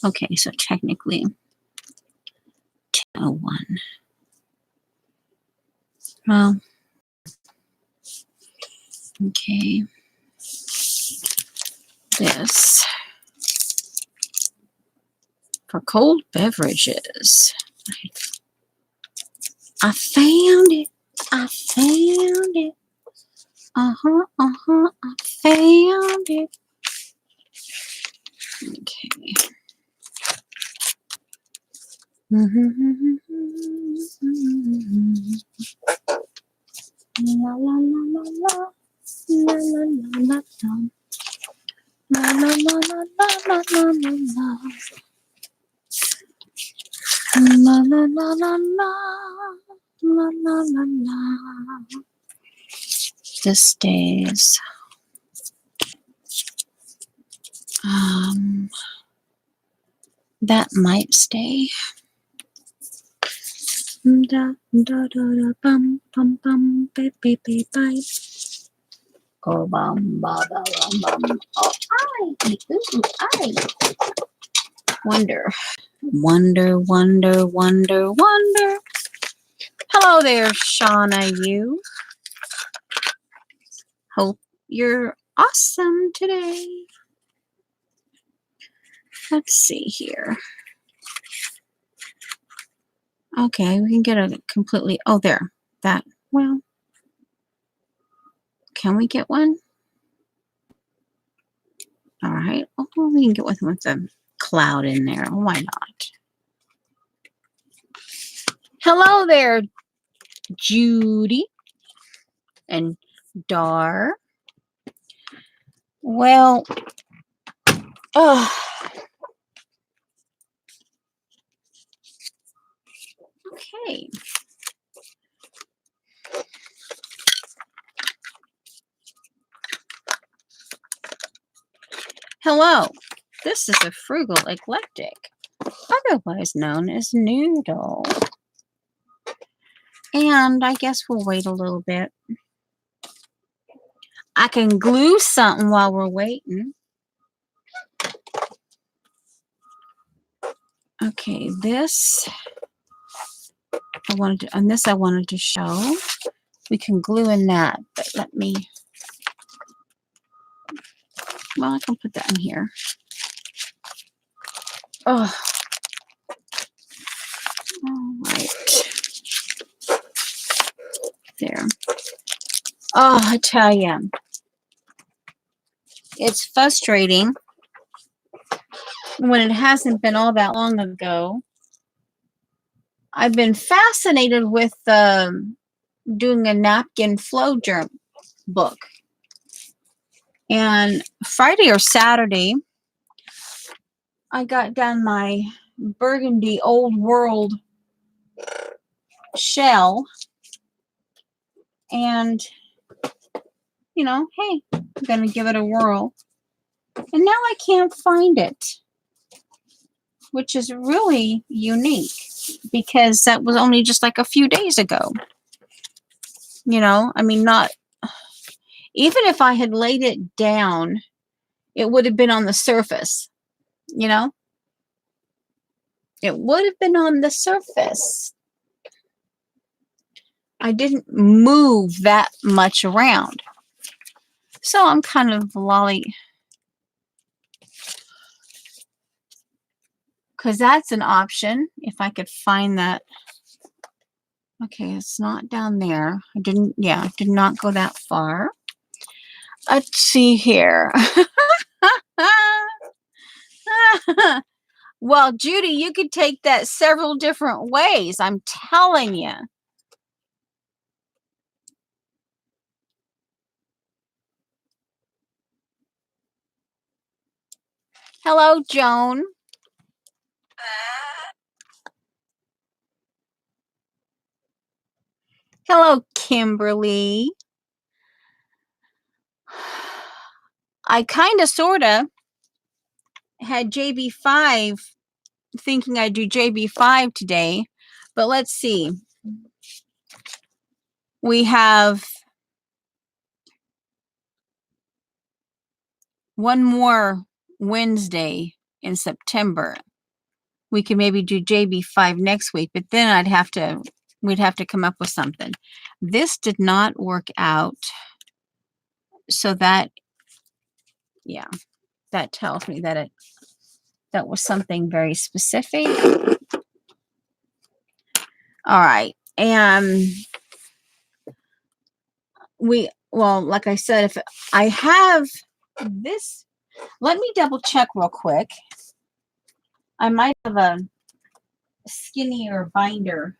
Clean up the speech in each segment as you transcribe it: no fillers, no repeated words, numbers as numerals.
Okay, so technically 10:01. Well, okay. This for cold beverages. I found it. I found it. I found it. Okay. La la la la la. La la la la la. La la la la la la la la. La la la la la. La la la la. This stays. That might stay. Da da da da bum bum bum beep beep beep bye. Oh bum ba ba bum bum. Oh I. Wonder. Hello there, Shauna. You. Hope you're awesome today. Let's see here. Okay, we can get a completely. Oh, there. That. Well, can we get one? All right. Oh, we can get one with a cloud in there. Why not? Hello there, Judy and Dar. Well, okay. Hello. This is a frugal eclectic, otherwise known as Noodle. And I guess we'll wait a little bit. I can glue something while we're waiting. Okay, this I wanted to show. We can glue in that, but let me. Well, I can put that in here. Oh, all right. There. Oh, I tell you, it's frustrating when it hasn't been all that long ago. I've been fascinated with doing a napkin flow journal book. And Friday or Saturday, I got done my burgundy old world shell. And, you know, hey, I'm going to give it a whirl. And now I can't find it, which is really unique because that was only just like a few days ago. You know, I mean, not even if I had laid it down, it would have been on the surface, you know? It would have been on the surface. I didn't move that much around. So I'm kind of lolly. Because that's an option, if I could find that. Okay, it's not down there. I did not go that far. Let's see here. Well, Judy, you could take that several different ways. I'm telling you. Hello, Joan. Hello, Kimberly. I kind of, sort of had JB5 thinking I'd do JB5 today, but let's see. We have one more Wednesday in September. We could maybe do JB5 next week, but then we'd have to come up with something. This did not work out. So that, yeah, that tells me that that was something very specific. All right. And well, like I said, if I have this, let me double check real quick. I might have a skinnier binder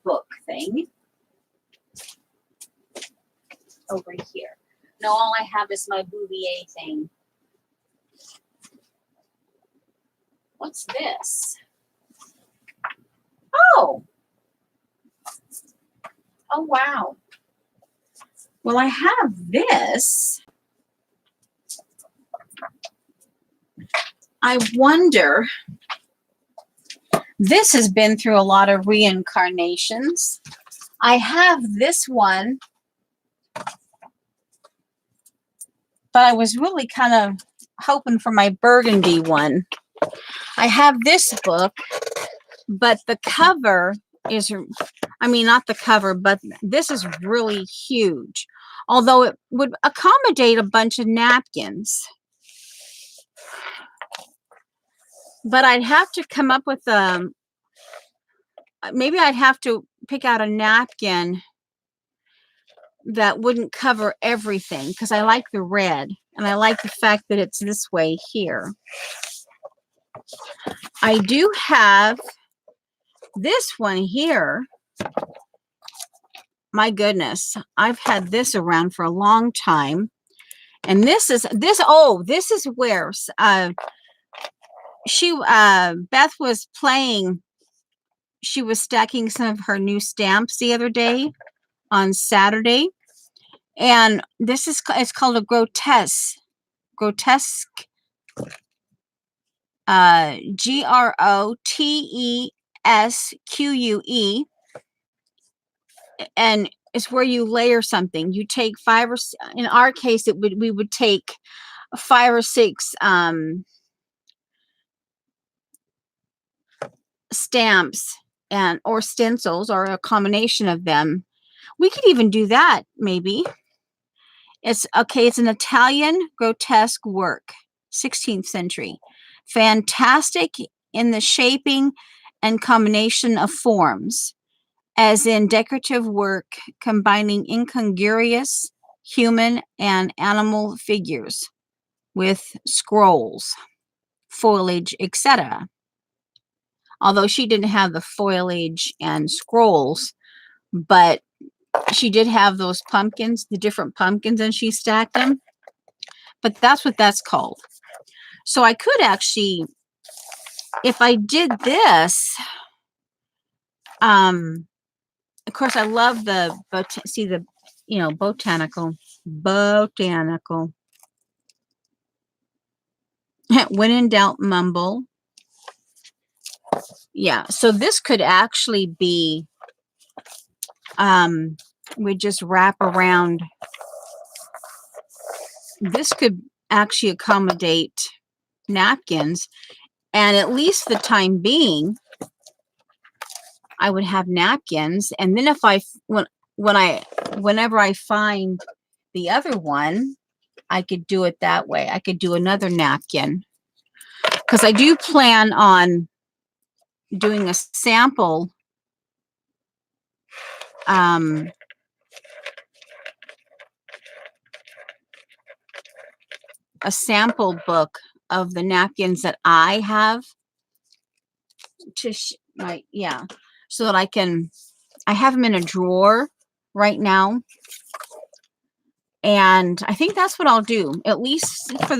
book thing over here. No, all I have is my Bouvier thing. What's this? Oh, wow. Well, I have this. I wonder, this has been through a lot of reincarnations. I have this one, but I was really kind of hoping for my burgundy one. I have this book, but the cover is, I mean, not the cover, but this is really huge. Although it would accommodate a bunch of napkins. But I'd have to come up with maybe I'd have to pick out a napkin that wouldn't cover everything, because I like the red and I like the fact that it's this way here. I do have this one here. My goodness, I've had this around for a long time. And this is where Beth was playing. She was stacking some of her new stamps the other day on Saturday. And it's called a grotesque. GROTESQUE. And it's where you layer something. You take in our case, we would take 5 or 6 stamps or stencils, or a combination of them. We could even do that, maybe. It's an Italian grotesque work, 16th century. Fantastic in the shaping and combination of forms, as in decorative work combining incongruous human and animal figures with scrolls, foliage, etc. Although she didn't have the foliage and scrolls, but she did have those pumpkins, the different pumpkins, and she stacked them. But that's what that's called. So I could actually, if I did this, of course, I love the botanical. When in doubt, mumble. Yeah, so this could actually be, we just wrap around. This could actually accommodate napkins, and at least the time being, I would have napkins. And then whenever I find the other one, I could do it that way. I could do another napkin, because I do plan on doing a sample book of the napkins that I have so that I have them in a drawer right now. And I think that's what I'll do, at least for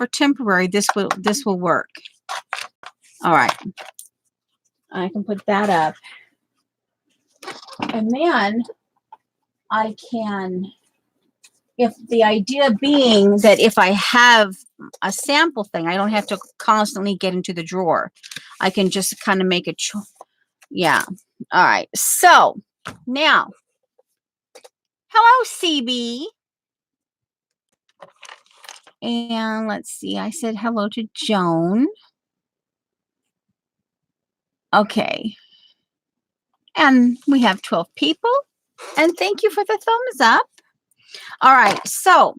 temporary. This will work. All right, I can put that up, and then I can, if the idea being that if I have a sample thing, I don't have to constantly get into the drawer. I can just kind of make a yeah. All right. So now, hello, CB. And let's see, I said hello to Joan. Okay. And we have 12 people. And thank you for the thumbs up. All right. So,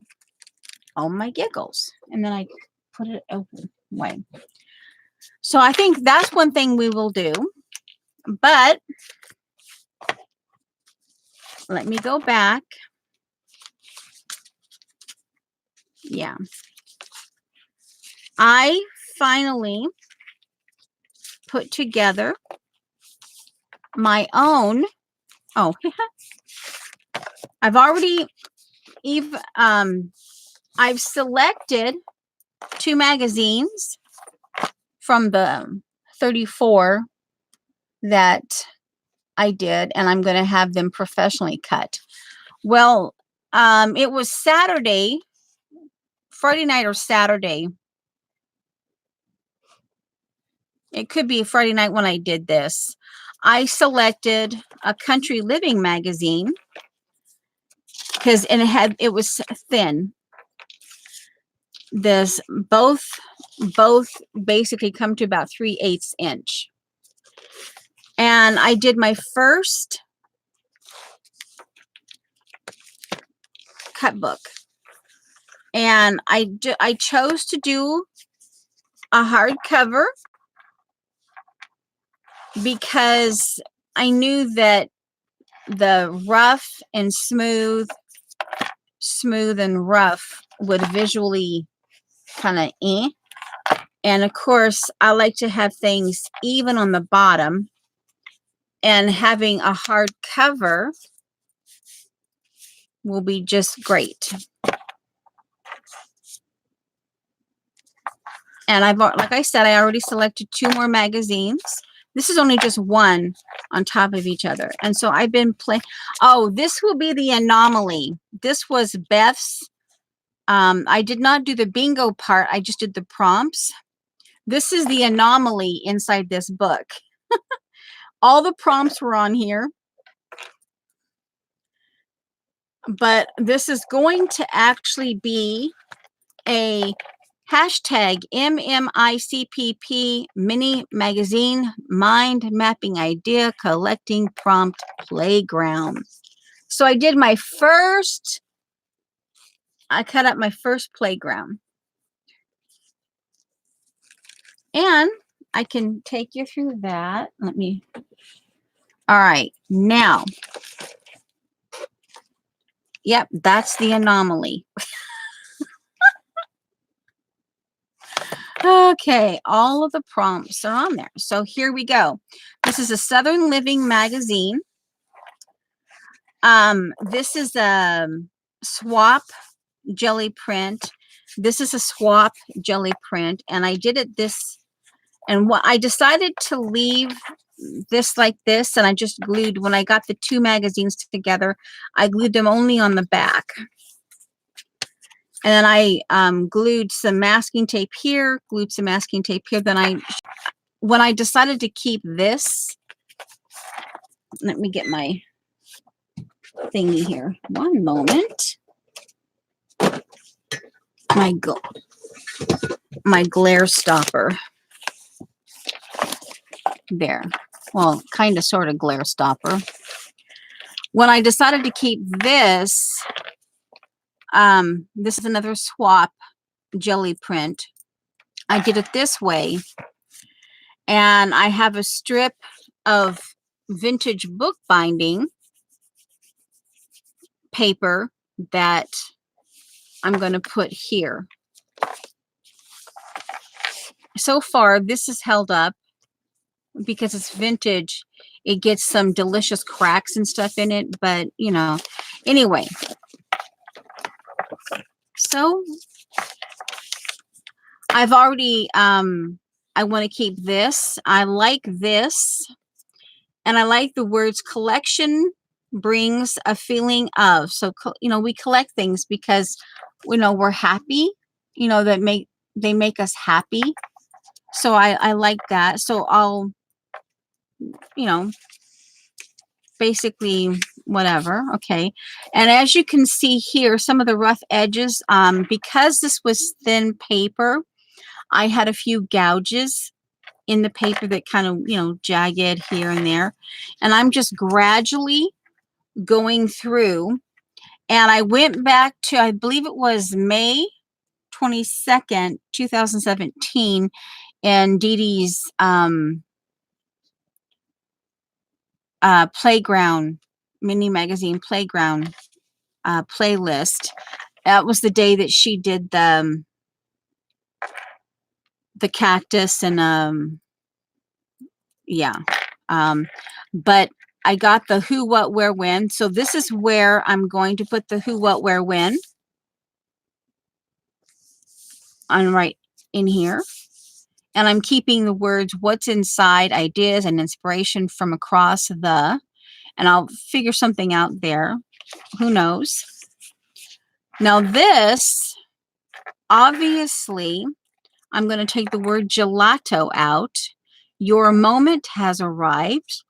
oh my giggles. And then I put it away. So I think that's one thing we will do. But let me go back. Yeah. I finally put together my own. Oh, I've already I've selected 2 magazines from the 34 that I did, and I'm going to have them professionally cut. Well, it was Saturday, Friday night or Saturday. It could be Friday night when I did this. I selected a country living magazine because it was thin. This both basically come to about 3/8 inch. And I did my first cut book. And I chose to do a hardcover because I knew that the rough and smooth and rough would visually kind of and of course I like to have things even on the bottom, and having a hard cover will be just great. And like I said, I already selected 2 more magazines. This is only just one on top of each other. And so I've been playing. Oh, this will be the anomaly. This was Beth's. I did not do the bingo part. I just did the prompts. This is the anomaly inside this book. All the prompts were on here. But this is going to actually be a hashtag MMICPP mini magazine mind mapping idea collecting prompt playground. So I did my first, I cut up my first playground. And I can take you through that. Let me. All right. Now. Yep, that's the anomaly. Okay, all of the prompts are on there. So here we go. This is a Southern Living magazine. This is a swap jelly print. This is a swap jelly print, and I did it this, and what I decided to leave this like this, and I just glued, when I got the 2 magazines together, I glued them only on the back. And then I glued some masking tape here, glued some masking tape here. Then when I decided to keep this, let me get my thingy here. One moment. My glare stopper. There. Well, kind of sort of glare stopper. When I decided to keep this, this is another swap jelly print. I did it this way, and I have a strip of vintage bookbinding paper that I'm going to put here. So far, this is held up because it's vintage. It gets some delicious cracks and stuff in it, but you know, anyway. So I've already, I want to keep this. I like this. And I like the words collection brings a feeling of. So, you know, we collect things because, you know, we're happy, you know, they make us happy. So I like that. So I'll, you know, basically whatever. Okay. And as you can see here, some of the rough edges, because this was thin paper, I had a few gouges in the paper that kind of, you know, jagged here and there. And I'm just gradually going through. And I went back to, I believe it was May 22nd, 2017, in Dee Dee's Playground, mini magazine Playground playlist. That was the day that she did the cactus and yeah. But I got the who, what, where, when. So this is where I'm going to put the who, what, where, when. I'm right in here. And I'm keeping the words what's inside, ideas, and inspiration from across the, and I'll figure something out there. Who knows? Now this, obviously, I'm going to take the word gelato out. Your moment has arrived.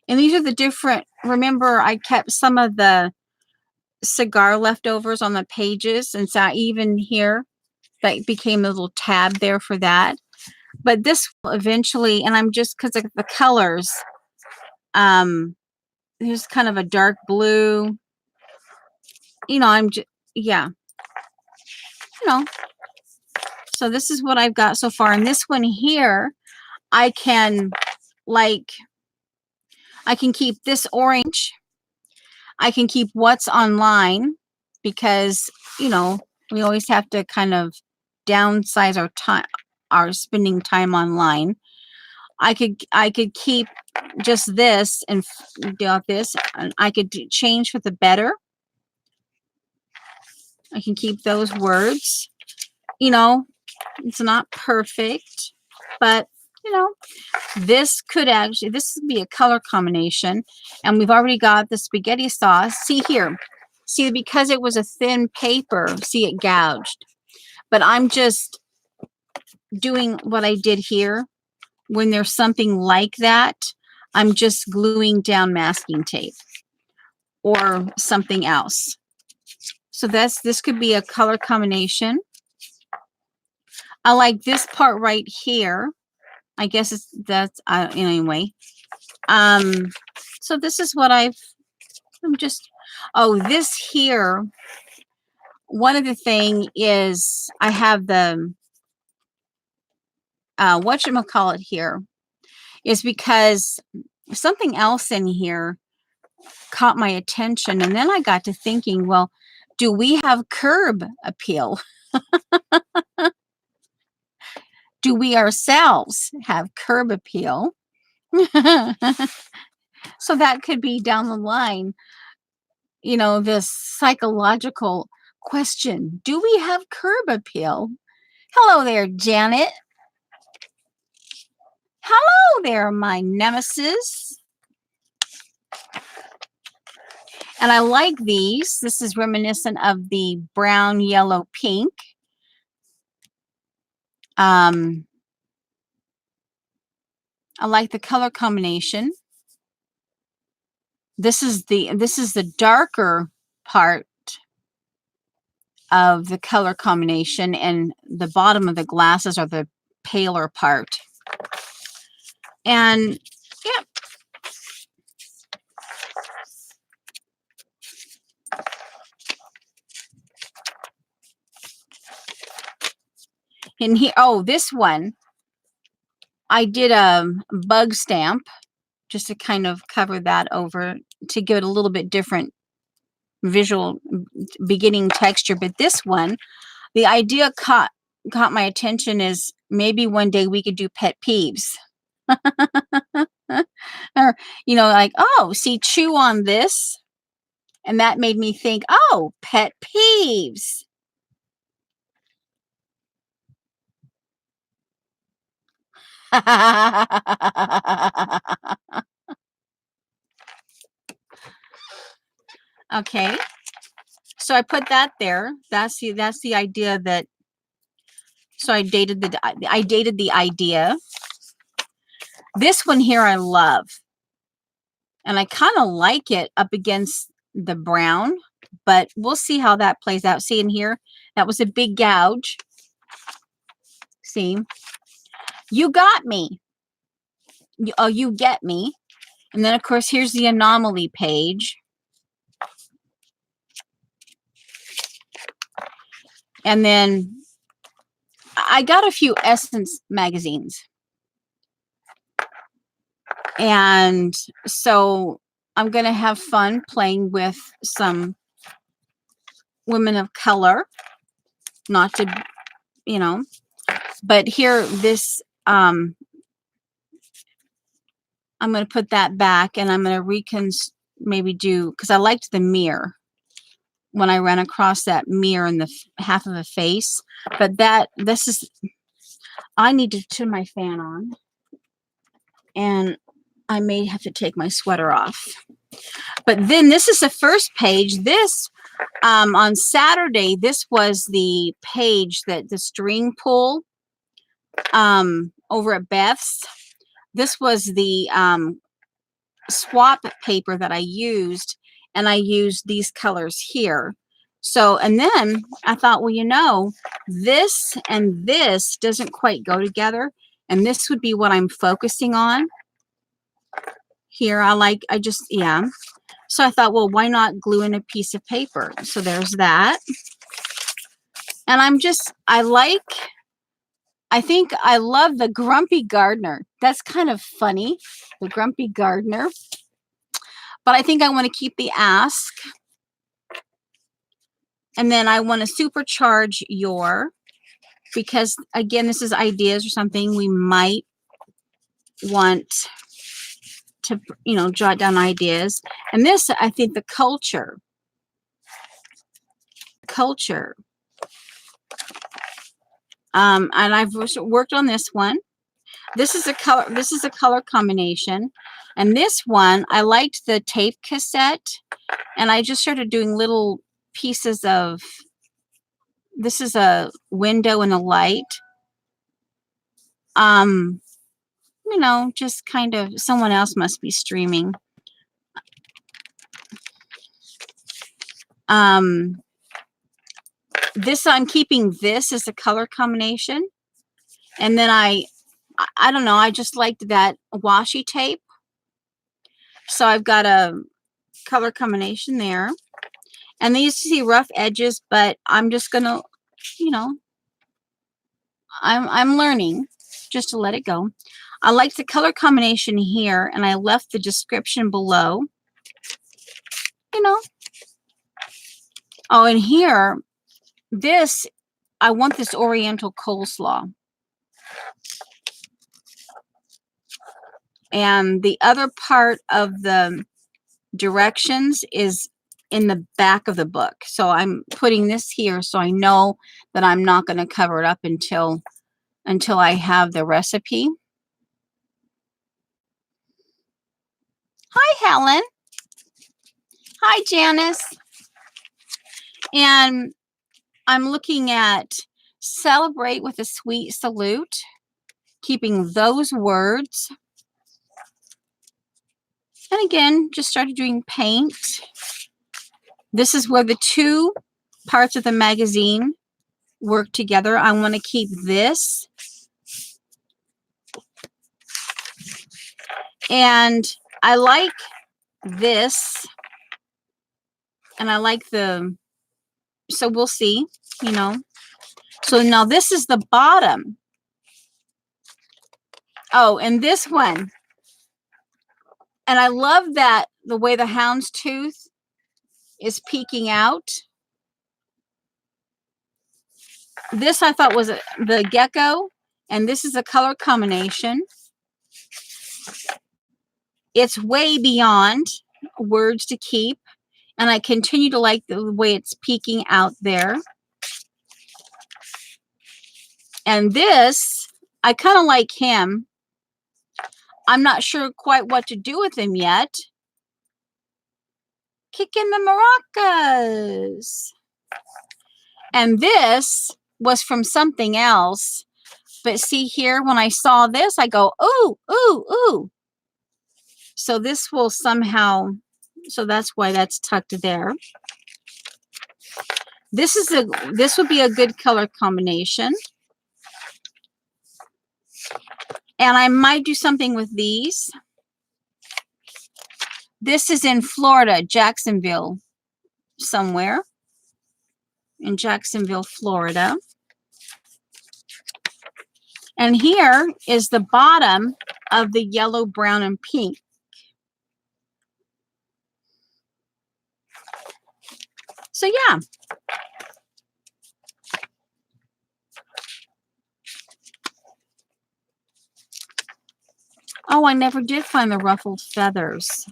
And these are the different, remember I kept some of the cigar leftovers on the pages. And so even here, that became a little tab there for that. But this will eventually, and I'm just, because of the colors, there's kind of a dark blue, you know, I'm just, yeah, you know. So this is what I've got so far. And this one here, I can, like, I can keep this orange. I can keep what's online because, you know, we always have to kind of downsize our time, our spending time online. I could keep just this and do this, and I could change for the better. I can keep those words. You know, it's not perfect, but you know, this could actually, this would be a color combination. And we've already got the spaghetti sauce. See here, see, because it was a thin paper, see, it gouged. But I'm just doing what I did here. When there's something like that, I'm just gluing down masking tape or something else. So this could be a color combination. I like this part right here. I guess that's anyway. So this is what I'm just, oh, this here, one of the thing is I have the whatchamacallit here, is because something else in here caught my attention. And then I got to thinking, well, do we have curb appeal? Do we ourselves have curb appeal? So that could be down the line, you know, this psychological question. Do we have curb appeal? Hello there, Janet. Hello there, my nemesis. And I like these. This is reminiscent of the brown, yellow, pink. I like the color combination. This is the darker part of the color combination, and the bottom of the glasses are the paler part. And yeah. And here, oh, this one, I did a bug stamp just to kind of cover that over to give it a little bit different visual beginning texture. But this one, the idea caught my attention, is maybe one day we could do pet peeves. Or, you know, like, oh, see, chew on this. And that made me think, oh, pet peeves. Okay. So I put that there. That's the idea that, so I dated the idea. This one here I love. And I kind of like it up against the brown, but we'll see how that plays out. See in here, that was a big gouge. See, you got me. Oh, you get me. And then, of course, here's the anomaly page. And then I got a few Essence magazines. And so I'm going to have fun playing with some women of color. Not to, you know, but here, this, I'm going to put that back, and I'm going to maybe do, because I liked the mirror when I ran across that mirror in the half of a face. But this is, I need to turn my fan on, and I may have to take my sweater off. But then this is the first page. This, on Saturday, this was the page that the string pull over at Beth's. This was the swap paper that I used, and I used these colors here. So, and then I thought, well, you know, this and this doesn't quite go together, and this would be what I'm focusing on here. Yeah. So I thought, well, why not glue in a piece of paper? So there's that. And I think I love the Grumpy Gardener. That's kind of funny, the Grumpy Gardener. But I think I want to keep the ask. And then I want to supercharge your, because again, this is ideas or something we might want to, you know, jot down ideas. And this, I think the culture. And I've worked on this one. This is a color combination. And this one, I liked the tape cassette, and I just started doing little pieces of, this is a window and a light. You know, just kind of, someone else must be streaming. This, I'm keeping this as a color combination. And then I don't know, I just liked that washi tape. So I've got a color combination there. And they used to see rough edges, but I'm just gonna, you know, I'm learning just to let it go. I like the color combination here, and I left the description below. You know. Oh, and here, this, I want this Oriental coleslaw. And the other part of the directions is in the back of the book. So I'm putting this here so I know that I'm not going to cover it up until I have the recipe. Hi, Helen. Hi, Janice. And I'm looking at celebrate with a sweet salute, keeping those words. And again, just started doing paint. This is where the two parts of the magazine work together. I want to keep this. And I like this. And I like the, so we'll see, you know. So now this is the bottom. Oh, and this one. And I love that the way the houndstooth is peeking out. This I thought was the gecko, and this is a color combination. It's way beyond words to keep, and I continue to like the way it's peeking out there. And this, I kind of like him. I'm not sure quite what to do with him yet. Kicking the maracas. And this was from something else. But see here, when I saw this, I go, ooh, ooh, ooh. So this will somehow, so that's why that's tucked there. This would be a good color combination. And I might do something with these. This is in Florida, Jacksonville, somewhere in Jacksonville, Florida. And here is the bottom of the yellow, brown, and pink. So yeah. Oh, I never did find the ruffled feathers.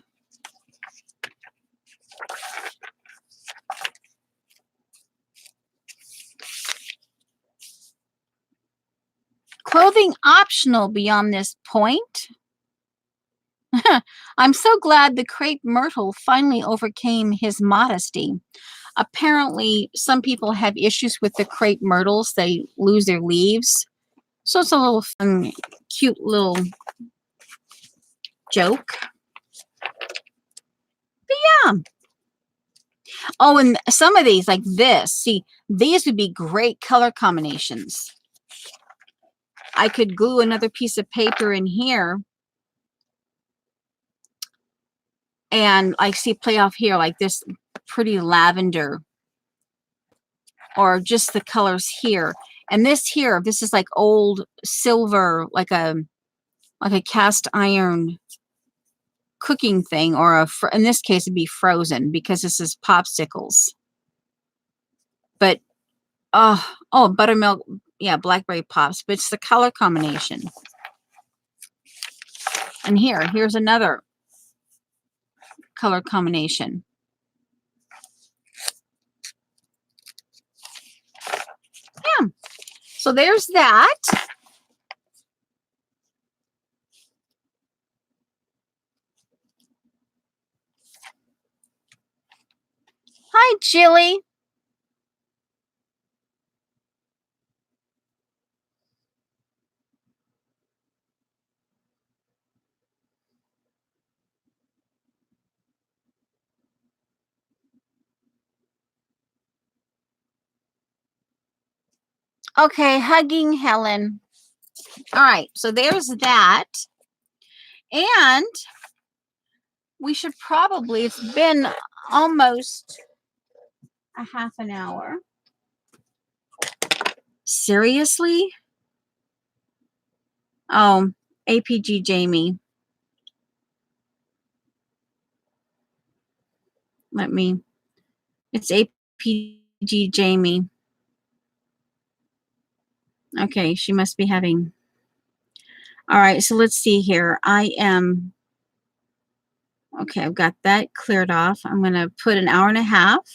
Clothing optional beyond this point. I'm so glad the crepe myrtle finally overcame his modesty. Apparently, some people have issues with the crepe myrtles. They lose their leaves. So it's a little fun, cute little joke. But yeah. Oh, and some of these, like this, see, these would be great color combinations. I could glue another piece of paper in here and like see play off here like this pretty lavender, or just the colors here. And this here, this is like old silver, like a cast iron cooking thing, or in this case it'd be frozen because this is popsicles. But oh, buttermilk, yeah, blackberry pops, but it's the color combination. And here's another color combination. Yeah, so there's that. Hi, Jilly. Okay, hugging Helen. All right, so there's that. And we should probably, it's been almost a half an hour. Seriously? Oh, APG Jamie. It's APG Jamie. Okay, she must be having. All right, so let's see here. Okay, I've got that cleared off. I'm going to put an hour and a half.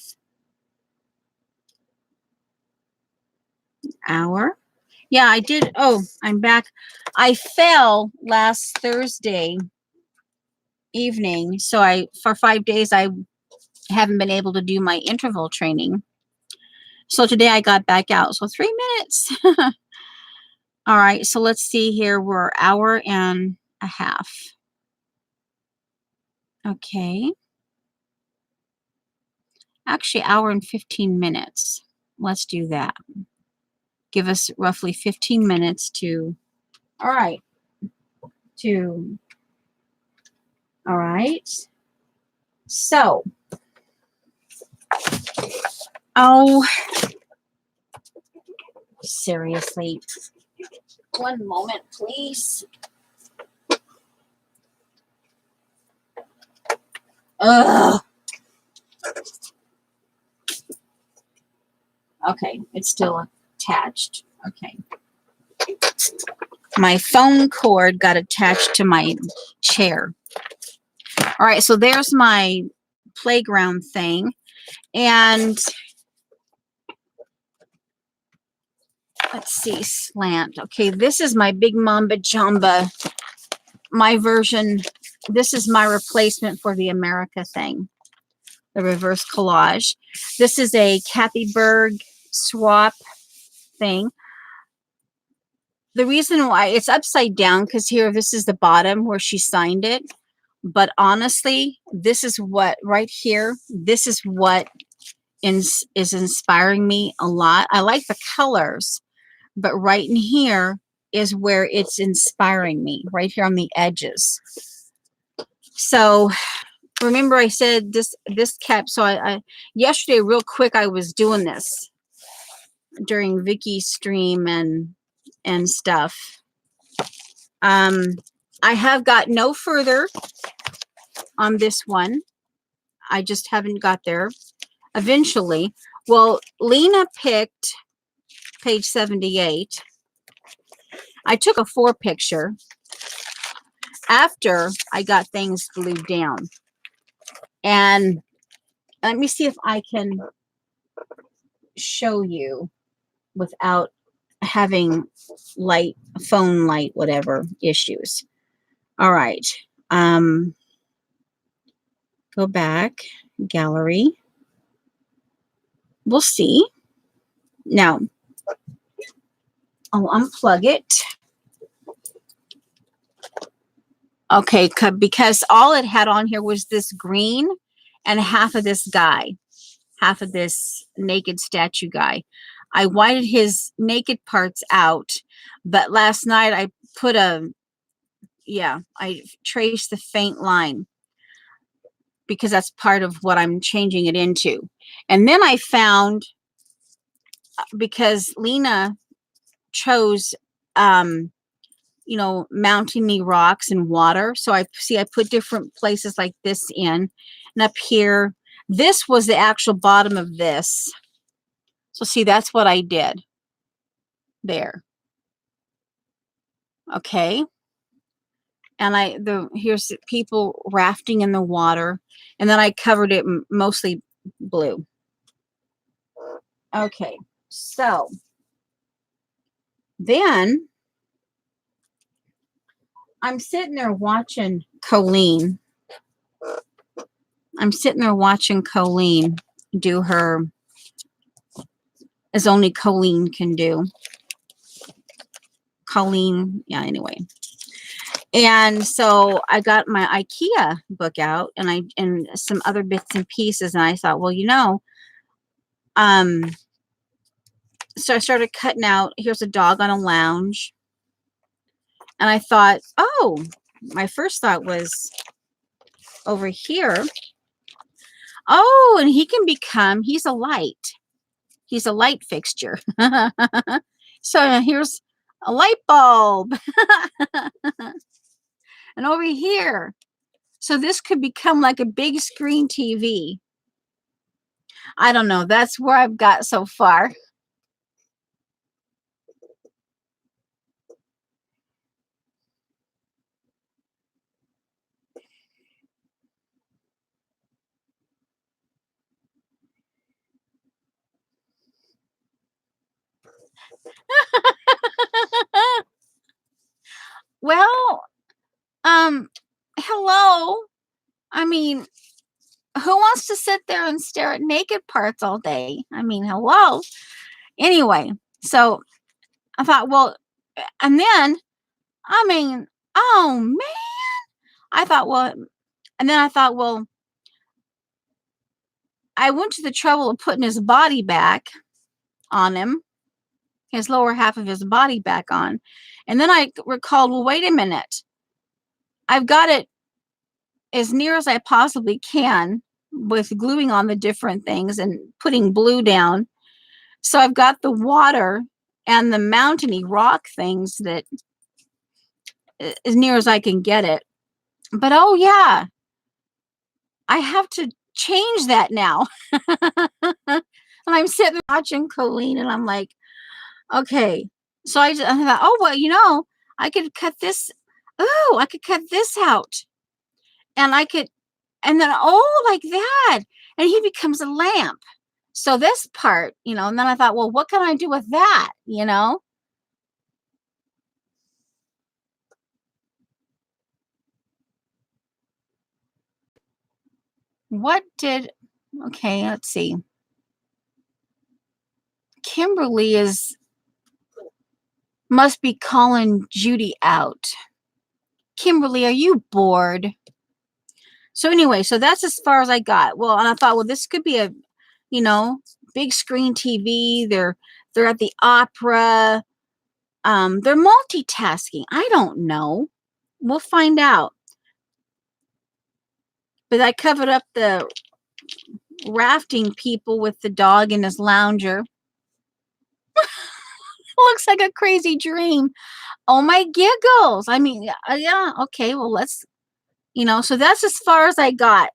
Hour. Yeah, I did. Oh, I'm back. I fell last Thursday evening. So for 5 days, I haven't been able to do my interval training. So today I got back out. So 3 minutes. All right, so let's see here. We're hour and a half. Okay. Actually, hour and 15 minutes. Let's do that. Give us roughly 15 minutes to, all right. So, oh, seriously. One moment, please. Ugh. Okay, it's still attached. Okay. My phone cord got attached to my chair. All right, so there's my playground thing. And let's see, slant. Okay, this is my Big Mamba Jamba, my version. This is my replacement for the America thing, the reverse collage. This is a Kathy Berg swap thing. The reason why it's upside down, because here, this is the bottom where she signed it. But honestly, this is what right here, this is what is inspiring me a lot. I like the colors, but right in here is where it's inspiring me, right here on the edges. So remember I said this kept, so I yesterday real quick I was doing this during Vicky's stream and stuff. I have got no further on this one. I just haven't got there. Eventually. Well, Lena picked page 78. I took a 4 picture after I got things glued down. And let me see if I can show you without having light, phone light, whatever issues. All right. Go back, gallery. We'll see. Now, I'll unplug it. Okay, because all it had on here was this green and half of this guy, half of this naked statue guy. I whited his naked parts out, but last night I put I traced the faint line because that's part of what I'm changing it into. And then I found, because Lena chose, you know, mounting me rocks and water. So I put different places like this in, and up here, this was the actual bottom of this. So see, that's what I did there. Okay. And here's people rafting in the water, and then I covered it mostly blue. Okay. So then I'm sitting there watching Colleen. Do her, as only Colleen can do. Colleen, yeah, anyway. And so I got my IKEA book out and some other bits and pieces, and I thought, well, you know, so I started cutting out, here's a dog on a lounge. And I thought, oh, my first thought was over here. Oh, and he can become, he's a light. He's a light fixture. So here's a light bulb. And over here, so this could become like a big screen TV. I don't know. That's where I've got so far. Well, hello. I mean, who wants to sit there and stare at naked parts all day? I mean, hello. Anyway, so I thought, well, and then, I mean, oh man, I thought, well, and then I thought, well, I went to the trouble of putting his body back on him, his lower half of his body back on. And then I recalled, well, wait a minute. I've got it as near as I possibly can with gluing on the different things and putting blue down. So I've got the water and the mountainy rock things that as near as I can get it. But oh yeah, I have to change that now. And I'm sitting watching Colleen and I'm like, okay. So I thought, oh, well, you know, I could cut this. Oh, I could cut this out. And I could, and then, oh, like that. And he becomes a lamp. So this part, you know, and then I thought, well, what can I do with that? You know? Okay, let's see. Kimberly must be calling Judy out. Kimberly, are you bored? So anyway, so that's as far as I got. Well, and I thought, well, this could be a, you know, big screen TV. They're at the opera. They're multitasking. I don't know. We'll find out. But I covered up the rafting people with the dog in his lounger. Looks like a crazy dream. Oh my giggles. I mean, yeah, okay, well, let's, you know, so that's as far as I got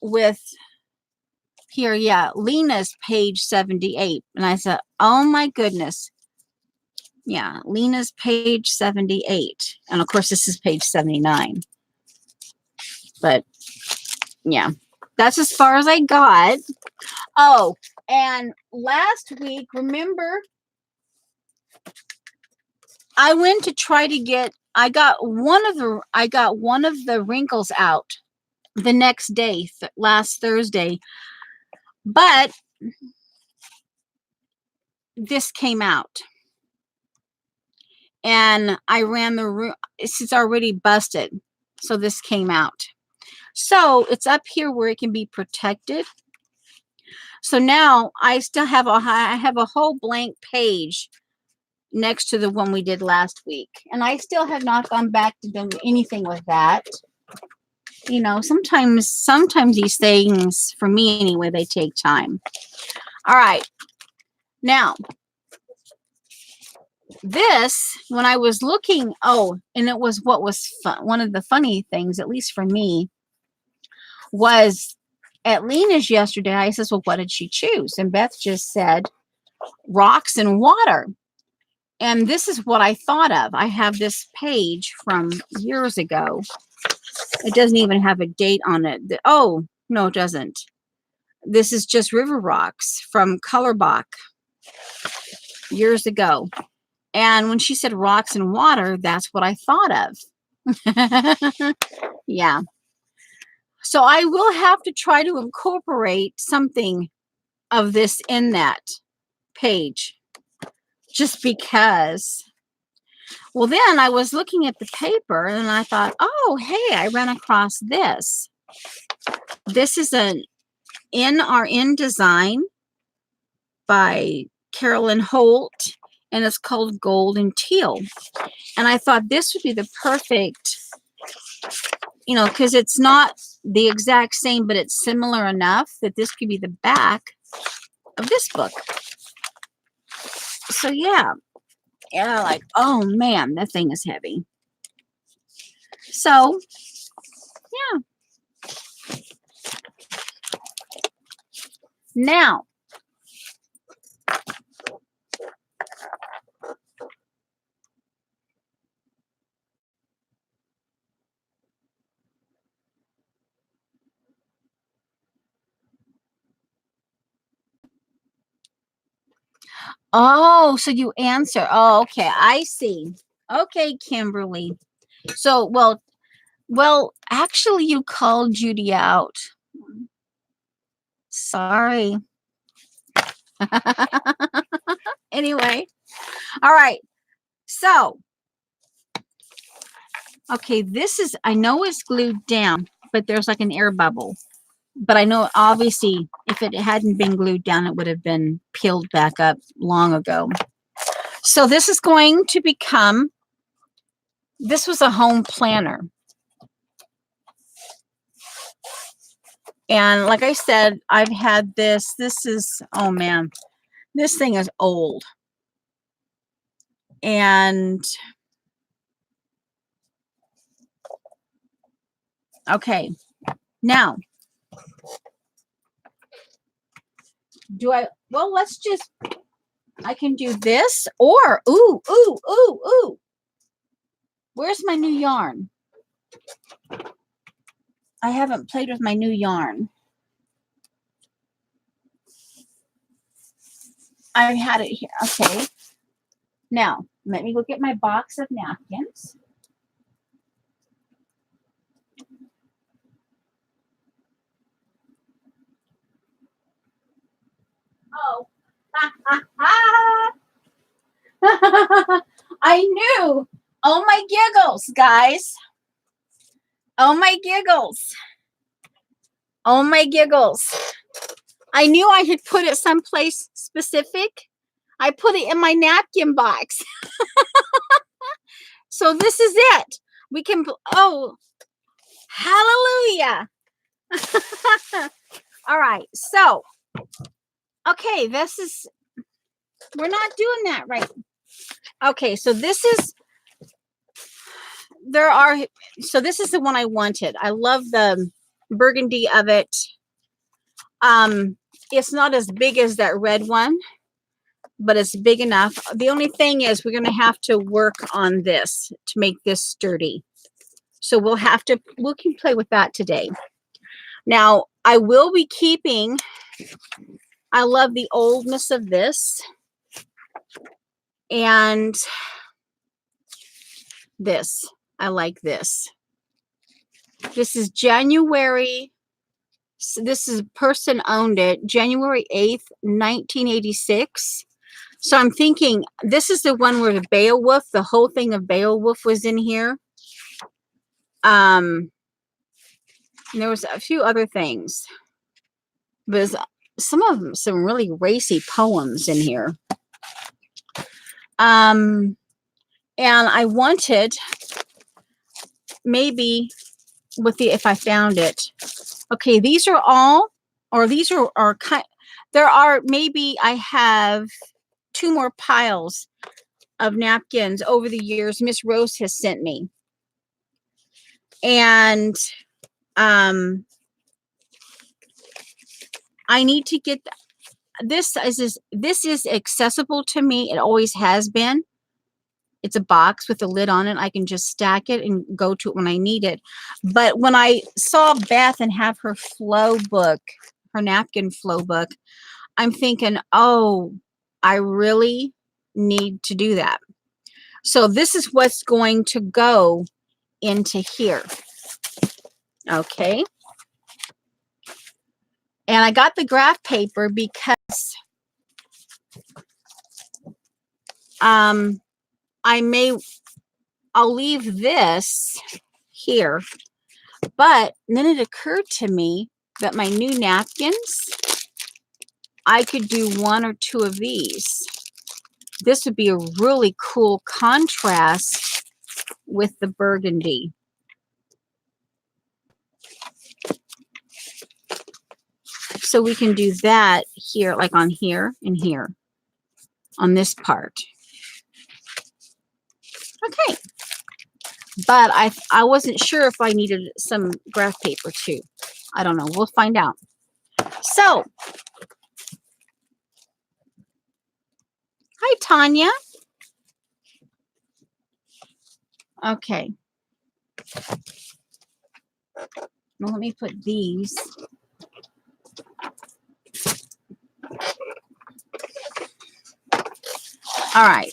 with here. Yeah, Lena's page 78. And I said, oh my goodness. Yeah, Lena's page 78. And of course, this is page 79. But yeah, that's as far as I got. Oh, and last week, remember, I went to try to get, I got one of the wrinkles out the next day, last Thursday, but this came out. And I ran the room, it's already busted. So this came out. So it's up here where it can be protected. So now I still have I have a whole blank page next to the one we did last week. And I still have not gone back to do anything with that. You know, sometimes these things, for me anyway, they take time. All right. Now, this, when I was looking, oh, and it was what was fun, one of the funny things, at least for me, was at Lena's yesterday. I says, well, what did she choose? And Beth just said rocks and water. And this is what I thought of. I have this page from years ago. It doesn't even have a date on it. Oh, no, it doesn't. This is just river rocks from Colorbach years ago. And when she said rocks and water, that's what I thought of. Yeah. So I will have to try to incorporate something of this in that page, just because. Well, then I was looking at the paper and I thought, oh, hey, I ran across this. This is an In Design by Carolyn Holt, and it's called Gold and Teal. And I thought this would be the perfect, you know, because it's not the exact same, but it's similar enough that this could be the back of this book. So yeah, like, oh man, that thing is heavy. So yeah. Now, oh, so you answer. Oh, okay, I see. Okay, Kimberly. So, well, actually, you called Judy out. Sorry. Anyway, all right. So, okay, this is, I know it's glued down, but there's like an air bubble. But I know, obviously, if it hadn't been glued down, it would have been peeled back up long ago. So this is going to become, this was a home planner. And like I said, I've had this. This is, oh man, this thing is old. And okay, now, well, let's just, I can do this or, ooh. Where's my new yarn? I haven't played with my new yarn. I had it here. Okay. Now, let me go get my box of napkins. Oh. I knew. Oh my giggles, guys. Oh my giggles. Oh my giggles. I knew I had put it someplace specific. I put it in my napkin box. So this is it. We can, oh, hallelujah. All right. So, okay, this is, we're not doing that right. Okay, so this is, this is the one I wanted. I love the burgundy of it. It's not as big as that red one, but it's big enough. The only thing is we're going to have to work on this to make this sturdy. So we can play with that today. Now, I will be keeping, I love the oldness of this. And this, I like this. This is January. So this is person owned it, January 8th, 1986. So I'm thinking this is the one where the Beowulf, the whole thing of Beowulf was in here. There was a few other things. There's some of them, some really racy poems in here. And I wanted maybe with the, if I found it. Okay, these are all, or these are kind, there are, maybe I have 2 more piles of napkins over the years Miss Rose has sent me. And I need to get this is accessible to me. It always has been. It's a box with a lid on it. I can just stack it and go to it when I need it. But when I saw Beth and have her flow book, her napkin flow book, I'm thinking, oh, I really need to do that. So this is what's going to go into here. Okay. And I got the graph paper because I'll leave this here. But then it occurred to me that my new napkins, I could do 1 or 2 of these. This would be a really cool contrast with the burgundy. So we can do that here, like on here and here, on this part. Okay. But I wasn't sure if I needed some graph paper too. I don't know. We'll find out. So, hi, Tanya. Okay. Well, let me put these. All right.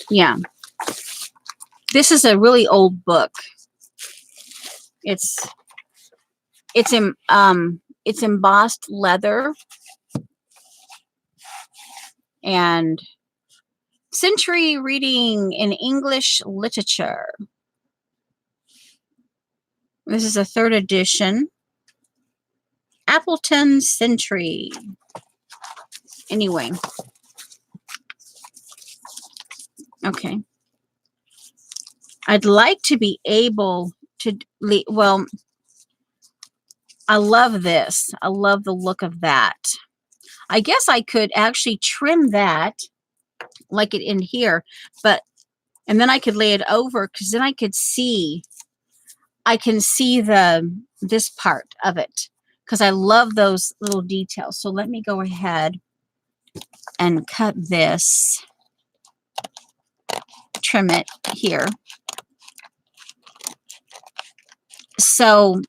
Yeah. This is a really old book. It's embossed leather and Century Reading in English Literature. This is a 3rd edition. Appleton Century. Anyway. Okay. I'd like to be able to, well, I love this. I love the look of that. I guess I could actually trim that like it in here, and then I could lay it over because then I can see this part of it because I love those little details. So let me go ahead and cut this, trim it here. So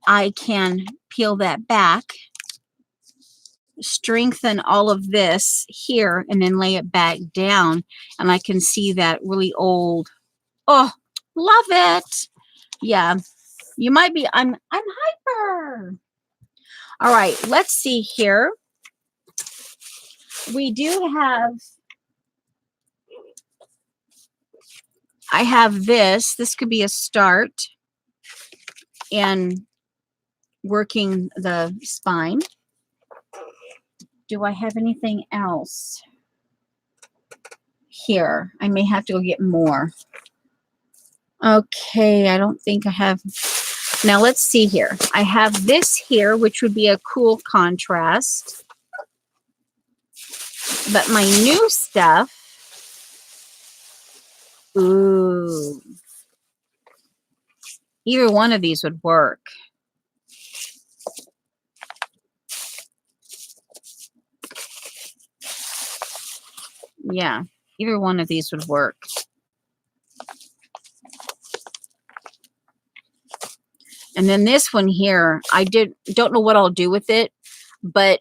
I can peel that back, strengthen all of this here, and then lay it back down, and I can see that really old. Oh, love it. Yeah, you might be, I'm hyper. All right, let's see here. We do have I have this. This could be a start in working the spine. Do I have anything else here? I may have to go get more. Okay, I don't think I have. Now let's see here. I have this here, which would be a cool contrast. But my new stuff, ooh, either one of these would work. Yeah, either one of these would work. And then this one here, I don't know what I'll do with it, but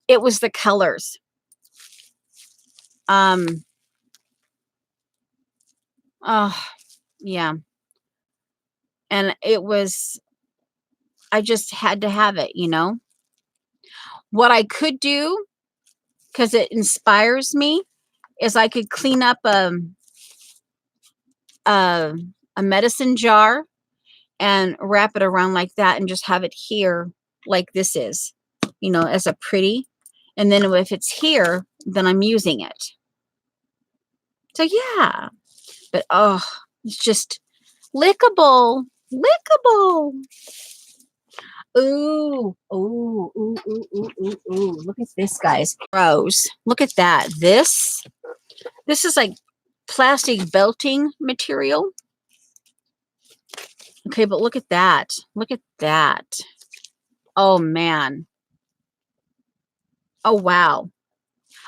it was the colors. Oh, yeah. And it was, I just had to have it, you know. What I could do, because it inspires me, is I could clean up a medicine jar and wrap it around like that and just have it here like this is, you know, as a pretty. And then if it's here, then I'm using it. So yeah, but oh, it's just lickable, lickable. Ooh, ooh, ooh, ooh, ooh, ooh, ooh. Look at this, guys. Rose, look at that. This is like plastic belting material. Okay, but look at that. Look at that. Oh, man. Oh, wow.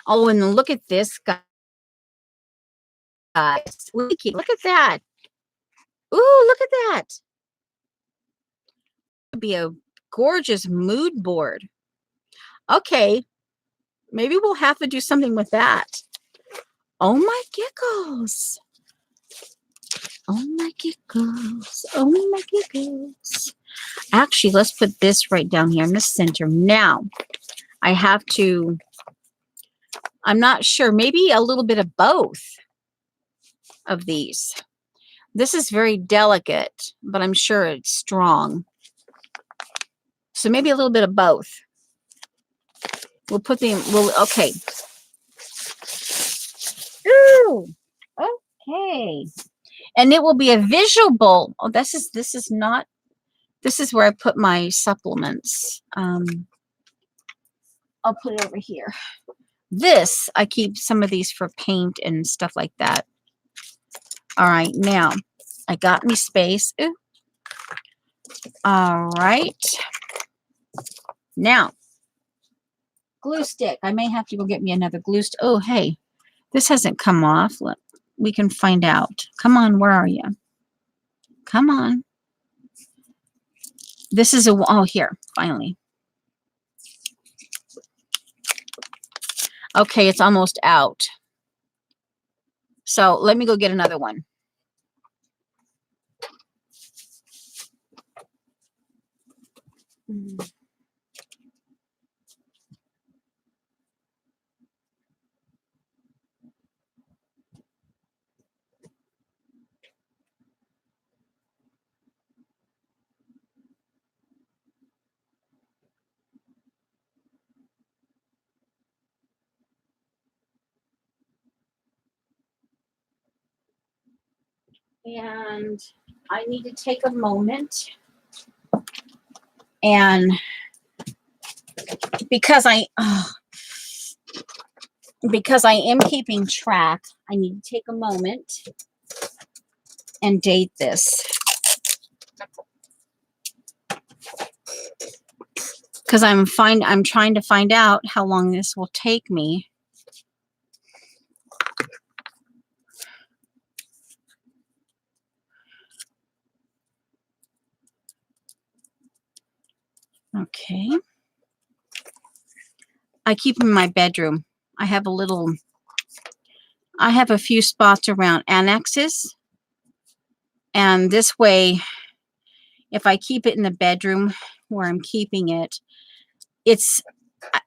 Oh, and look at this, guys. Look at that. Ooh, look at that. It'd be a gorgeous mood board. Okay, maybe we'll have to do something with that. Oh, my giggles. Oh, my giggles. Oh, my giggles. Actually, let's put this right down here in the center. Now, I have to, I'm not sure, maybe a little bit of both of these. This is very delicate, but I'm sure it's strong. So maybe a little bit of both. We'll put them, okay. Ooh, okay. And it will be a visual bowl. Oh, this is not, this is where I put my supplements. I'll put it over here. This, I keep some of these for paint and stuff like that. All right, now I got me space. Ooh. All right. Now, glue stick. I may have to go get me another glue stick. Oh, hey, this hasn't come off. We can find out. Come on, where are you? Come on. This is oh, here, finally. Okay, it's almost out. So let me go get another one. And I need to take a moment, and because I am keeping track, I need to take a moment and date this, because I'm trying to find out how long this will take me. Okay. I keep them in my bedroom. I have a few spots around annexes. And this way, if I keep it in the bedroom where I'm keeping it, it's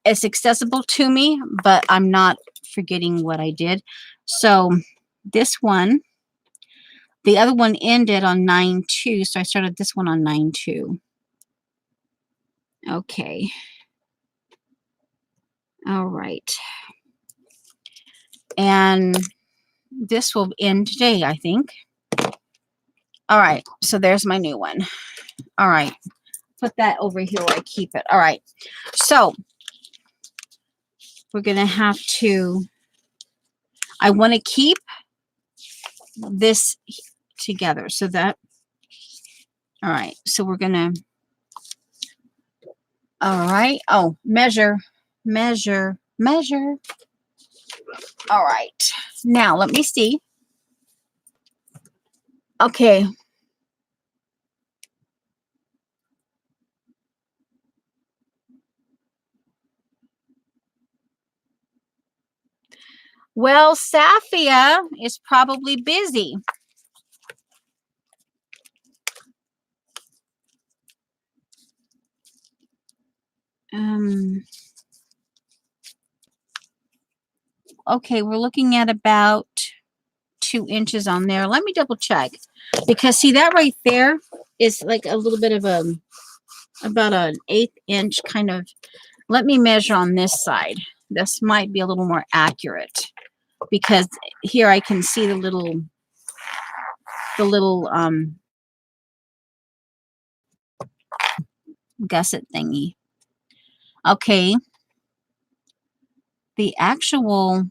accessible to me, but I'm not forgetting what I did. So this one, The other one ended on 9/2, so I started this one on 9/2. Okay. All right. And this will end today, I think. All right. So there's my new one. All right. Put that over here where I keep it. All right. So we're going to have to, I want to keep this together so that, all right. So we're going to, all right. Oh, measure, measure, measure. All right. Now let me see. Okay. Well, Safia is probably busy. Okay, we're looking at about 2 inches on there. Let me double check, because see that right there is like a little bit of about an 1/8 inch kind of. Let me measure on this side. This might be a little more accurate, because here I can see the little gusset thingy. Okay, the actual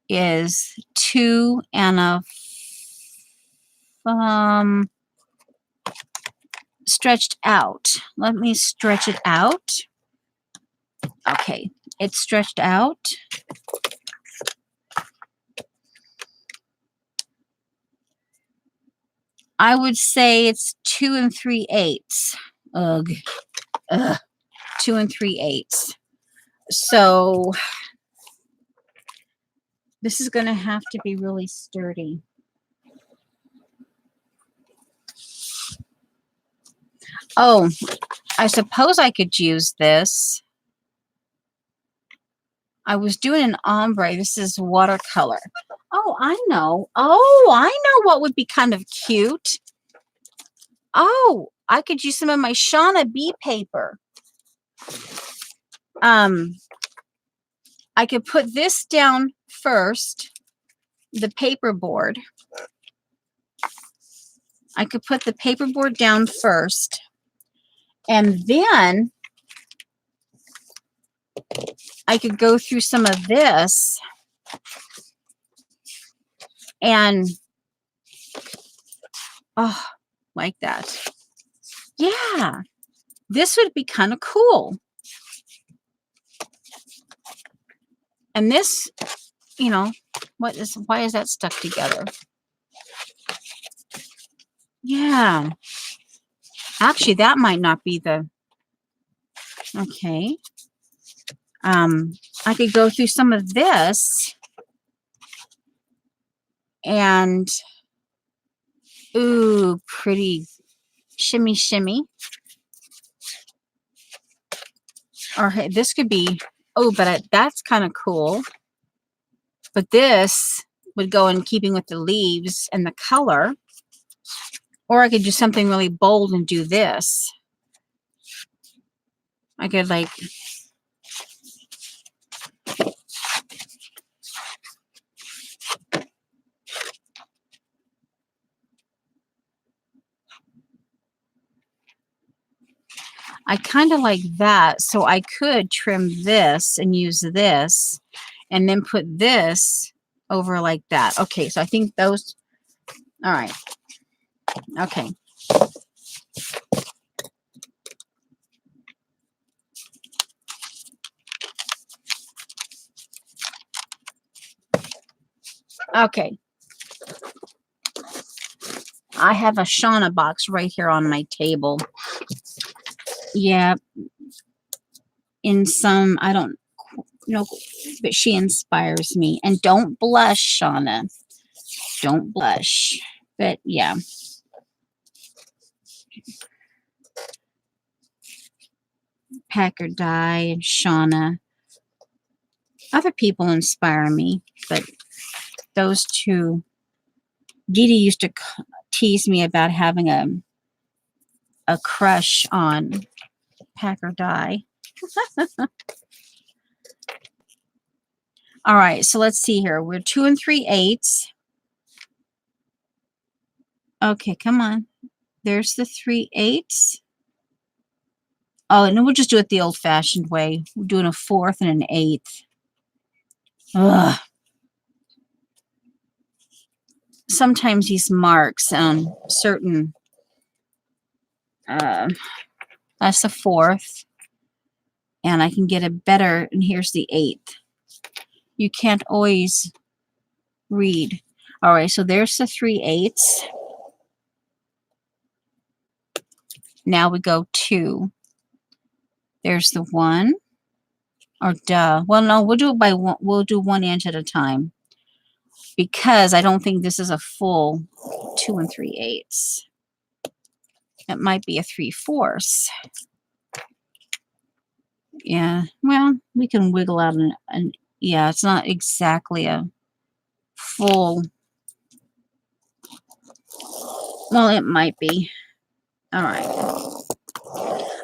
is 2 and a stretched out. Let me stretch it out. Okay, it's stretched out. I would say it's 2 3/8. Ugh. Ugh. 2 3/8. So this is going to have to be really sturdy. Oh, I suppose I could use this. I was doing an ombre. This is watercolor. Oh, I know. Oh, I know what would be kind of cute. Oh, I could use some of my Shauna B paper. I could put this down first, the paperboard. I could put the paperboard down first, and then I could go through some of this and, oh, like that. Yeah, this would be kind of cool. And this, you know, why is that stuck together? Yeah. Actually, that might not be the, okay. I could go through some of this and, ooh, pretty shimmy, shimmy. Or hey, this could be, oh, but that's kind of cool. But this would go in keeping with the leaves and the color. Or I could do something really bold and do this. I could like, I kind of like that. So I could trim this and use this and then put this over like that. Okay, so I think those, all right. Okay. Okay. I have a Shauna box right here on my table. Yeah. In some, I don't know, but she inspires me. And don't blush, Shauna. Don't blush. But yeah. Packer Dye and Shauna. Other people inspire me, but those two Dee Dee used to tease me about having a crush on Pack or Die. All right, so let's see here. We're 2 3/8. Okay, come on. There's the 3/8. Oh, and we'll just do it the old-fashioned way. We're doing a 4th and an 1/8. Ugh. Sometimes these marks on certain, that's the 4th, and I can get a better, and here's the 1/8. You can't always read. All right, so there's the 3/8. Now we go 2. There's the 1. Or duh. Well, no, we'll do it by one. We'll do 1 inch at a time, because I don't think this is a full 2 3/8. It might be a 3/4. Yeah. Well, we can wiggle out an yeah. It's not exactly a full. Well, it might be. All right.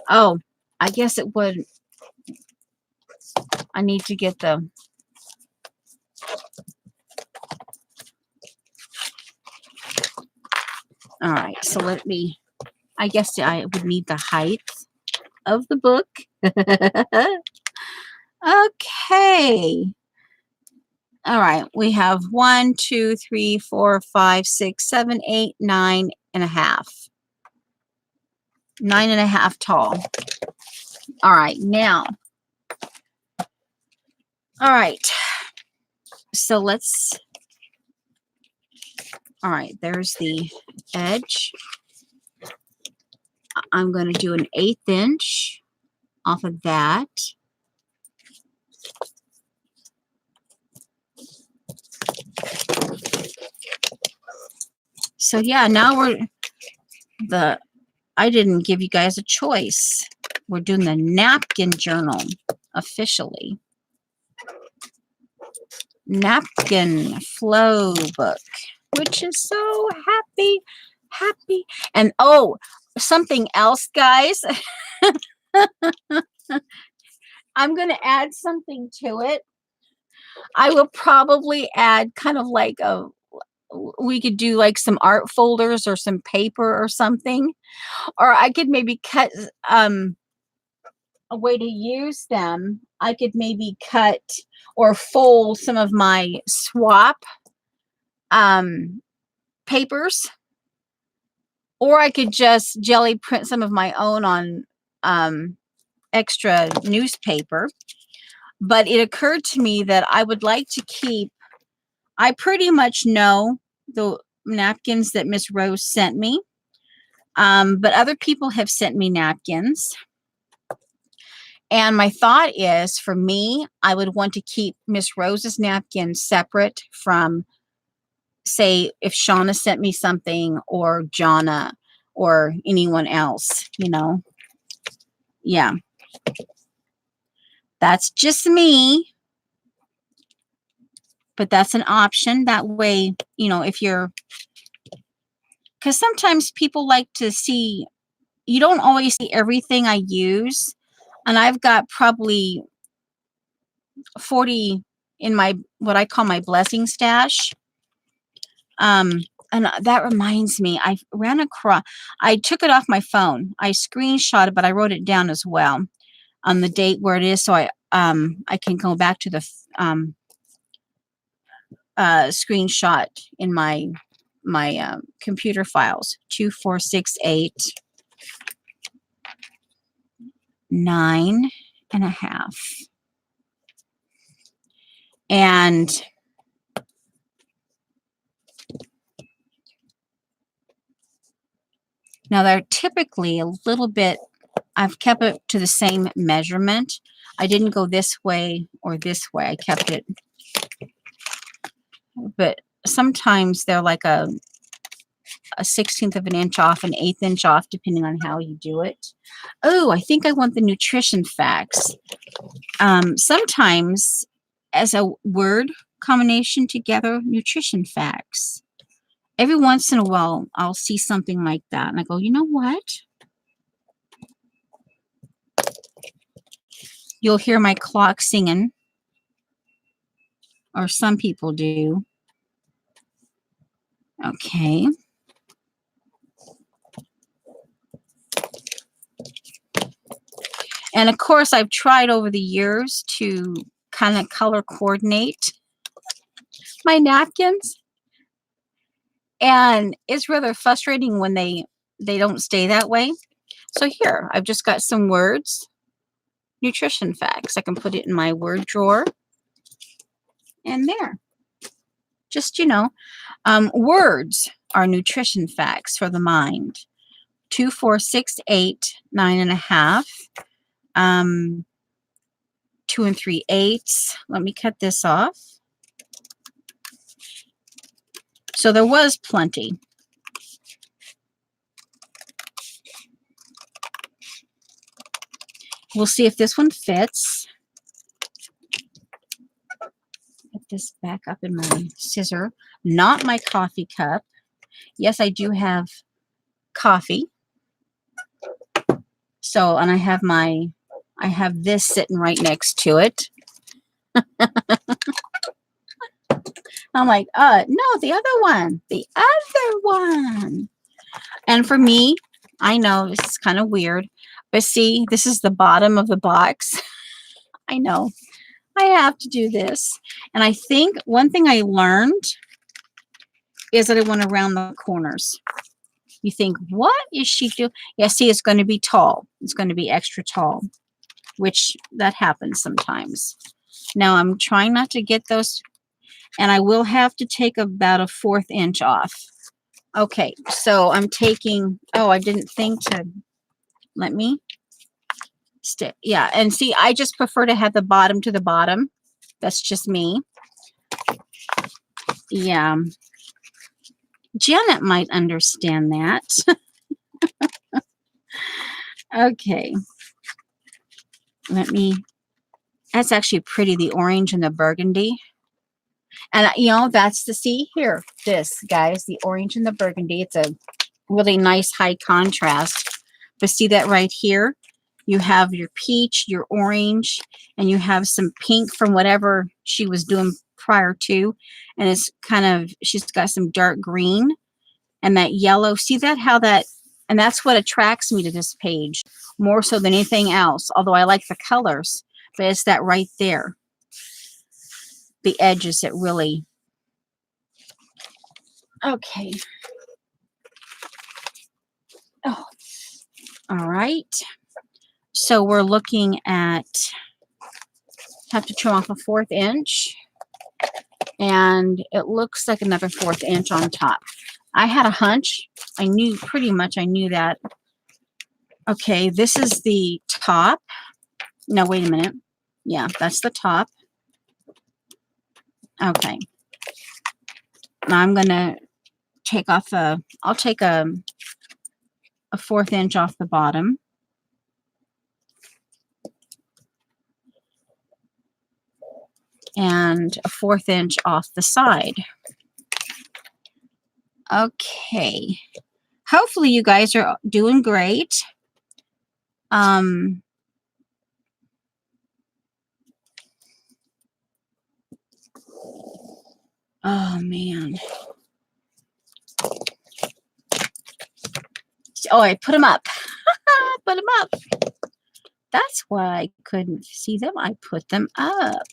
Oh, I guess it would. I need to get the. All right. So let me. I guess I would need the height of the book. Okay. All right. We have 1, 2, 3, 4, 5, 6, 7, 8, 9.5. 9.5 tall. All right. Now. All right. So let's. All right. There's the edge. I'm going to do an 1/8 inch off of that. So yeah, now I didn't give you guys a choice. We're doing the napkin journal officially. Napkin flow book, which is so happy. And oh, something else, guys. I'm going to add something to it. I will probably add kind of like we could do like some art folders or some paper or something, or I could maybe cut a way to use them. I could maybe cut or fold some of my swap papers, or I could just jelly print some of my own on extra newspaper. But it occurred to me that I would like to keep, I pretty much know the napkins that Miss Rose sent me, but other people have sent me napkins. And my thought is, for me, I would want to keep Miss Rose's napkin separate from, say, if Shauna sent me something, or Jonna, or anyone else, you know. Yeah. That's just me. But that's an option. That way, you know, if you're, because sometimes people like to see, you don't always see everything I use. And I've got probably 40 in my, what I call my blessing stash. And that reminds me, I ran across, I took it off my phone. I screenshot it, but I wrote it down as well on the date where it is. So I can go back to the screenshot in my computer files. 2, 4, 6, 8, 9.5. And now they're typically a little bit, I've kept it to the same measurement. I didn't go this way or this way. I kept it, but sometimes they're like a 1/16 of an inch off, an 1/8 inch off, depending on how you do it. Oh, I think I want the nutrition facts. Sometimes as a word combination together, nutrition facts. Every once in a while, I'll see something like that. And I go, you know what? You'll hear my clock singing. Or some people do. Okay. And of course, I've tried over the years to kind of color coordinate my napkins. And it's rather frustrating when they don't stay that way. So here, I've just got some words, nutrition facts. I can put it in my word drawer. And there. Just, words are nutrition facts for the mind. 2, 4, 6, 8, 9.5. 2 and 3/8. Let me cut this off. So there was plenty. We'll see if this one fits. Get this back up in my scissor. Not my coffee cup. Yes, I do have coffee. So, and I have this sitting right next to it. I'm like, no, the other one. The other one. And for me, I know this is kind of weird, but see, this is the bottom of the box. I know. I have to do this. And I think one thing I learned is that I want to round the corners. You think, what is she doing? Yeah, see, it's going to be tall. It's going to be extra tall, which that happens sometimes. Now, I'm trying not to get those, and I will have to take about a 1/4 inch off. Okay, so I'm taking, I didn't think to, let me stick. Yeah, and see, I just prefer to have the bottom to the bottom. That's just me. Yeah. Janet might understand that. Okay. That's actually pretty, the orange and the burgundy. And, that's the, see here, this, guys, the orange and the burgundy. It's a really nice high contrast. But see that right here? You have your peach, your orange, and you have some pink from whatever she was doing prior to. And it's kind of, she's got some dark green and that yellow. See that, how that, and that's what attracts me to this page more so than anything else. Although I like the colors, but it's that right there. The edges that really, okay. Oh, all right. So we're looking at, have to trim off a 1/4 inch. And it looks like another 1/4 inch on top. I had a hunch. I knew that. Okay, this is the top. No, wait a minute. Yeah, that's the top. Okay. Now I'm going to take off I'll take a 1/4 inch off the bottom. And a 1/4 inch off the side. Okay. Hopefully you guys are doing great. Oh man. Oh, I put them up. Put them up. That's why I couldn't see them. I put them up.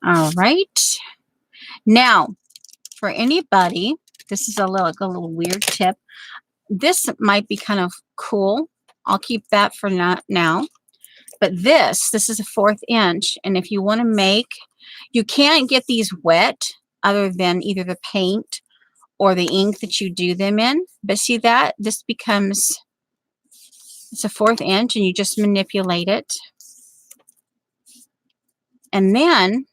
All right. Now, for anybody, this is a little weird tip. This might be kind of cool. I'll keep that for now. But this is a 1/4 inch. And if you want to make, you can't get these wet other than either the paint or the ink that you do them in. But see that? This becomes, it's a 1/4 inch and you just manipulate it. And then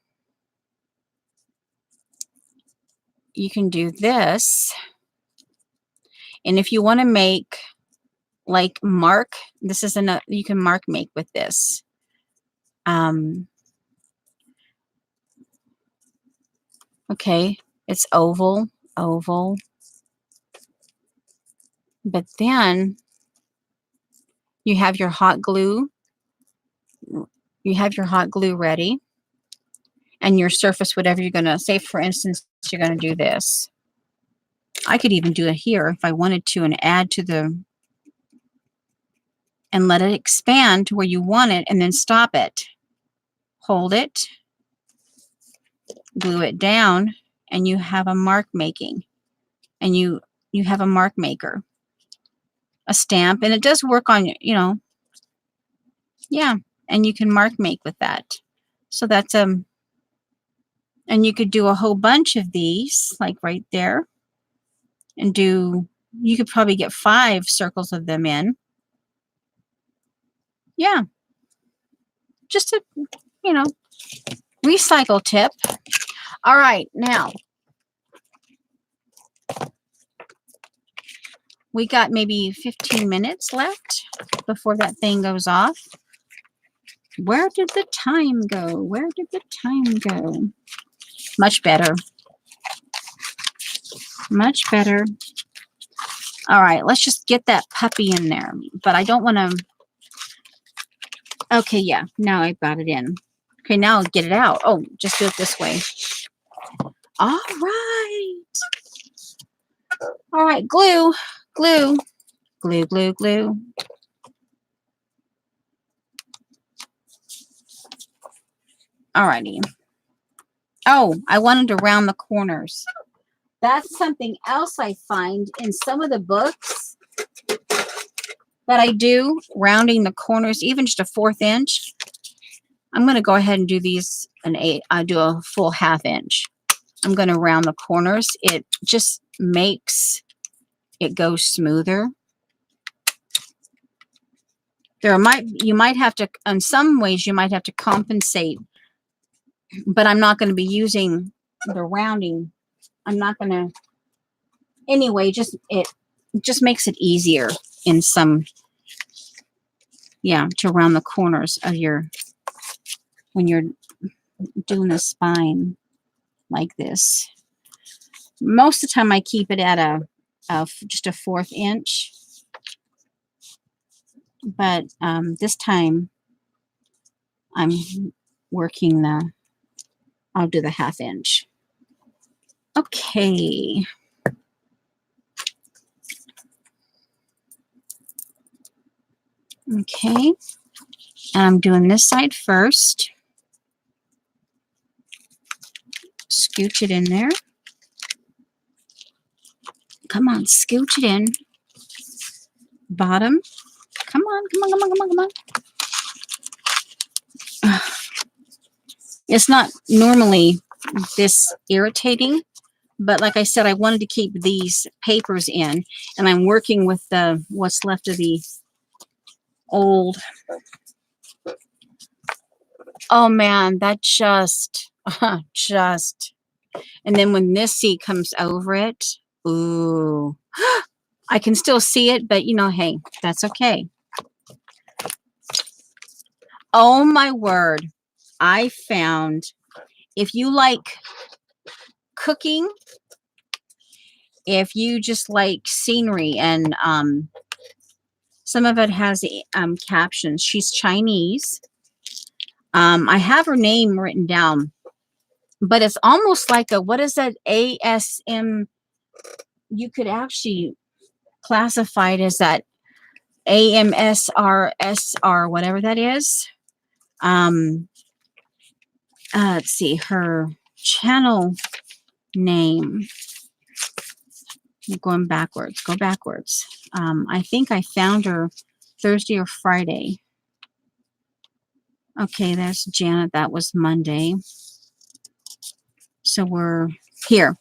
you can do this. And if you want to make like mark. This is another, you can mark make with this. Okay, it's oval, oval. But then you have your hot glue. You have your hot glue ready. And your surface, whatever you're going to, say for instance, you're going to do this. I could even do it here if I wanted to and add to the, and let it expand to where you want it and then stop it. Hold it, glue it down, and you have a mark making. And you have a mark maker. A stamp, and it does work on, you know, yeah, and you can mark make with that. So that's and you could do a whole bunch of these, like right there, and do, you could probably get 5 circles of them in. Yeah, just a, you know, recycle tip. All right, now we got maybe 15 minutes left before that thing goes off. Where did the time go? Where did the time go? Much better. Much better. All right, let's just get that puppy in there. But I don't want to... Okay, yeah, now I got it in. Okay, now I'll get it out. Oh, just do it this way. All right. All right, glue, glue, glue, glue, glue. All righty. Oh, I wanted to round the corners. That's something else I find in some of the books that I do, rounding the corners, even just a 1/4 inch. I'm going to go ahead and do these an 8. I do a full 1/2 inch. I'm going to round the corners. It just makes it go smoother. You might have to, in some ways, you might have to compensate, but I'm not going to be using the rounding. I'm not going to, anyway, it just makes it easier in some, yeah, to round the corners of your, when you're doing the spine like this. Most of the time I keep it at just a 1/4 inch, but this time I'm working I'll do the 1/2 inch. Okay. Okay. And I'm doing this side first. Scooch it in there. Come on, scooch it in. Bottom. Come on, come on, come on, come on, come on. It's not normally this irritating, but like I said, I wanted to keep these papers in, and I'm working with what's left of the old. Oh man, that just, and then when this seed comes over it, ooh, I can still see it, but you know, hey, that's okay. Oh my word. I found, if you like cooking, if you just like scenery, and some of it has captions. She's Chinese. I have her name written down, but it's almost like a, what is that, ASM? You could actually classify it as that AMSRSR, whatever that is. Let's see, her channel name. I'm going backwards. Go backwards. I think I found her Thursday or Friday. Okay, that's Janet. That was Monday. So we're here.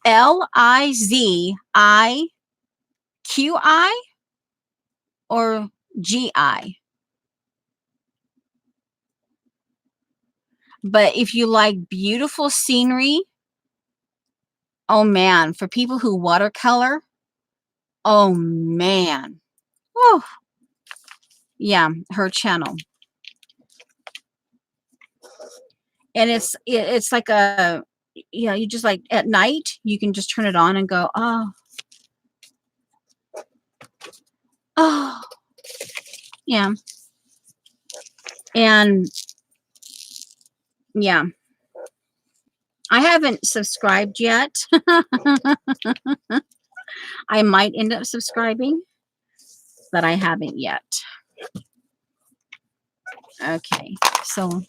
LIZIQI or GI. But if you like beautiful scenery, oh man, for people who watercolor, oh man, Oh, yeah, her channel. And it's like a, you know, you just like at night, you can just turn it on and go, oh, oh, yeah. And yeah, I haven't subscribed yet. I might end up subscribing, but I haven't yet. Okay, so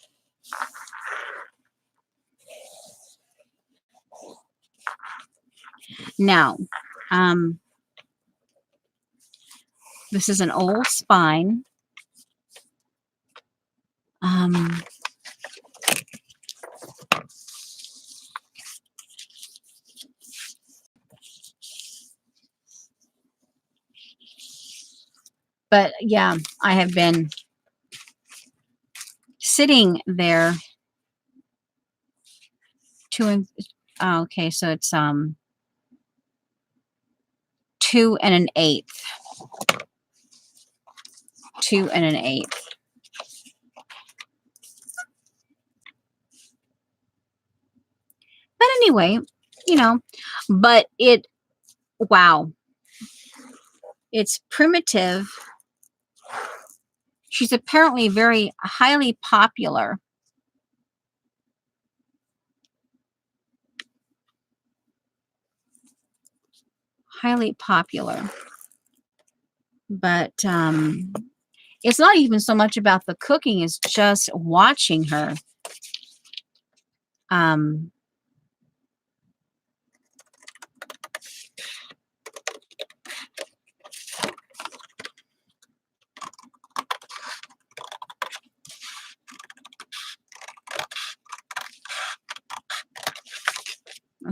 now, this is an old spine. But yeah, I have been sitting there oh, okay, so it's 2 1/8. 2 1/8. But anyway, you know, but wow, it's primitive. She's apparently very highly popular. Highly popular. But it's not even so much about the cooking, it's just watching her.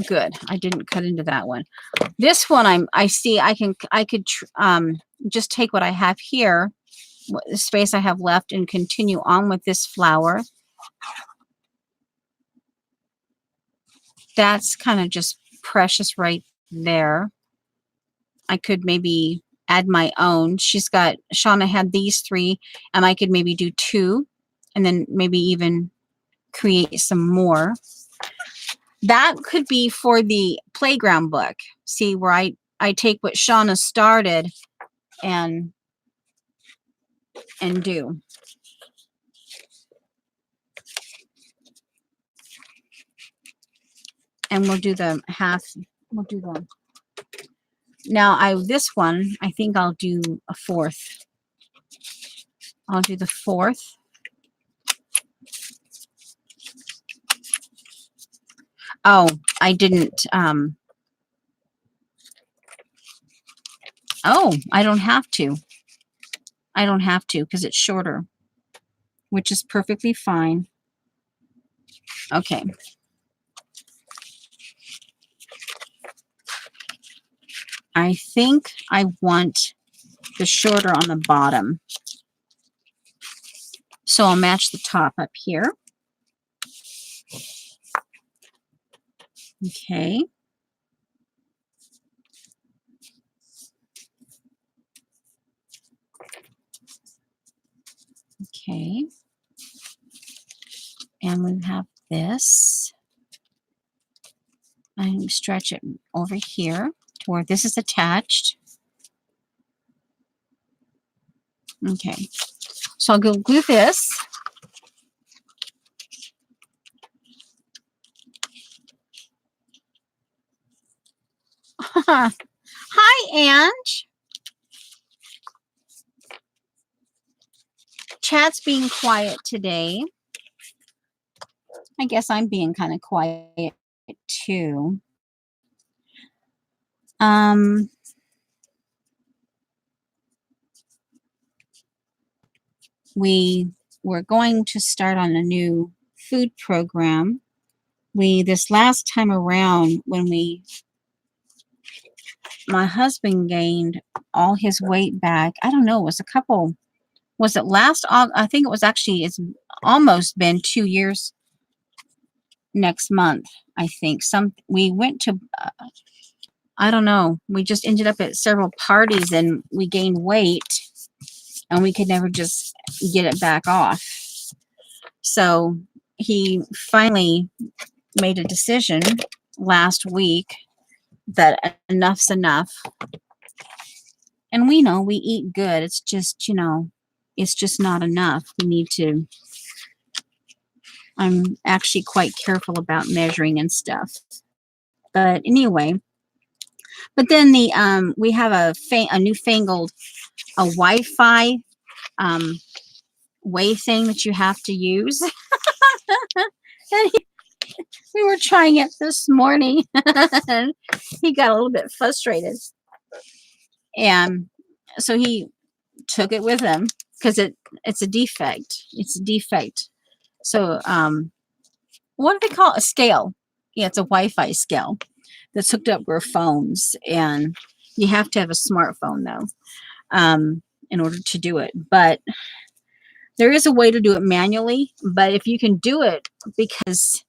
Good. I didn't cut into that one. This one I could just take what I have here, the space I have left, and continue on with this flower. That's kind of just precious right there. I could maybe add my own. Shauna had these 3, and I could maybe do 2, and then maybe even create some more. That could be for the playground book. See, where I take what Shauna started and do. And we'll do the half. We'll do the. Now this one, I think I'll do a 4th. I'll do the 4th. Oh, I didn't. Oh, I don't have to. I don't have to because it's shorter, which is perfectly fine. Okay. I think I want the shorter on the bottom. So I'll match the top up here. Okay. Okay. And we have this. I stretch it over here to where this is attached. Okay. So I'll go glue this. Hi, Ange. Chat's being quiet today. I guess I'm being kind of quiet too. We're going to start on a new food program. This last time around, when my husband gained all his weight back, I don't know, it was it last August? I think it was actually, it's almost been 2 years next month, I think. We went to, I don't know, we just ended up at several parties and we gained weight. and we could never just get it back off. So he finally made a decision last week that enough's enough. And we know we eat good. It's just, it's just not enough. We need to, I'm actually quite careful about measuring and stuff. But anyway, but then we have a newfangled Wi-Fi way thing that you have to use. And we were trying it this morning. And he got a little bit frustrated. And so he took it with him because it's a defect. It's a defect. So what do they call it? A scale? Yeah, it's a Wi-Fi scale that's hooked up with phones, and you have to have a smartphone though in order to do it. But there is a way to do it manually. But if you can do it, because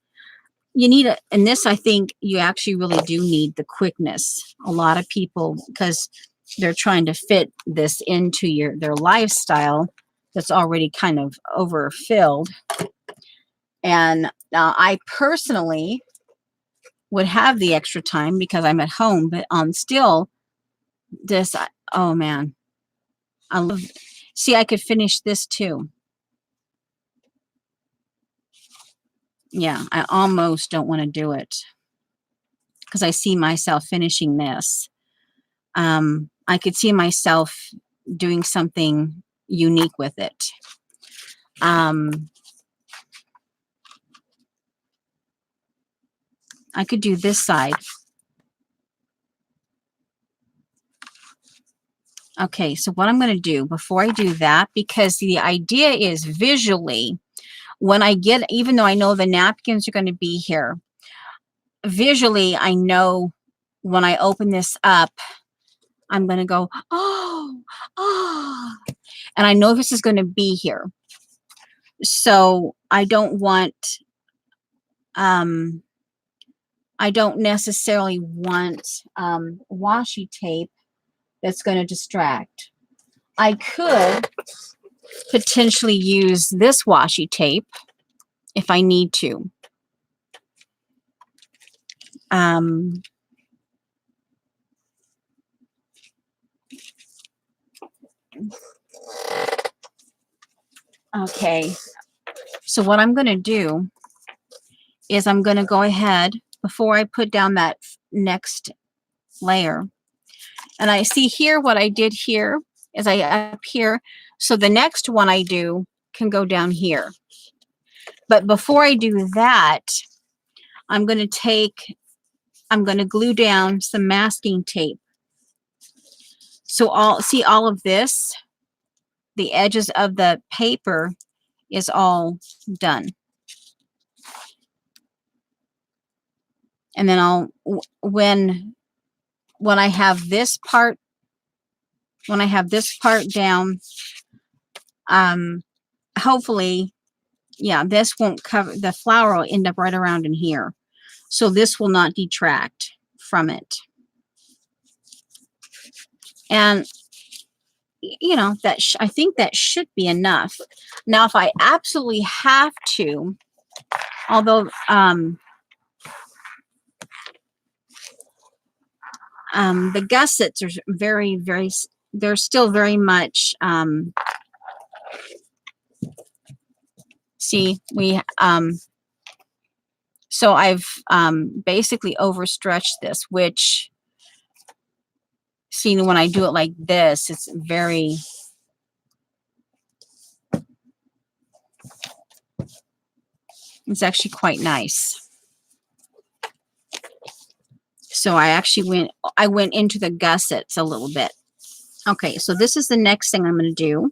you need it, and this I think you actually really do need the quickness. A lot of people, because they're trying to fit this into their lifestyle that's already kind of overfilled. And I personally would have the extra time because I'm at home, but still this, oh man, I love, see, I could finish this too. Yeah, I almost don't want to do it because I see myself finishing this. I could see myself doing something unique with it. I could do this side. Okay, so what I'm going to do before I do that, because the idea is visually, when I get, even though I know the napkins are going to be here, visually, I know when I open this up, I'm going to go, oh, and I know this is going to be here. So I don't want, I don't necessarily want washi tape that's going to distract. I could potentially use this washi tape if I need to. Okay, so what I'm going to do is I'm going to go ahead before I put down that next layer. And I see here what I did here is I up here. So the next one I do can go down here. But before I do that, I'm going to glue down some masking tape. So all of this, the edges of the paper is all done. And then when I have this part, down, hopefully, yeah, this won't cover, the flower will end up right around in here. So this will not detract from it. And, I think that should be enough. Now, if I absolutely have to, although, the gussets are very, very, they're still very much, see, so I've basically overstretched this, which, see, when I do it like this, it's actually quite nice. So I went into the gussets a little bit. Okay, so this is the next thing I'm going to do.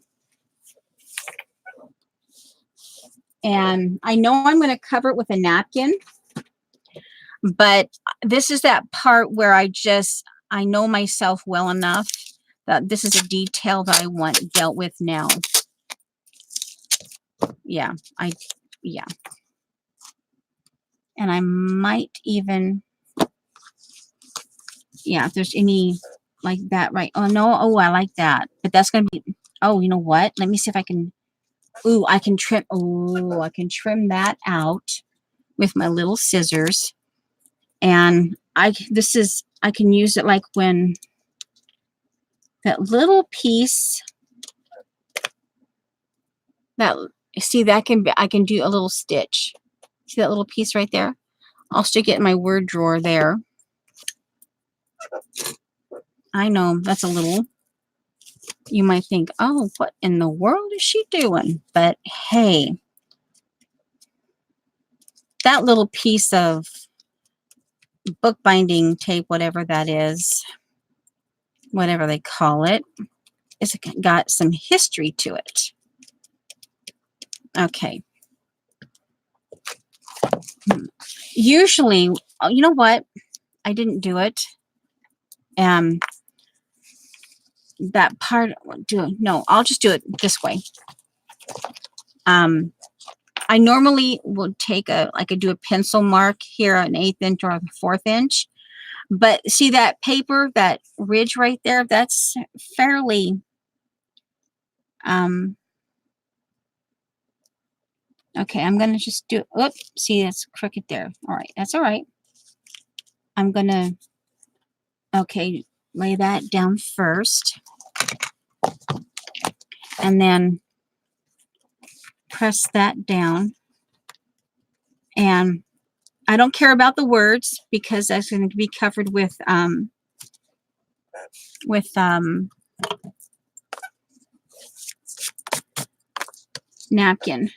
And I know I'm going to cover it with a napkin, but this is that part where I know myself well enough that this is a detail that I want dealt with now. Yeah, yeah. And I might even, yeah, if there's any like that, right? Oh, no, oh, I like that. But that's going to be, Oh, you know what? Let me see if I can. Ooh, I can trim. Ooh, I can trim that out with my little scissors. And I can use it like when that little piece that, see, that can be, I can do a little stitch. See that little piece right there? I'll stick it in my word drawer there. I know that's a little, you might think, oh, what in the world is she doing? But hey, that little piece of bookbinding tape, whatever that is, whatever they call it, it's got some history to it. Okay. Usually, you know what? I didn't do it. That part, no, I'll just do it this way. I normally will take do a pencil mark here, an 1/8 inch or a 1/4 inch. But see that paper, that ridge right there, that's fairly, okay, I'm going to just do, oops, see, that's crooked there. All right, that's all right. I'm going to, okay, lay that down first. And then press that down. And I don't care about the words because that's going to be covered with napkin.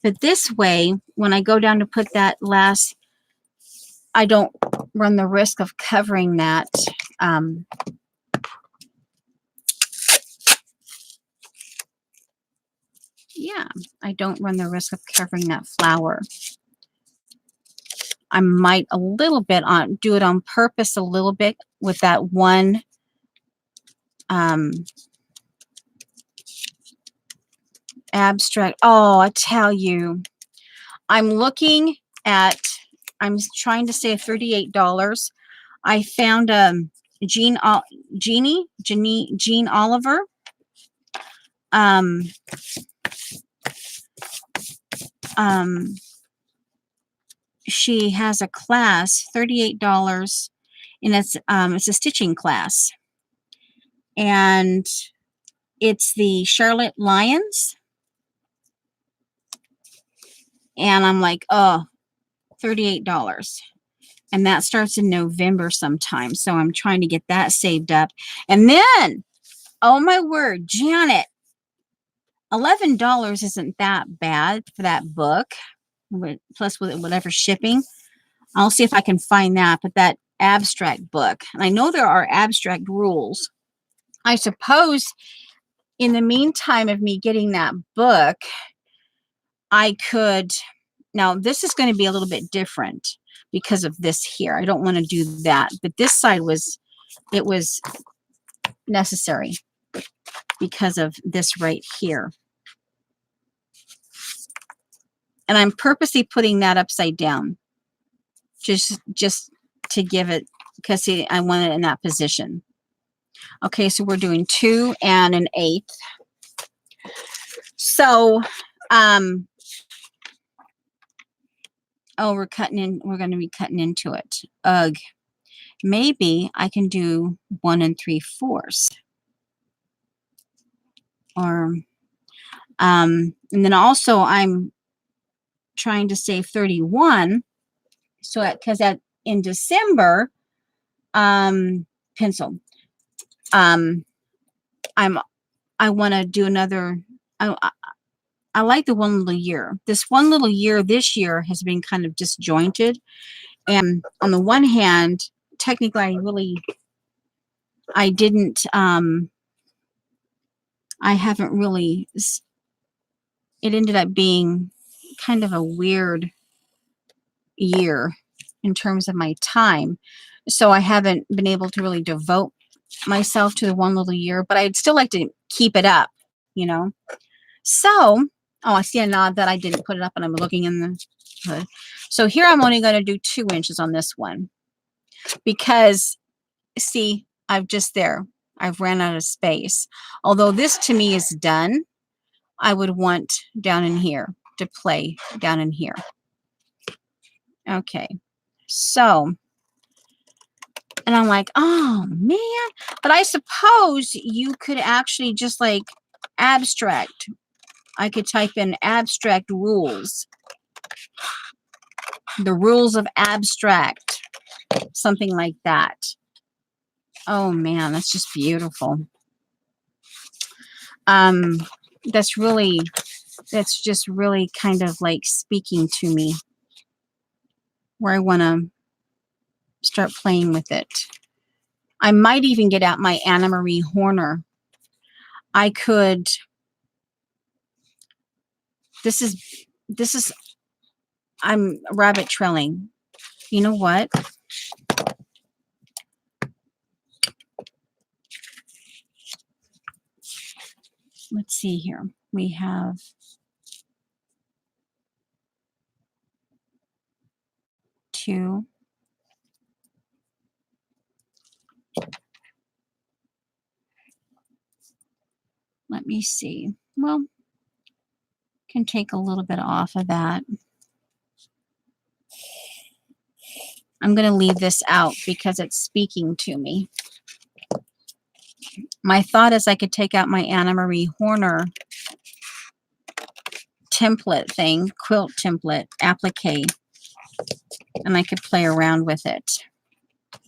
But this way, when I go down to put that last, I don't run the risk of covering that. Yeah, I don't run the risk of covering that flower. I might a little bit do it on purpose a little bit with that one abstract. Oh, I tell you, I'm looking at, I'm trying to save $38. I found Jean Oliver. She has a class, $38, and it's a stitching class, and it's the Charlotte Lions. And I'm like, oh, $38. And that starts in November sometime. So I'm trying to get that saved up. And then, oh my word, Janet, $11 isn't that bad for that book, plus with whatever shipping. I'll see if I can find that, but that abstract book. And I know there are abstract rules. I suppose in the meantime of me getting that book, I could, now this is going to be a little bit different because of this here. I don't want to do that, but this side was necessary because of this right here. And I'm purposely putting that upside down just to give it, because see, I want it in that position. Okay, so we're doing 2 and 1/8. So, oh, we're going to be cutting into it. Ugh. Maybe I can do 1 3/4. Or, and then also I'm trying to save 31. So because in December, pencil, I want to do another, I like the one little year. This one little year this year has been kind of disjointed. And on the one hand, technically I didn't, I haven't really, it ended up being kind of a weird year in terms of my time. So I haven't been able to really devote myself to the one little year, but I'd still like to keep it up, you know? So, oh, I see a nod that I didn't put it up and I'm looking in the hood. So here I'm only going to do 2 inches on this one because see, I've just there. I've ran out of space. Although this to me is done, I would want down in here to play down in here. Okay, so, and I'm like, oh man, but I suppose you could actually just like abstract. I could type in abstract rules. The rules of abstract. Something like that. Oh man, that's just beautiful. That's just really kind of like speaking to me, where I want to start playing with it. I might even get out my Anna Marie Horner. I could, this is, I'm rabbit trailing. You know what? Let's see here. We have two. Let me see. Well, can take a little bit off of that. I'm going to leave this out because it's speaking to me. My thought is I could take out my Anna Marie Horner template thing, quilt template, applique, and I could play around with it.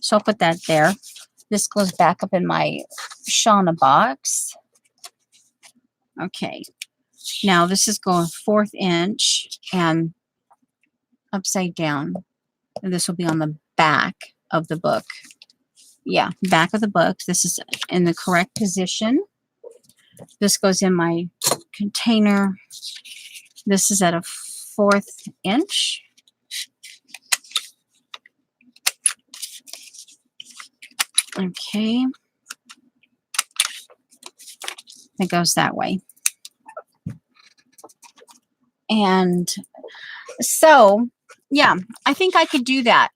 So I'll put that there. This goes back up in my Shauna box. Okay. Now this is going 4th inch and upside down. And this will be on the back of the book. Yeah, back of the book. This is in the correct position. This goes in my container. This is at a 4th inch. Okay. It goes that way. And so, yeah, I think I could do that.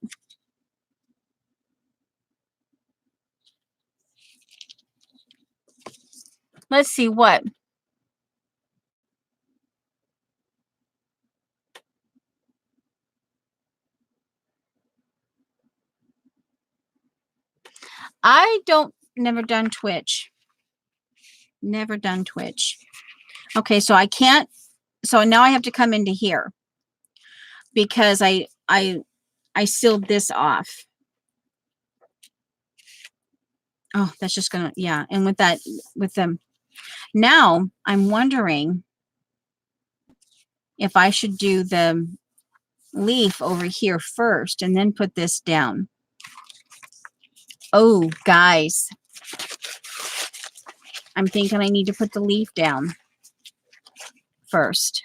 Let's see what. Never done Twitch. Never done Twitch. Okay, so I can't, so now I have to come into here because I sealed this off. Oh, that's just gonna, yeah. And with that, with them, now I'm wondering if I should do the leaf over here first and then put this down. Oh, guys, I'm thinking I need to put the leaf down first.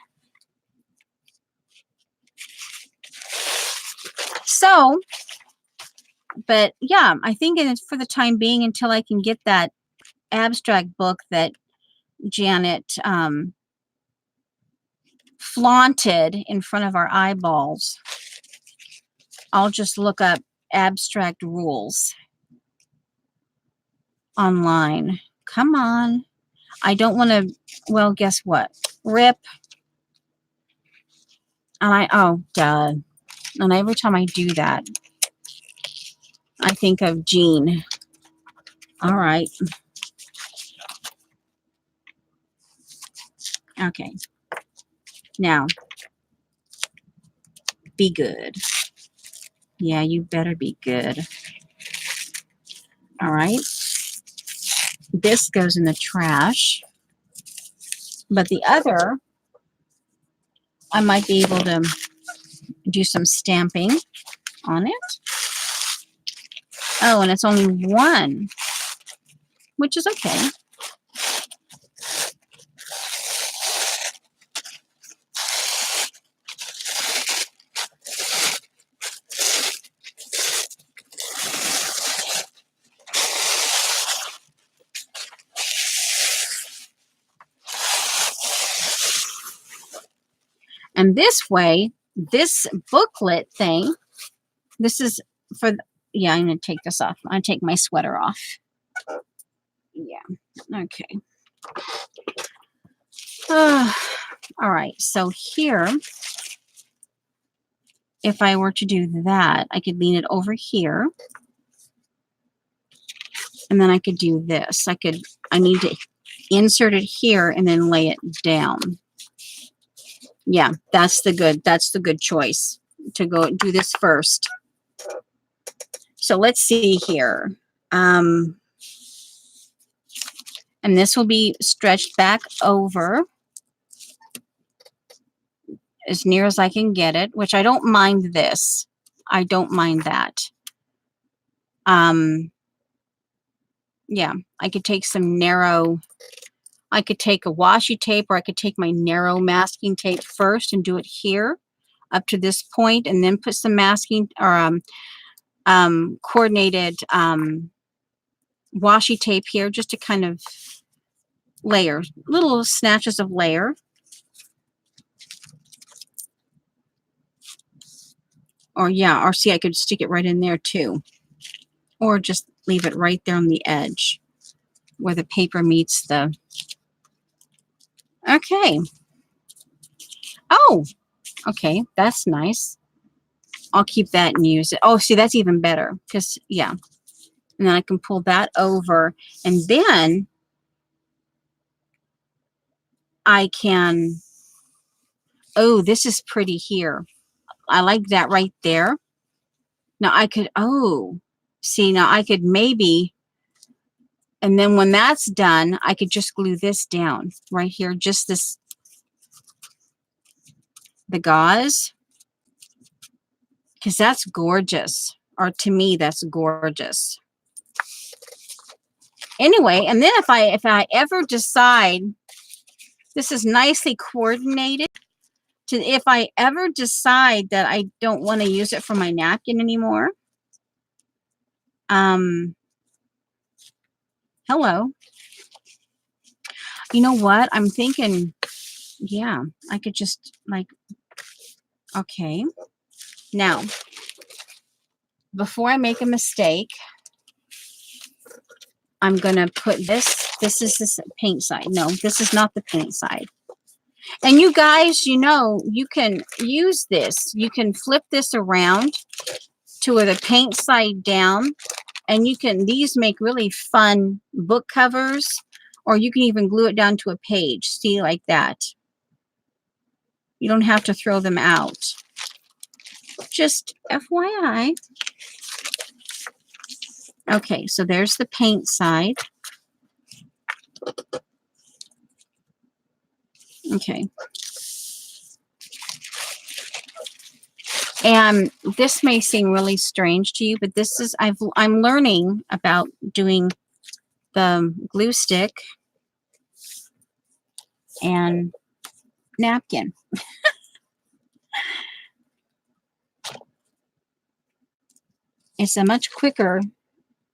So, but yeah, I think it's for the time being until I can get that abstract book that Janet flaunted in front of our eyeballs. I'll just look up abstract rules online. Come on. I don't want to, well, guess what? Rip. And oh, duh. And every time I do that, I think of Jean. All right. Okay. Now, be good. Yeah, you better be good. All right. This goes in the trash. But the other, I might be able to do some stamping on it. Oh, and it's only one, which is okay. And this way, this booklet thing, this is for, yeah, I'm going to take this off. I'm going to take my sweater off. Yeah. Okay. All right. So here, if I were to do that, I could lean it over here. And then I could do this. I need to insert it here and then lay it down. Yeah, that's the good choice to go do this first. So let's see here. And this will be stretched back over as near as I can get it, which I don't mind this. I don't mind that. Yeah, I could take some narrow, I could take a washi tape, or I could take my narrow masking tape first and do it here up to this point, and then put some masking or coordinated washi tape here just to kind of layer, little snatches of layer. Or yeah, or see, I could stick it right in there too. Or just leave it right there on the edge where the paper meets the... Okay. Oh, okay, that's nice. I'll keep that and use it. Oh, see, that's even better because, yeah. And then I can pull that over, and then I can... Oh, this is pretty here. I like that right there. Now I could, oh, see, now I could maybe, and then when that's done, I could just glue this down right here, just this, the gauze, because that's gorgeous. Or to me, that's gorgeous. Anyway, and then if I ever decide, this is nicely coordinated, to if I ever decide that I don't want to use it for my napkin anymore, hello. You know what? I'm thinking, yeah, I could just like, okay. Now, before I make a mistake, I'm going to put this. This is this paint side. No, this is not the paint side. And you guys, you know, you can use this. You can flip this around to the paint side down. And you can, these make really fun book covers. Or you can even glue it down to a page. See, like that. You don't have to throw them out. Just FYI. Okay, so there's the paint side. Okay. And this may seem really strange to you, but this is, I'm learning about doing the glue stick and napkin. It's a much quicker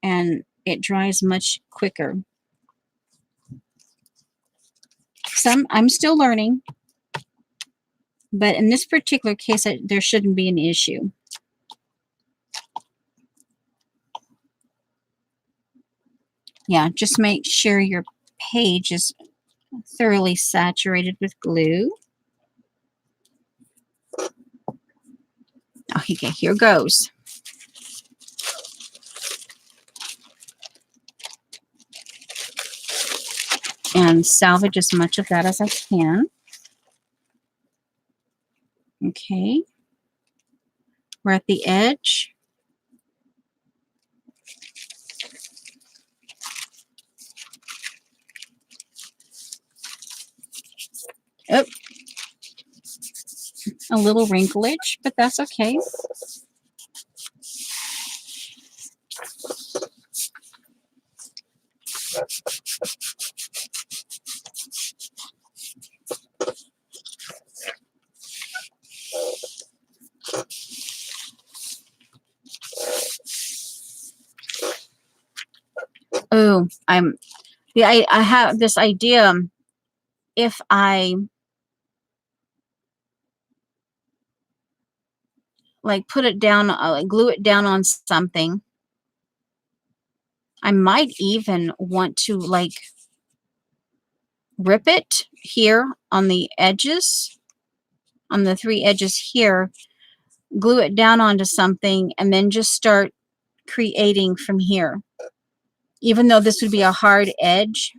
and it dries much quicker. I'm still learning, but in this particular case, there shouldn't be an issue. Yeah, just make sure your page is thoroughly saturated with glue. Okay, here goes. And salvage as much of that as I can. Okay. We're at the edge. Oh, a little wrinklage, but that's okay. Oh, I have this idea. If I like put it down, glue it down on something, I might even want to like rip it here on the edges, on the 3 edges here, glue it down onto something, and then just start creating from here. Even though this would be a hard edge.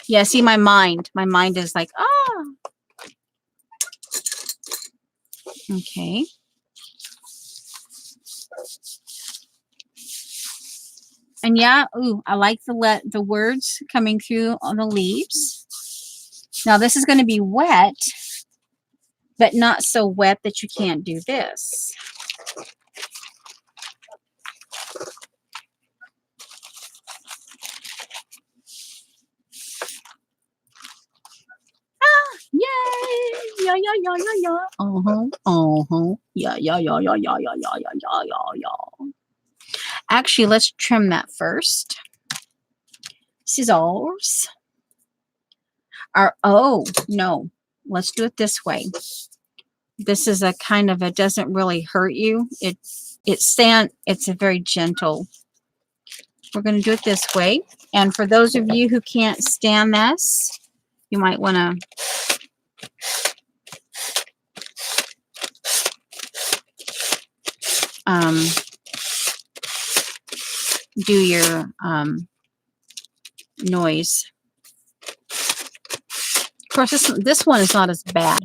Yeah, see my mind. My mind is like, ah. Okay. And yeah, ooh, I like the words coming through on the leaves. Now this is going to be wet, but not so wet that you can't do this. Ah, yay! Yeah, yeah, yeah, yeah, yeah. Uh-huh, uh-huh. Yeah, yeah, yeah, yeah, yeah, yeah, yeah, yeah, yeah, yeah, yeah. Actually, let's trim that first. Scissors. Oh, no. Let's do it this way. This is a kind of, it doesn't really hurt you. It's a very gentle. We're going to do it this way. And for those of you who can't stand this, you might want to do your noise. Of course, this one is not as bad.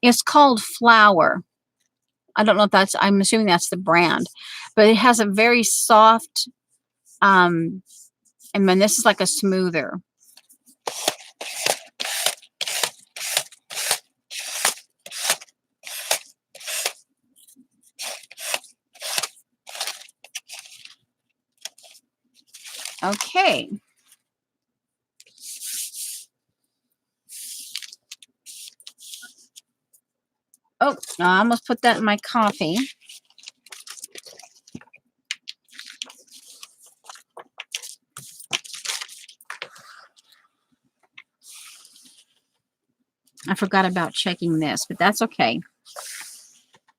It's called Flower. I don't know if that's, I'm assuming that's the brand, but it has a very soft, and then this is like a smoother. Okay. Oh, I almost put that in my coffee. I forgot about checking this, but that's okay.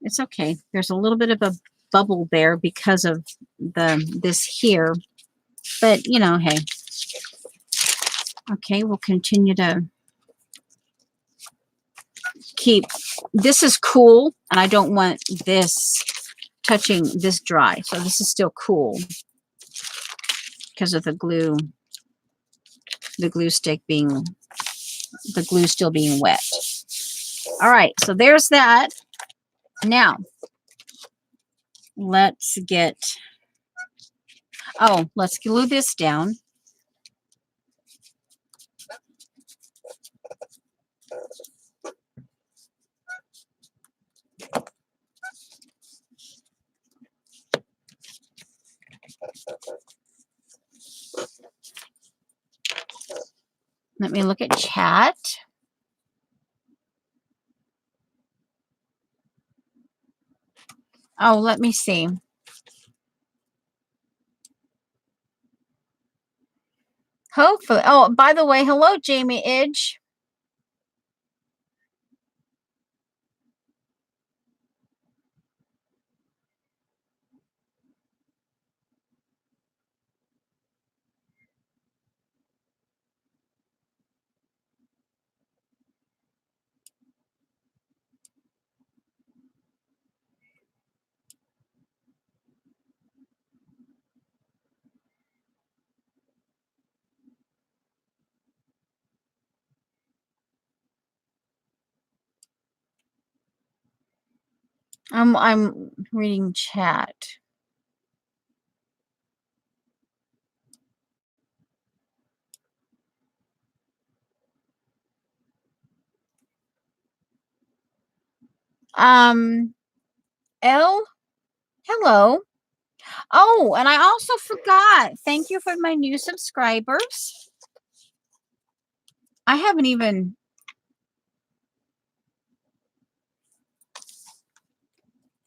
It's okay. There's a little bit of a bubble there because of this here, but you know, hey. Okay, we'll continue to keep, this is cool, and I don't want this touching this dry, so this is still cool because of the glue stick being, the glue still being wet. All right, so there's that. Now let's get, oh, let's glue this down. Let me look at chat. Oh, let me see. Hopefully. Oh, by the way, hello, Jamie Idge. I'm reading chat. L, hello. Oh, and I also forgot. Thank you for my new subscribers. I haven't even,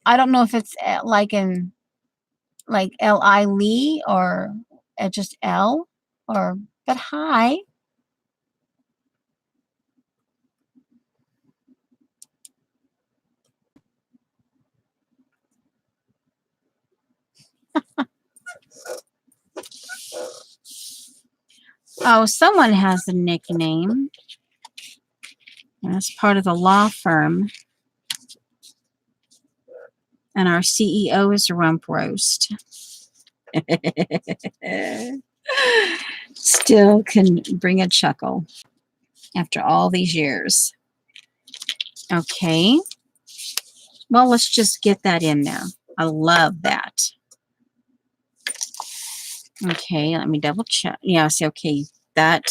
I don't know if it's like in like L-I Lee or just L or, but hi. Oh, someone has a nickname. That's part of the law firm. And our CEO is Rump Roast. Still can bring a chuckle after all these years. Okay. Well, let's just get that in there. I love that. Okay, let me double check. Yeah, see, okay, that.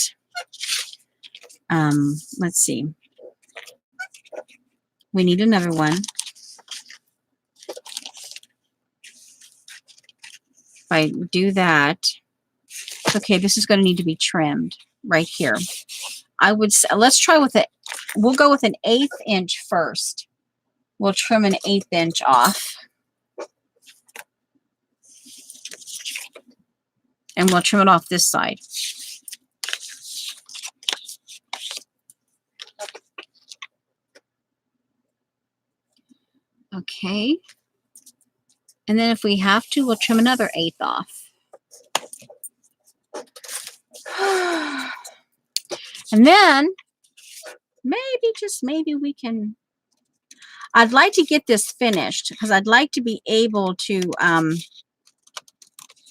Let's see. We need another one. If I do that, okay, this is going to need to be trimmed right here. I would say, let's try with it. We'll go with an 1/8 inch first. We'll trim an 1/8 inch off. And we'll trim it off this side. Okay. And then if we have to, we'll trim another 1/8 off. And then maybe, just maybe, we can, I'd like to get this finished because I'd like to be able to,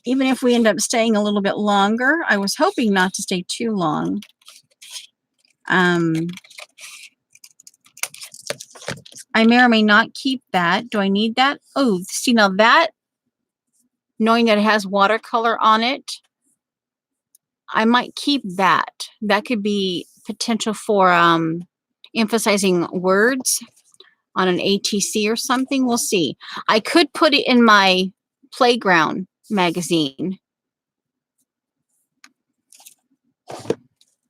even if we end up staying a little bit longer, I was hoping not to stay too long. I may or may not keep that. Do I need that? Oh, see, now that, knowing that it has watercolor on it, I might keep that. That could be potential for emphasizing words on an ATC or something. We'll see. I could put it in my playground magazine.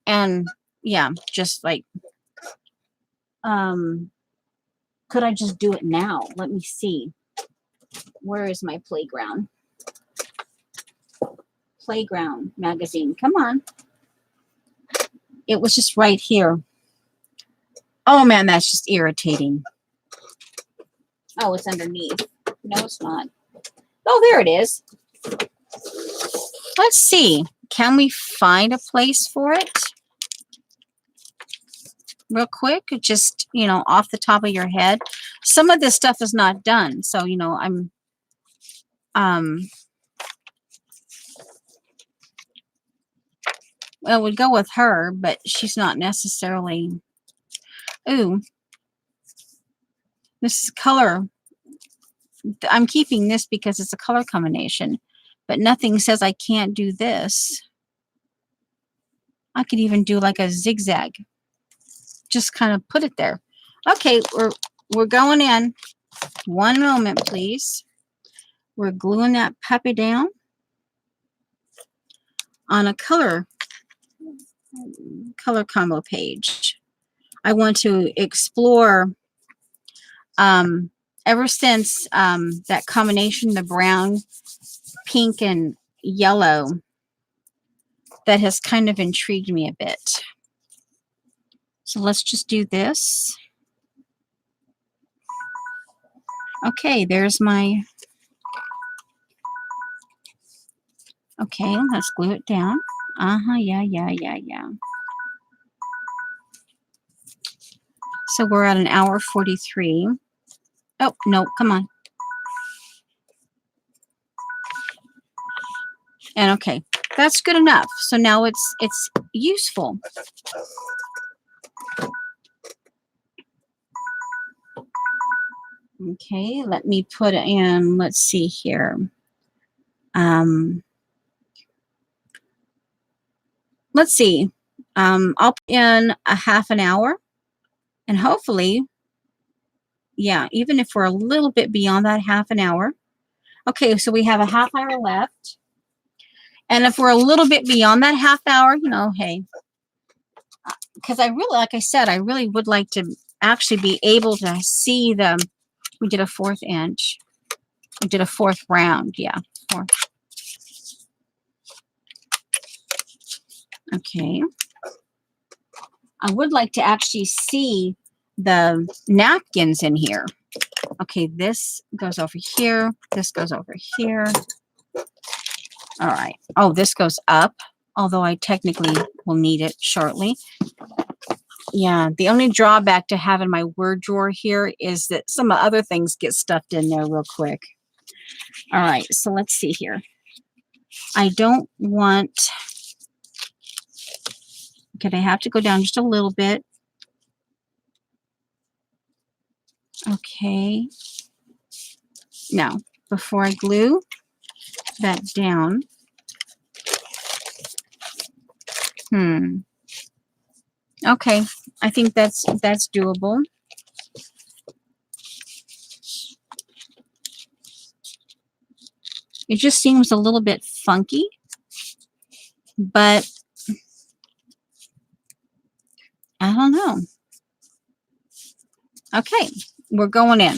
And yeah, just like, could I just do it now? Let me see. Where is my playground? Playground magazine. Come on. It was just right here. Oh man, that's just irritating. Oh, it's underneath. No, it's not. Oh, there it is. Let's see. Can we find a place for it? Real quick, just, you know, off the top of your head. Some of this stuff is not done. So, you know, well, we'd go with her, but she's not necessarily. Ooh, this is color. I'm keeping this because it's a color combination, but nothing says I can't do this. I could even do like a zigzag. Just kind of put it there. Okay, we're going in. One moment, please. We're gluing that puppy down on a color combo page. I want to explore, ever since that combination, the brown, pink, and yellow, that has kind of intrigued me a bit. So let's just do this. Okay, there's my, okay, let's glue it down. Yeah. So we're at 1:43. Oh, no, come on. And okay, that's good enough. So now it's useful. Okay, let me put in, let's see here. Let's see. I'll put in a half an hour, and hopefully, yeah, even if we're a little bit beyond that half an hour. Okay, so we have a half hour left. And if we're a little bit beyond that half hour, you know, hey, because I really, like I said, I really would like to actually be able to see them. We did a 4th inch. We did a 4th round. Yeah, 4. Okay. I would like to actually see the napkins in here. Okay, this goes over here. This goes over here. All right. Oh, this goes up, although I technically will need it shortly. Yeah, the only drawback to having my word drawer here is that some other things get stuffed in there real quick. All right, so let's see here. I don't want... Okay, I have to go down just a little bit. Okay. Now, before I glue that down, okay, I think that's doable. It just seems a little bit funky, but I don't know. Okay, we're going in.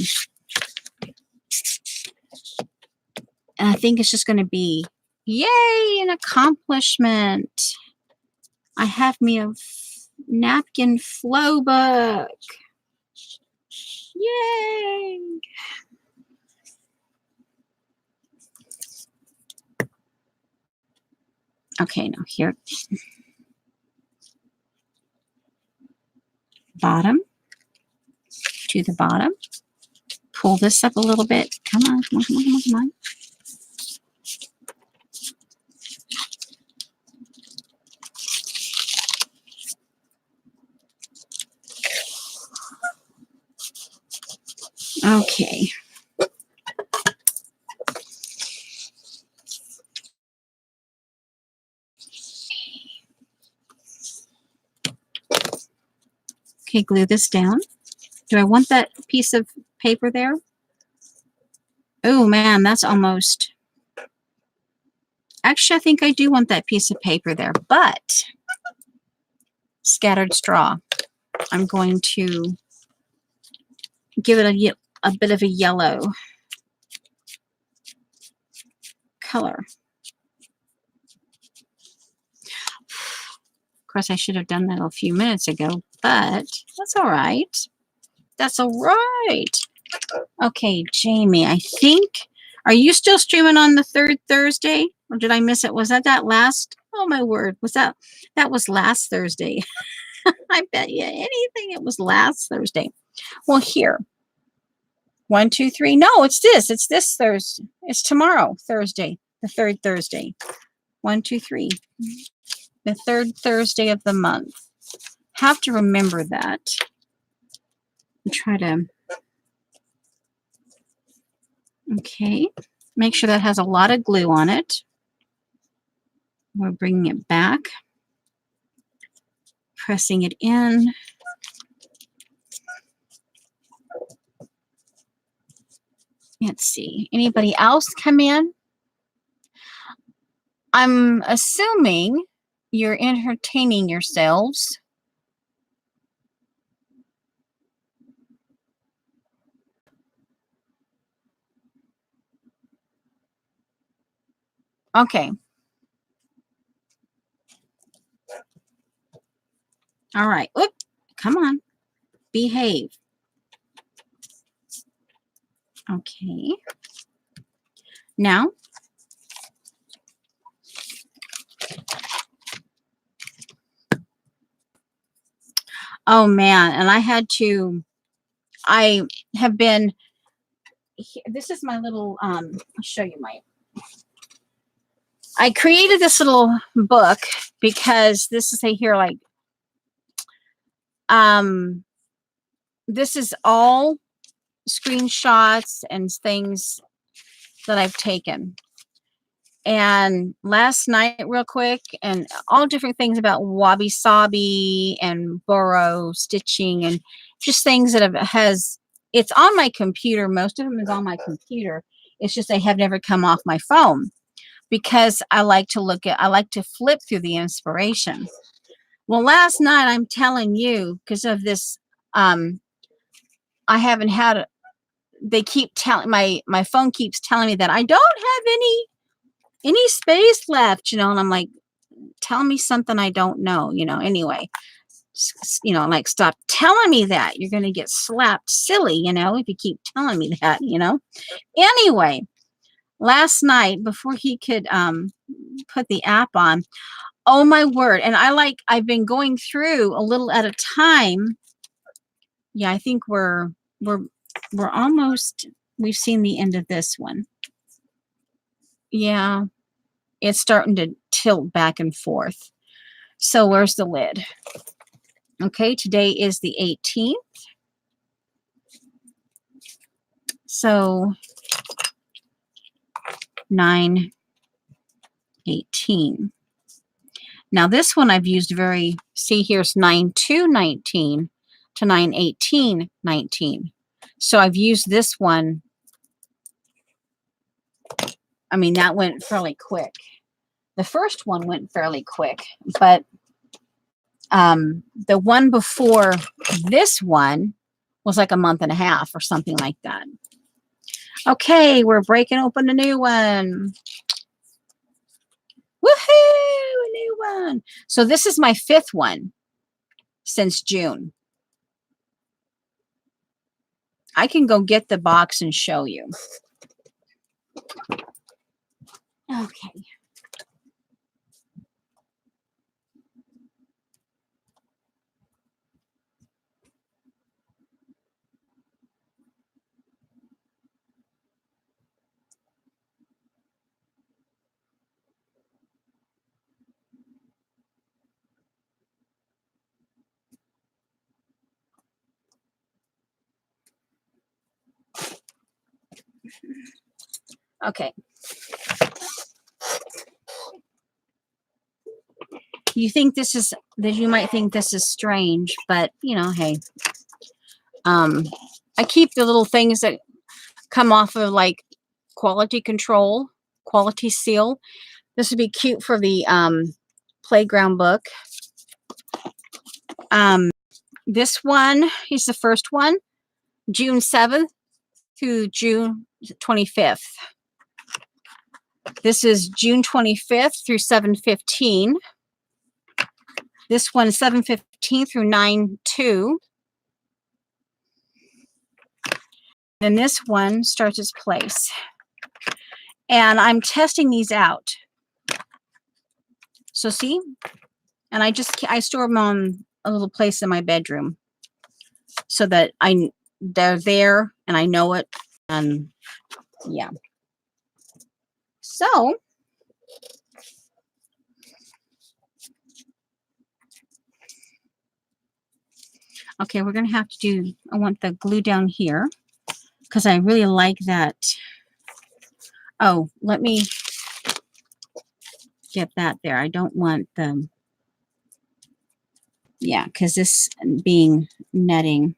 And I think it's just going to be, yay, an accomplishment. I have me a napkin flow book. Yay. Okay, now here. Bottom to the bottom. Pull this up a little bit. Come on, come on, come on, come on, come on. Okay. Okay, glue this down. Do I want that piece of paper there? Oh man, that's almost... Actually, I think I do want that piece of paper there, but scattered straw. I'm going to give it a bit of a yellow color. Of course, I should have done that a few minutes ago, but that's all right. That's all right. Okay, Jamie, I think, are you still streaming on the 3rd Thursday? Or did I miss it? Was that last? Oh, my word. that was last Thursday. I bet you anything it was last Thursday. Well, here. 1, 2, 3. No, it's this Thursday. It's tomorrow, Thursday, the 3rd Thursday. 1, 2, 3. The 3rd Thursday of the month. Have to remember that. And try to... Okay. Make sure that has a lot of glue on it. We're bringing it back. Pressing it in. Let's see. Anybody else come in? I'm assuming you're entertaining yourselves. Okay. All right. Oop. Come on. Behave. Okay. Now, oh man, and I have been, this is my little, I'll show you I created this little book because this is here, like, this is all screenshots and things that I've taken. And last night, real quick, and all different things about wabi sabi and burrow stitching and just things that it's on my computer. Most of them is on my computer. It's just they have never come off my phone because I like to flip through the inspiration. Well, last night, I'm telling you, because of this, I haven't had, they keep telling, my phone keeps telling me that I don't have any any space left, you know? And I'm like, tell me something I don't know, you know? Anyway, you know, like, stop telling me that. You're going to get slapped silly, you know, if you keep telling me that, you know? Anyway, last night before he could put the app on, oh my word. And I've been going through a little at a time. Yeah, I think we're almost, we've seen the end of this one. Yeah, it's starting to tilt back and forth. So where's the lid? Okay, today is the 18th. So 9/18. Now this one I've used see here's 9/2/19 to 9/18/19. So I've used this one. I mean, that went fairly quick. The first one went fairly quick, but the one before this one was like a month and a half or something like that. Okay, we're breaking open a new one. Woohoo! A new one. So this is my 5th one since June. I can go get the box and show you. Okay. Okay. You might think this is strange, but you know, hey. I keep the little things that come off of like quality control, quality seal. This would be cute for the playground book. This one is the first one, June 7th through June 25th. This is June 25th through 7/15. This one is 7/15 through 9/2. And this one starts its place. And I'm testing these out. So see? And I store them on a little place in my bedroom so that they're there and I know it. And yeah. So okay, we're going to have to do, I want the glue down here because I really like that. Oh, let me get that there. I don't want the, yeah, because this being netting.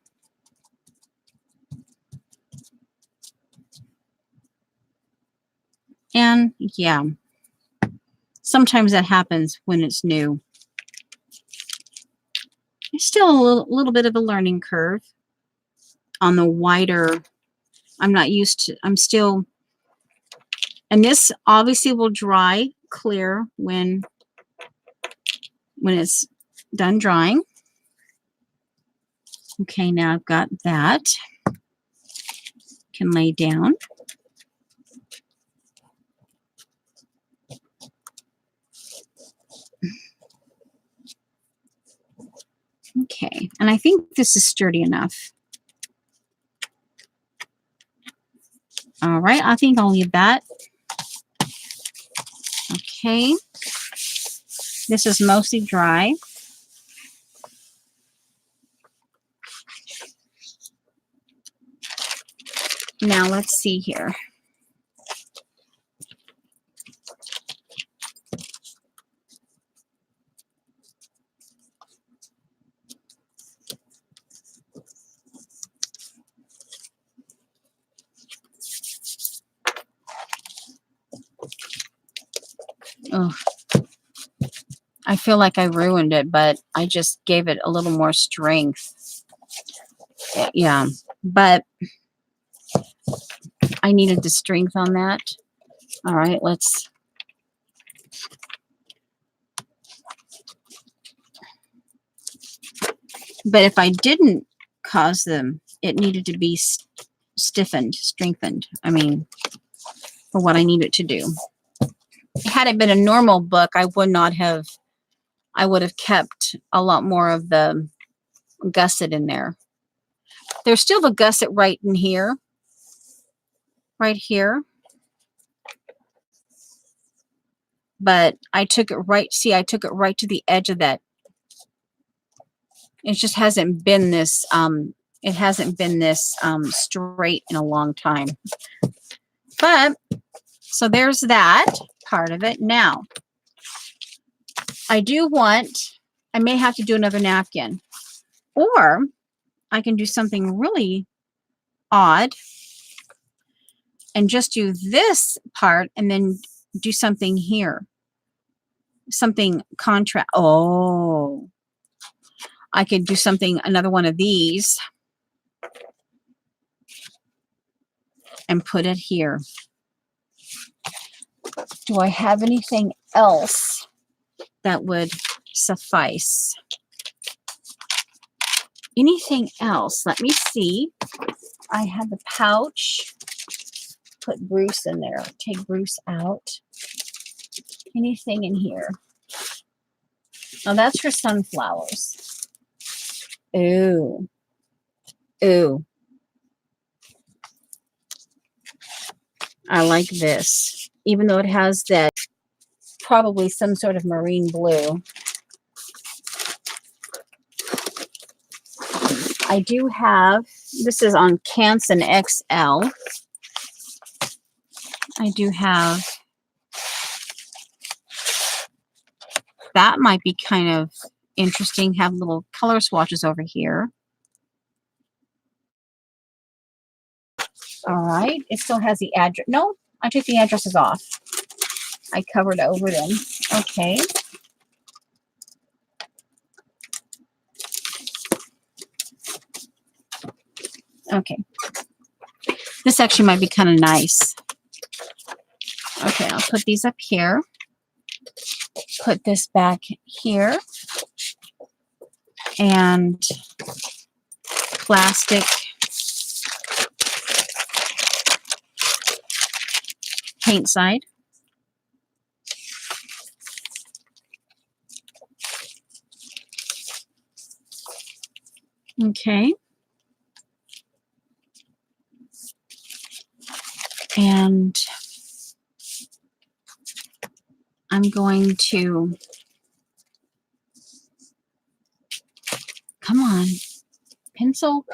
And yeah, sometimes that happens when it's new. It's still a little bit of a learning curve on the wider. I'm not used to, I'm still, and this obviously will dry clear when it's done drying. Okay, now I've got that. Can lay down. Okay, and I think this is sturdy enough. All right, I think I'll leave that. Okay, this is mostly dry. Now let's see here. Oh, I feel like I ruined it, but I just gave it a little more strength. Yeah, but I needed the strength on that. All right, let's But if I didn't cause them, it needed to be stiffened, strengthened. I mean, for what I need it to do. Had it been a normal book, I would have kept a lot more of the gusset in there. There's still the gusset right in here. Right here. But I took it right, see, I took it right to the edge of that. It just hasn't been this, straight in a long time. But, so there's that part of it. Now, I may have to do another napkin. Or, I can do something really odd and just do this part and then do something here. Something contrast. Oh, I could do something, another one of these, and put it here. Do I have anything else that would suffice? Anything else? Let me see. I have the pouch. Put Bruce in there. Take Bruce out. Anything in here? Oh, that's for sunflowers. Ooh. Ooh. I like this. Even though it has that probably some sort of marine blue. I do have, this is on Canson XL. I do have, that might be kind of interesting. Have little color swatches over here. All right. It still has the address. No, I took the addresses off. I covered over them. Okay. Okay. This actually might be kind of nice. Okay, I'll put these up here. Put this back here. And plastic paint side. Okay. And I'm going to, come on, pencil.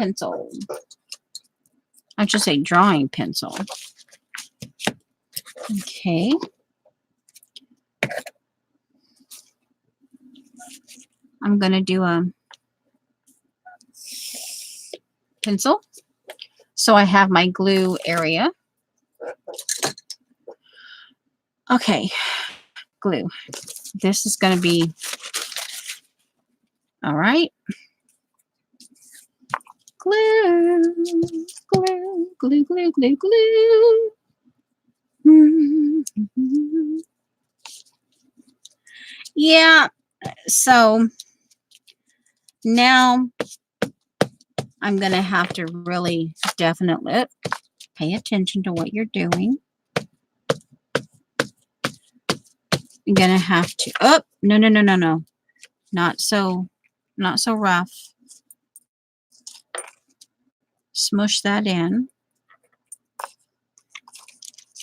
I should say drawing pencil. Okay. I'm going to do a pencil. So I have my glue area. Okay, glue. This is going to be, all right. Glue. Mm-hmm. Yeah, so now I'm going to have to really definitely pay attention to what you're doing. You're going to have to, oh, no. Not so rough. Smush that in.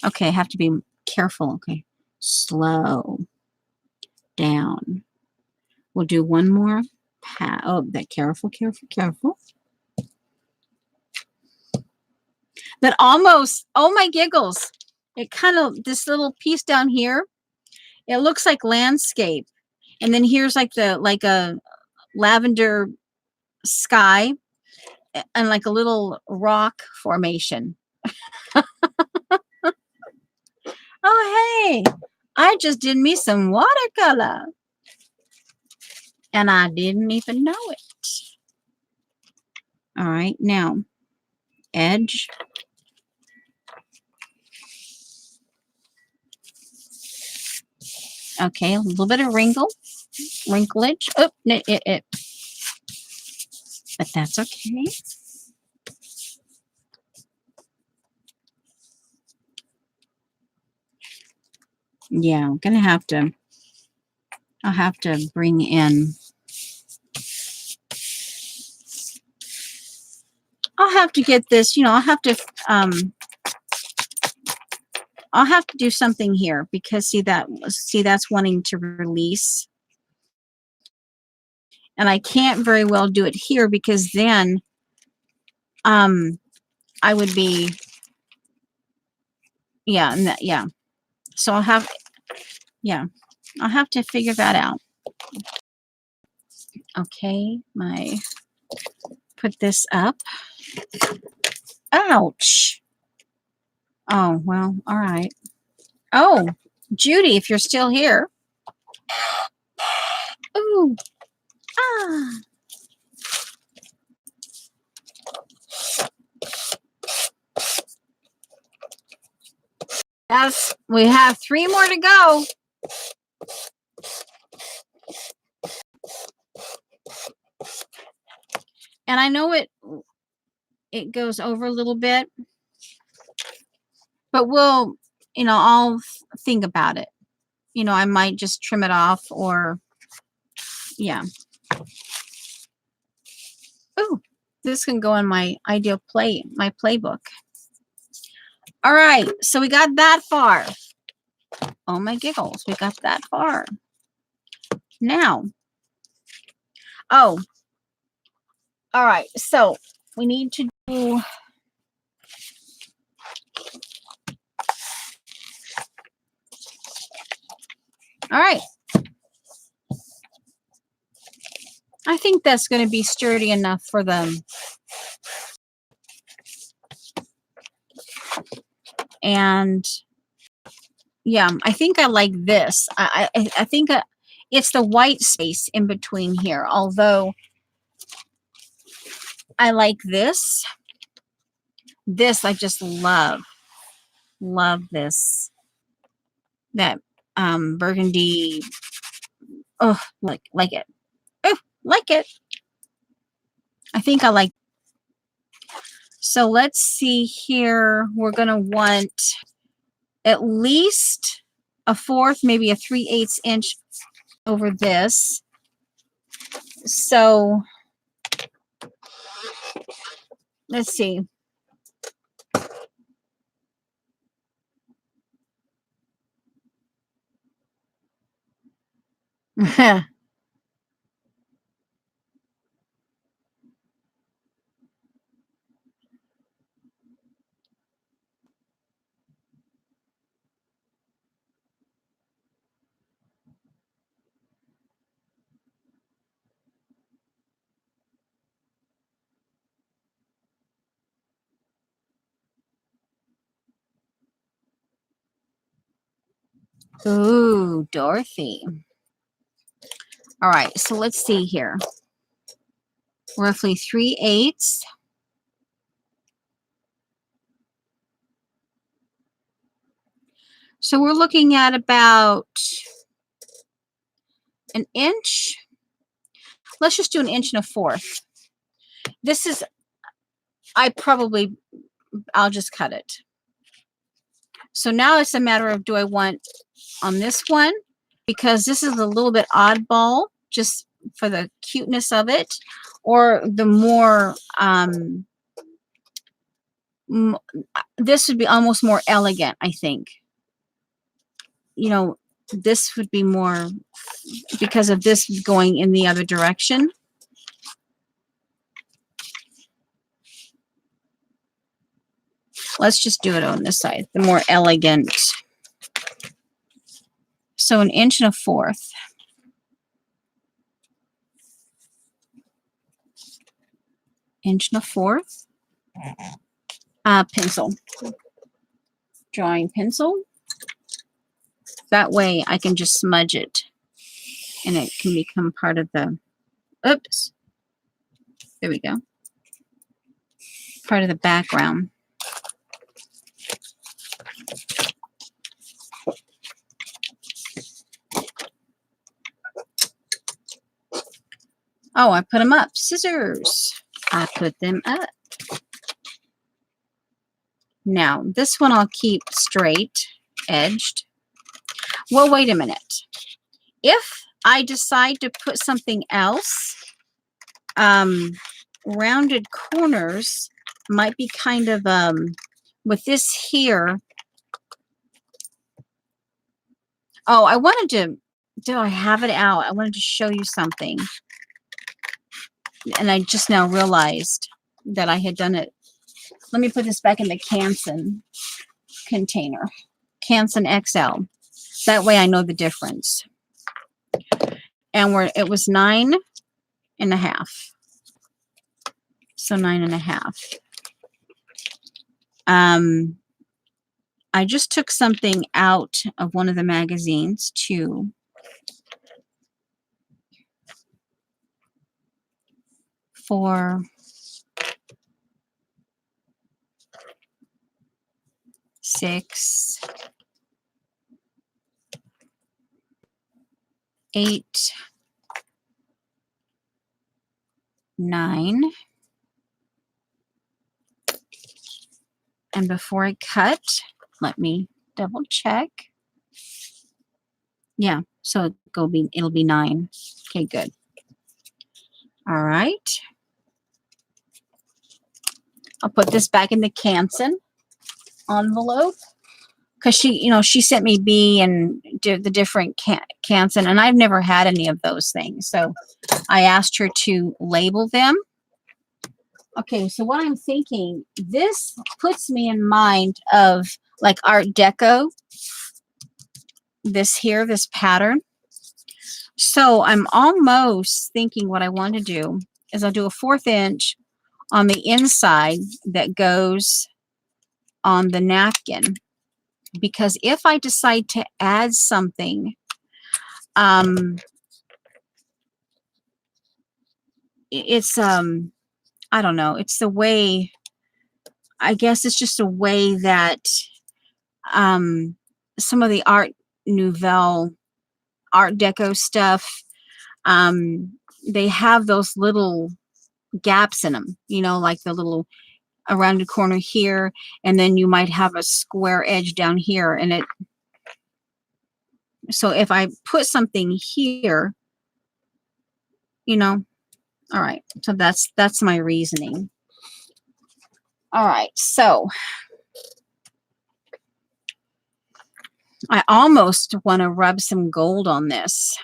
Okay, I have to be careful. Okay, slow down. We'll do one more pat. Oh, that careful. That almost, oh my giggles. It kind of, this little piece down here, it looks like landscape. And then here's like a lavender sky and like a little rock formation. Oh, hey, I just did me some watercolor. And I didn't even know it. All right, now, edge. Okay, a little bit of wrinklage. Oh, but that's okay. Yeah, I'm gonna have to, I'll have to bring in, I'll have to get this, you know, I'll have to do something here because see that's wanting to release. And I can't very well do it here because then I would be, yeah, and that, yeah. So I'll have, yeah, I'll have to figure that out. Okay, put this up. Ouch. Oh, well, all right. Oh, Judy, if you're still here. Ooh. Ah. Yes, we have 3 more to go. And I know it goes over a little bit, but we'll, you know, I'll think about it. You know, I might just trim it off or, yeah. Ooh, this can go in my my playbook. All right, so we got that far. Oh my giggles, we got that far. Now, oh, all right, so we need to do, all right. I think that's going to be sturdy enough for them. And yeah, I think I like this. I think it's the white space in between here, although I like this. This I just love this. That burgundy. Oh, like it. Oh, like it. I think I like. So let's see here. We're gonna want at least a 1/4, maybe a 3/8 inch over this. So let's see. Ooh, Dorothy. All right, so let's see here. Roughly 3/8. So we're looking at about an inch. Let's just do an inch and a 1/4. This is, I'll just cut it. So now it's a matter of, do I want on this one? Because this is a little bit oddball, just for the cuteness of it, or the more, this would be almost more elegant, I think. You know, this would be more because of this going in the other direction. Let's just do it on this side, the more elegant. So an inch and a 1/4. Inch and a 1/4. Pencil. Drawing pencil. That way I can just smudge it and it can become part of the, oops. There we go. Part of the background. Oh, I put them up. Scissors. I put them up. Now, this one I'll keep straight edged. Well, wait a minute. If I decide to put something else, rounded corners might be kind of, with this here. Oh, I wanted to, do I have it out? I wanted to show you something. And I just now realized that I had done it. Let me put this back in the Canson container. Canson XL. That way I know the difference. And it was 9.5. So 9.5. I just took something out of one of the magazines too. For 6, 8, 9. And before I cut, let me double check. Yeah, so it'll be 9. Okay, good. All right. I'll put this back in the Canson envelope because she sent me B and the different Canson, and I've never had any of those things. So I asked her to label them. Okay, so what I'm thinking, this puts me in mind of like Art Deco. This pattern. So I'm almost thinking what I want to do is I'll do a 1/4 inch on the inside that goes on the napkin, because if I decide to add something, it's I don't know, it's the way, I guess it's just a way that some of the Art Nouveau, Art Deco stuff, they have those little gaps in them, like the little around the corner here, and then you might have a square edge down here, and so if I put something here, all right, so that's my reasoning. All right, so I almost want to rub some gold on this.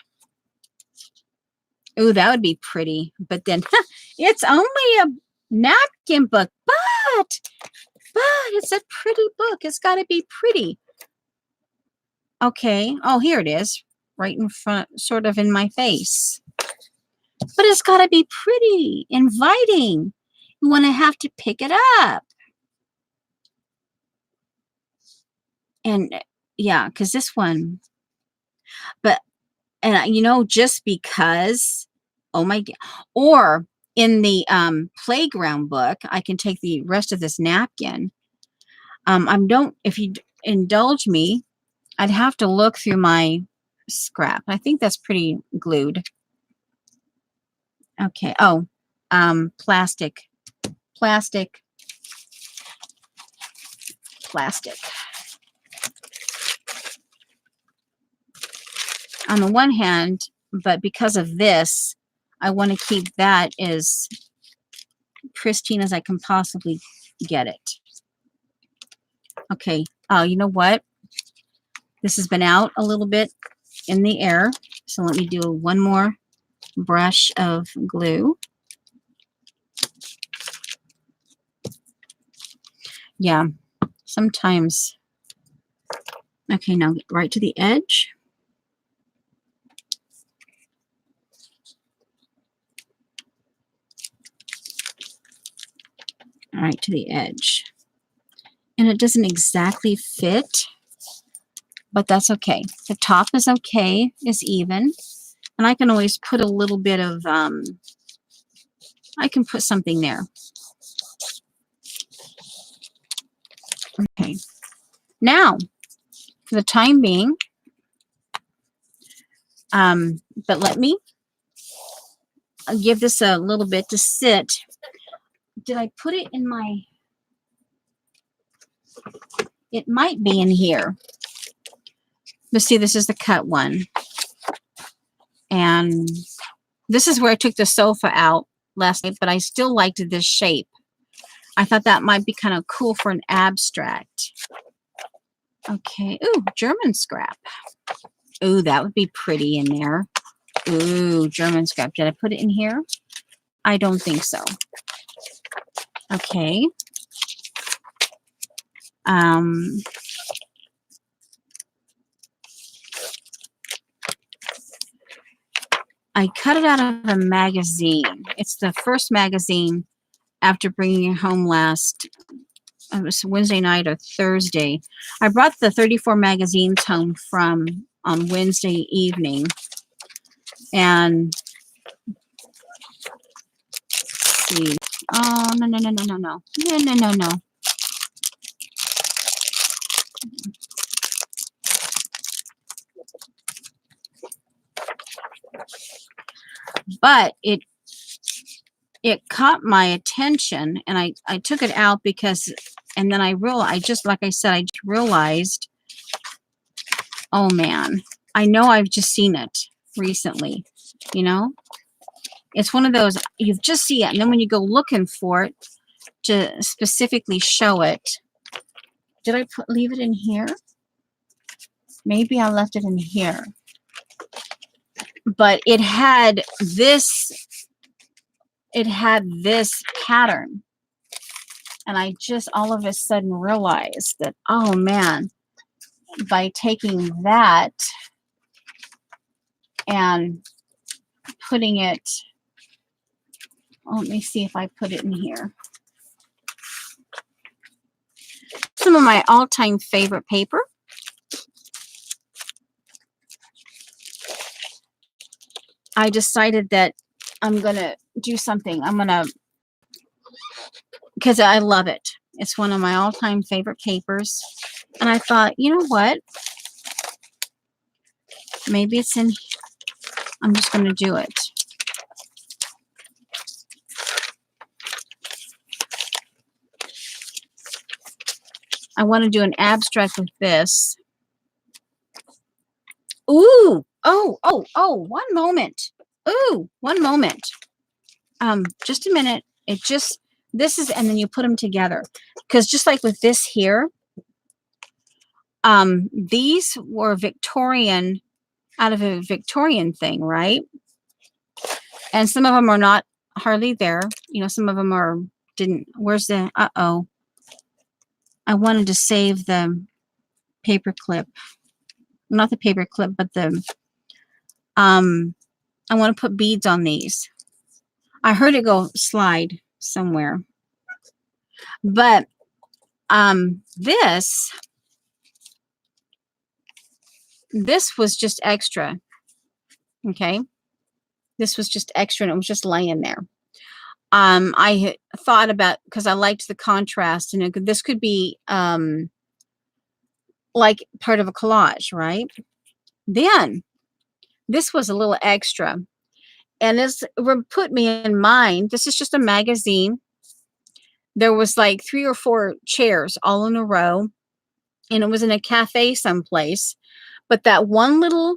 Ooh, that would be pretty, but then it's only a napkin book, but it's a pretty book. It's got to be pretty. Okay. Oh, here it is, right in front, sort of in my face. But it's got to be pretty, inviting. You want to have to pick it up. And yeah, because this one, and just because, oh my God, or in the playground book, I can take the rest of this napkin. If you indulge me, I'd have to look through my scrap. I think that's pretty glued. Okay. Oh, plastic. On the one hand, but because of this, I want to keep that as pristine as I can possibly get it. Okay. Oh, you know what? This has been out a little bit in the air. So let me do one more brush of glue. Yeah, sometimes. Okay, now get right to the edge. All right, to the edge. And it doesn't exactly fit, but that's okay. The top is okay, is even. And I can always put a little bit of, I can put something there. Okay. Now, for the time being, but let me give this a little bit to sit. did I put it in my, it might be in here. But see, this is the cut one. And this is where I took the sofa out last night, but I still liked this shape. I thought that might be kind of cool for an abstract. Okay. Ooh, German scrap. Ooh, that would be pretty in there. Ooh, German scrap. Did I put it in here? I don't think so. Okay. I cut it out of a magazine. It's the first magazine after bringing it home last, it was Wednesday night or Thursday. I brought the 34 magazines home from on Wednesday evening. And let's see. Oh, no. No. But it caught my attention, and I took it out because, and then I realized, like I said, I just realized, oh man, I know I've just seen it recently, you know? It's one of those, you just see it, and then when you go looking for it to specifically show it, did I leave it in here? Maybe I left it in here. But it had this pattern. And I just all of a sudden realized that, oh man, by taking that and putting it, oh, let me see if I put it in here. Some of my all-time favorite paper. I decided that I'm going to do something. Because I love it. It's one of my all-time favorite papers. And I thought, you know what? Maybe it's in, I'm just going to do it. I want to do an abstract with this. Ooh, oh, one moment. Ooh, one moment. Just a minute. This is, and then you put them together. Because just like with this here, these were Victorian, out of a Victorian thing, right? And some of them are not hardly there. You know, some of them are, where's the, uh-oh. I wanted to save the paper clip. Not the paper clip, but the, I want to put beads on these. I heard it go slide somewhere. But this was just extra. Okay. This was just extra, and it was just laying there. I thought about, because I liked the contrast, and this could be like part of a collage, right? Then this was a little extra, and this put me in mind. This is just a magazine. There was like 3 or 4 chairs all in a row, and it was in a cafe someplace. But that one little,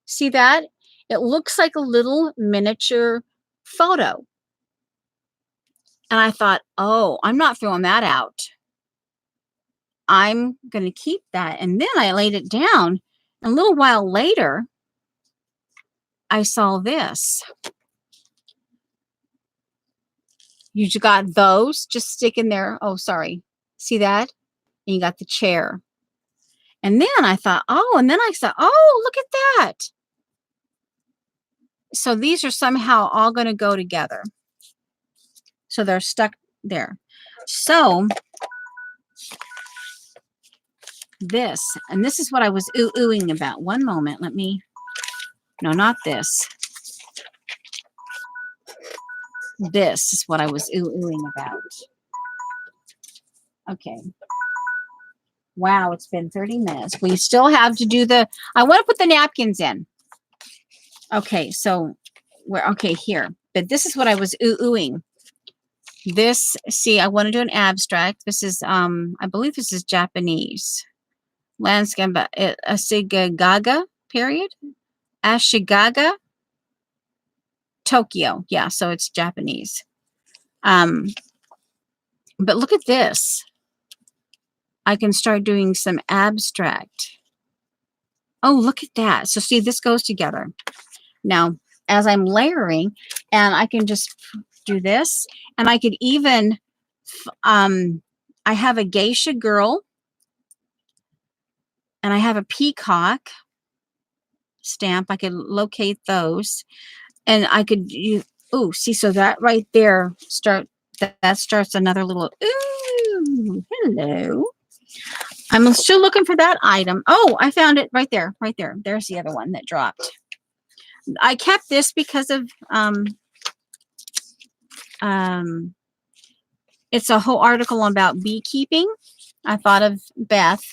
see that? It looks like a little miniature photo. And I thought, oh, I'm not throwing that out. I'm going to keep that. And then I laid it down. And a little while later, I saw this. You got those just sticking there. Oh, sorry. See that? And you got the chair. And then I thought, oh, and then I said, oh, look at that. So these are somehow all going to go together. So they're stuck there. So this, and this is what I was oohing about. One moment. Let me, no, not this. This is what I was oohing about. Okay. Wow, it's been 30 minutes. We still have to do the, I want to put the napkins in. Okay, so we're, okay, here. But this is what I was oohing. This, see, I want to do an abstract. This is, I believe this is Japanese. Landscape, Ashikaga, period. Ashikaga, Tokyo. Yeah, so it's Japanese. But look at this. I can start doing some abstract. Oh, look at that. So see, this goes together. Now, as I'm layering, and I can just do this, and I could even, I have a geisha girl, and I have a peacock stamp. I could locate those, and I could use, oh, see, so that right there, that starts another little, ooh, hello. I'm still looking for that item. Oh, I found it right there, right there. There's the other one that dropped. I kept this because of, it's a whole article about beekeeping. I thought of Beth,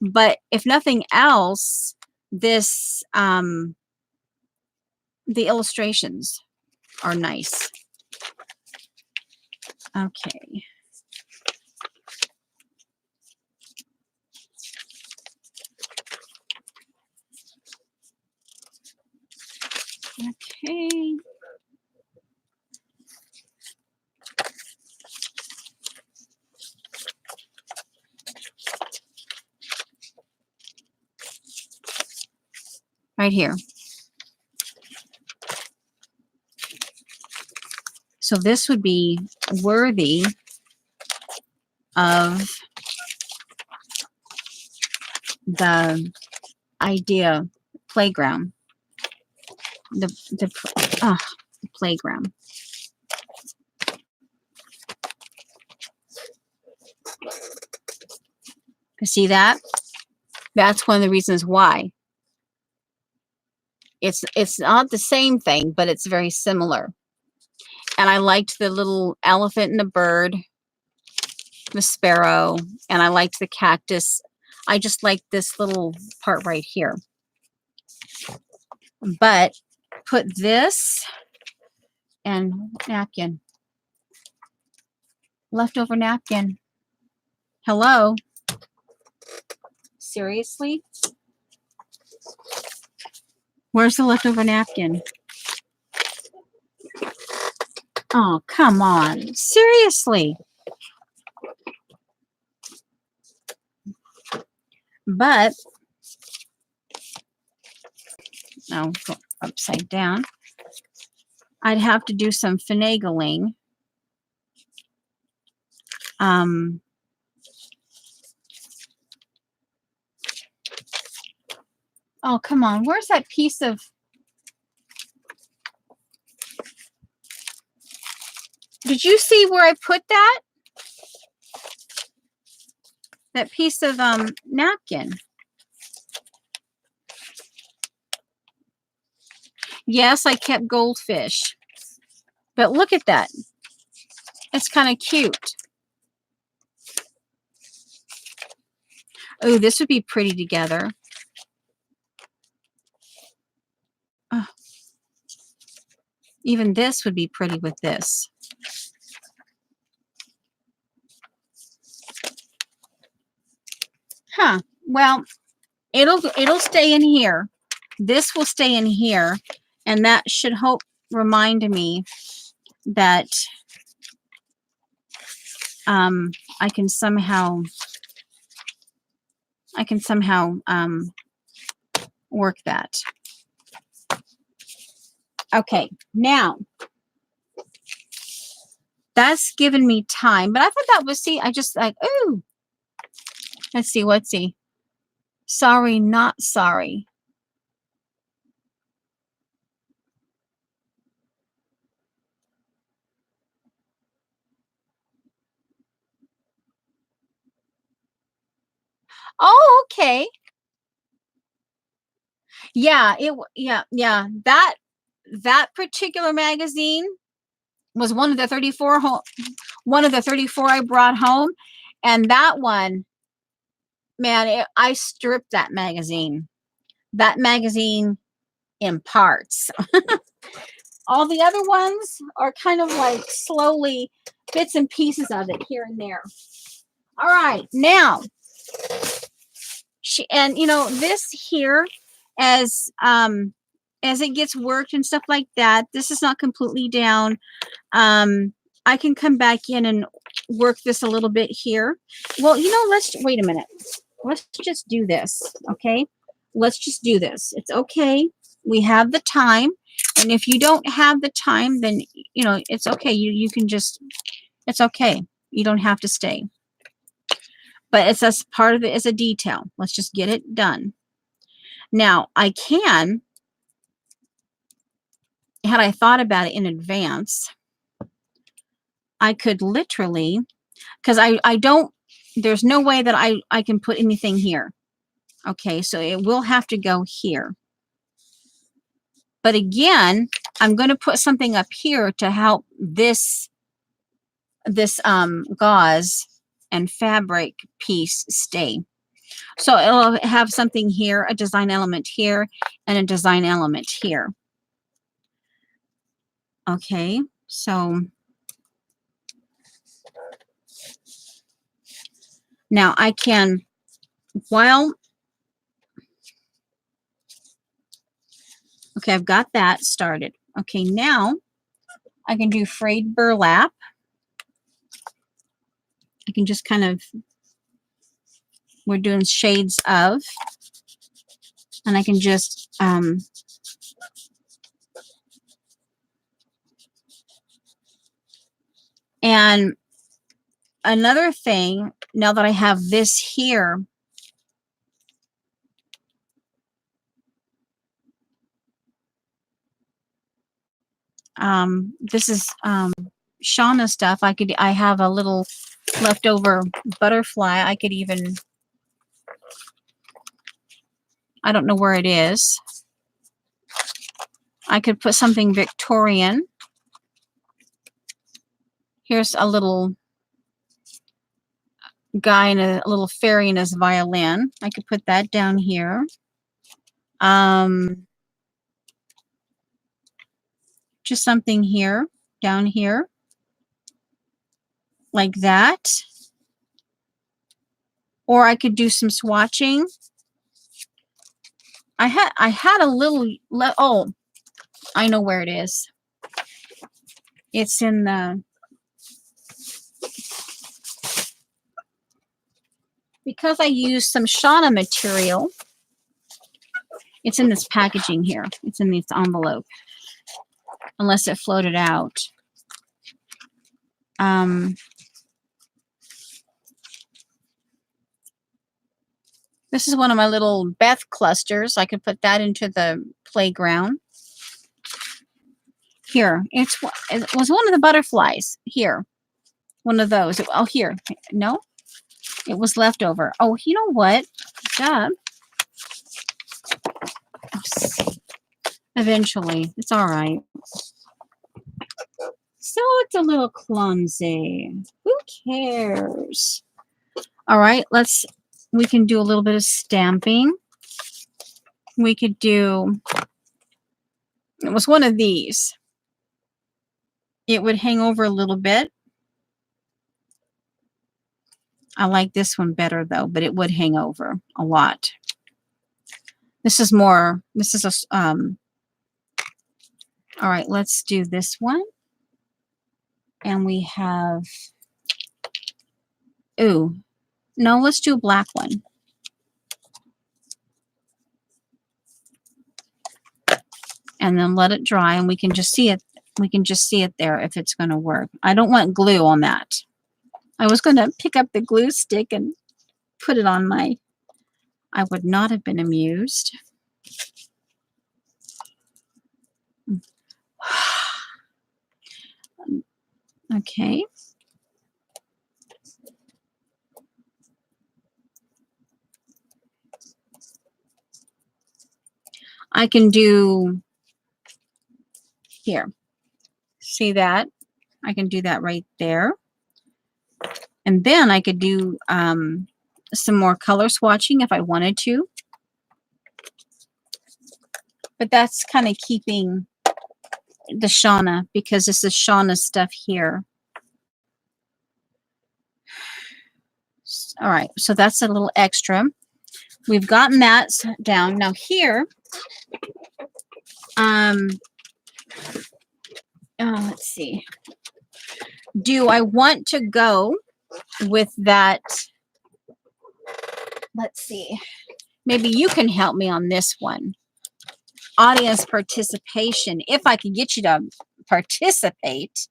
but if nothing else, this, the illustrations are nice. Okay. Okay. Right here. So this would be worthy of the idea playground. The playground. See that? That's one of the reasons why. It's not the same thing, but it's very similar. And I liked the little elephant and the bird, the sparrow, and I liked the cactus. I just like this little part right here. But put this and napkin. Leftover napkin. Hello? Seriously? Where's the leftover napkin? Oh, come on. Seriously. But, no, go upside down. I'd have to do some finagling. Oh, come on. Where's that piece of... Did you see where I put that? That piece of napkin. Yes, I kept goldfish. But look at that. It's kind of cute. Oh, this would be pretty together. Oh. Even this would be pretty with this. Huh. Well, it'll stay in here. This will stay in here, and that should remind me that I can somehow work that. Okay, now that's given me time, but I thought that was, see, I just like, ooh. Let's see. Sorry, not sorry. Oh, okay. Yeah, yeah. That particular magazine was one of the 34 I brought home, and that one, man, I stripped that magazine. That magazine in parts. All the other ones are kind of like slowly bits and pieces of it here and there. All right, now and you know, this here, as it gets worked and stuff like that, this is not completely down. I can come back in and work this a little bit here. Well, you know, let's wait a minute. Let's just do this, okay? Let's just do this. It's okay. We have the time. And if you don't have the time, then, you know, it's okay. You can just, it's okay. You don't have to stay. But it's as part of it as a detail. Let's just get it done. Now, I can, had I thought about it in advance, I could literally, because I don't, there's no way that I can put anything here. Okay, so it will have to go here. But again, I'm going to put something up here to help this gauze and fabric piece stay. So it'll have something here, a design element here, and a design element here. Okay, so now I can, while, okay, I've got that started. Okay, now I can do frayed burlap. I can just kind of, we're doing shades of, and I can just and another thing, now that I have this here, this is Shauna stuff. I have a little leftover butterfly. I could even, I don't know where it is. I could put something Victorian. Here's a little guy and a little fairy and his violin. I could put that down here. Just something here, down here, like that. Or I could do some swatching. I had a little, oh, I know where it is. It's in the, because I used some Shauna material, it's in this packaging here. It's in this envelope, unless it floated out. This is one of my little Beth clusters. I could put that into the playground. Here, it was one of the butterflies. Here, one of those. Oh, here. No, it was leftover. Oh, you know what? Duh. Eventually, it's all right. So it's a little clumsy. Who cares? All right, we can do a little bit of stamping. We could do, it was one of these. It would hang over a little bit. I like this one better though, but it would hang over a lot. This is more, this is a, all right, let's do this one. And we have, ooh, no, let's do a black one. And then let it dry and we can just see it. We can just see it there if it's going to work. I don't want glue on that. I was going to pick up the glue stick and put it on my, I would not have been amused. Okay. I can do here. See that? I can do that right there. And then I could do some more color swatching if I wanted to. But that's kind of keeping the Shauna because this is Shauna stuff here. All right, so that's a little extra. We've gotten that down. Now here, let's see. Do I want to go with that? Let's see. Maybe you can help me on this one. Audience participation. If I can get you to participate.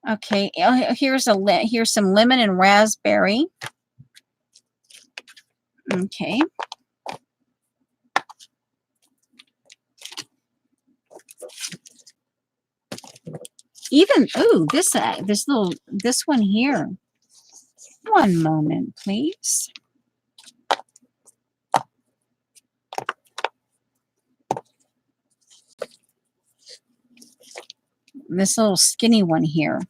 Okay, here's some lemon and raspberry. Okay. Even this one here. One moment, please. This little skinny one here.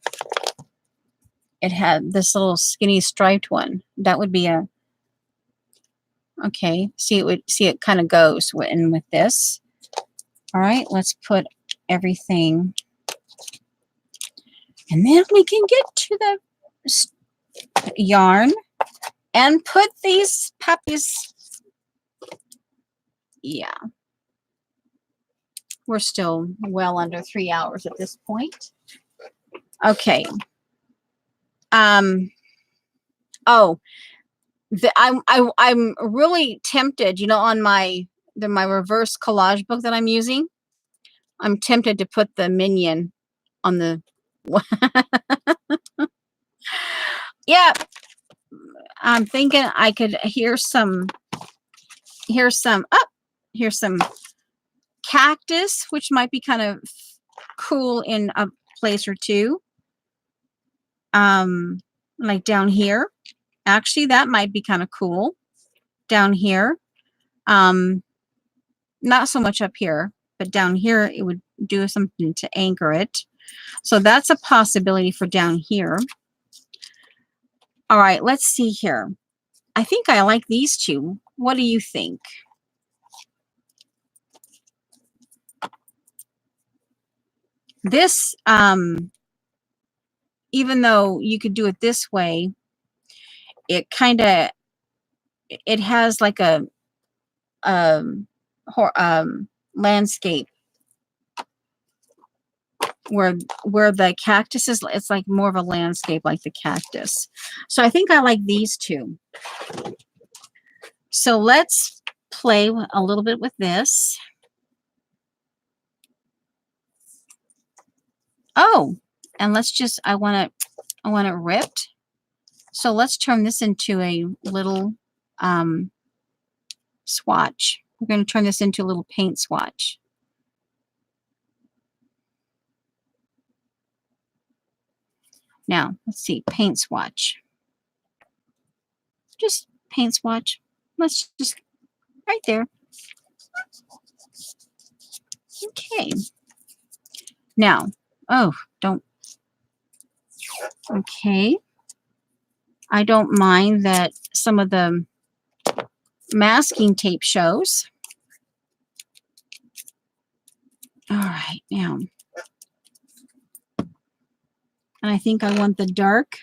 It had this little skinny striped one. That would be a okay. See it kind of goes in with this. All right, let's put everything, and then we can get to the yarn and put these puppies. Yeah, we're still well under 3 hours at this point. Okay. Oh, I'm really tempted, you know, on my reverse collage book that I'm using. I'm tempted to put the minion on the. Yeah, I'm thinking I could here's some cactus, which might be kind of cool in a place or two. Like down here. Actually, that might be kind of cool down here. Not so much up here, but down here it would do something to anchor it. So that's a possibility for down here. All right, let's see here. I think I like these two. What do you think? This, even though you could do it this way, it has like a landscape where the cactus is, it's like more of a landscape like the cactus. So I think I like these two. So let's play a little bit with this. Oh, and let's just, I want it ripped. So let's turn this into a little swatch. We're going to turn this into a little paint swatch. Now, let's see, paint swatch. Just paint swatch. Let's just, right there. Okay. Now, oh, don't. Okay. I don't mind that some of the masking tape shows. All right, now. And I think I want the dark.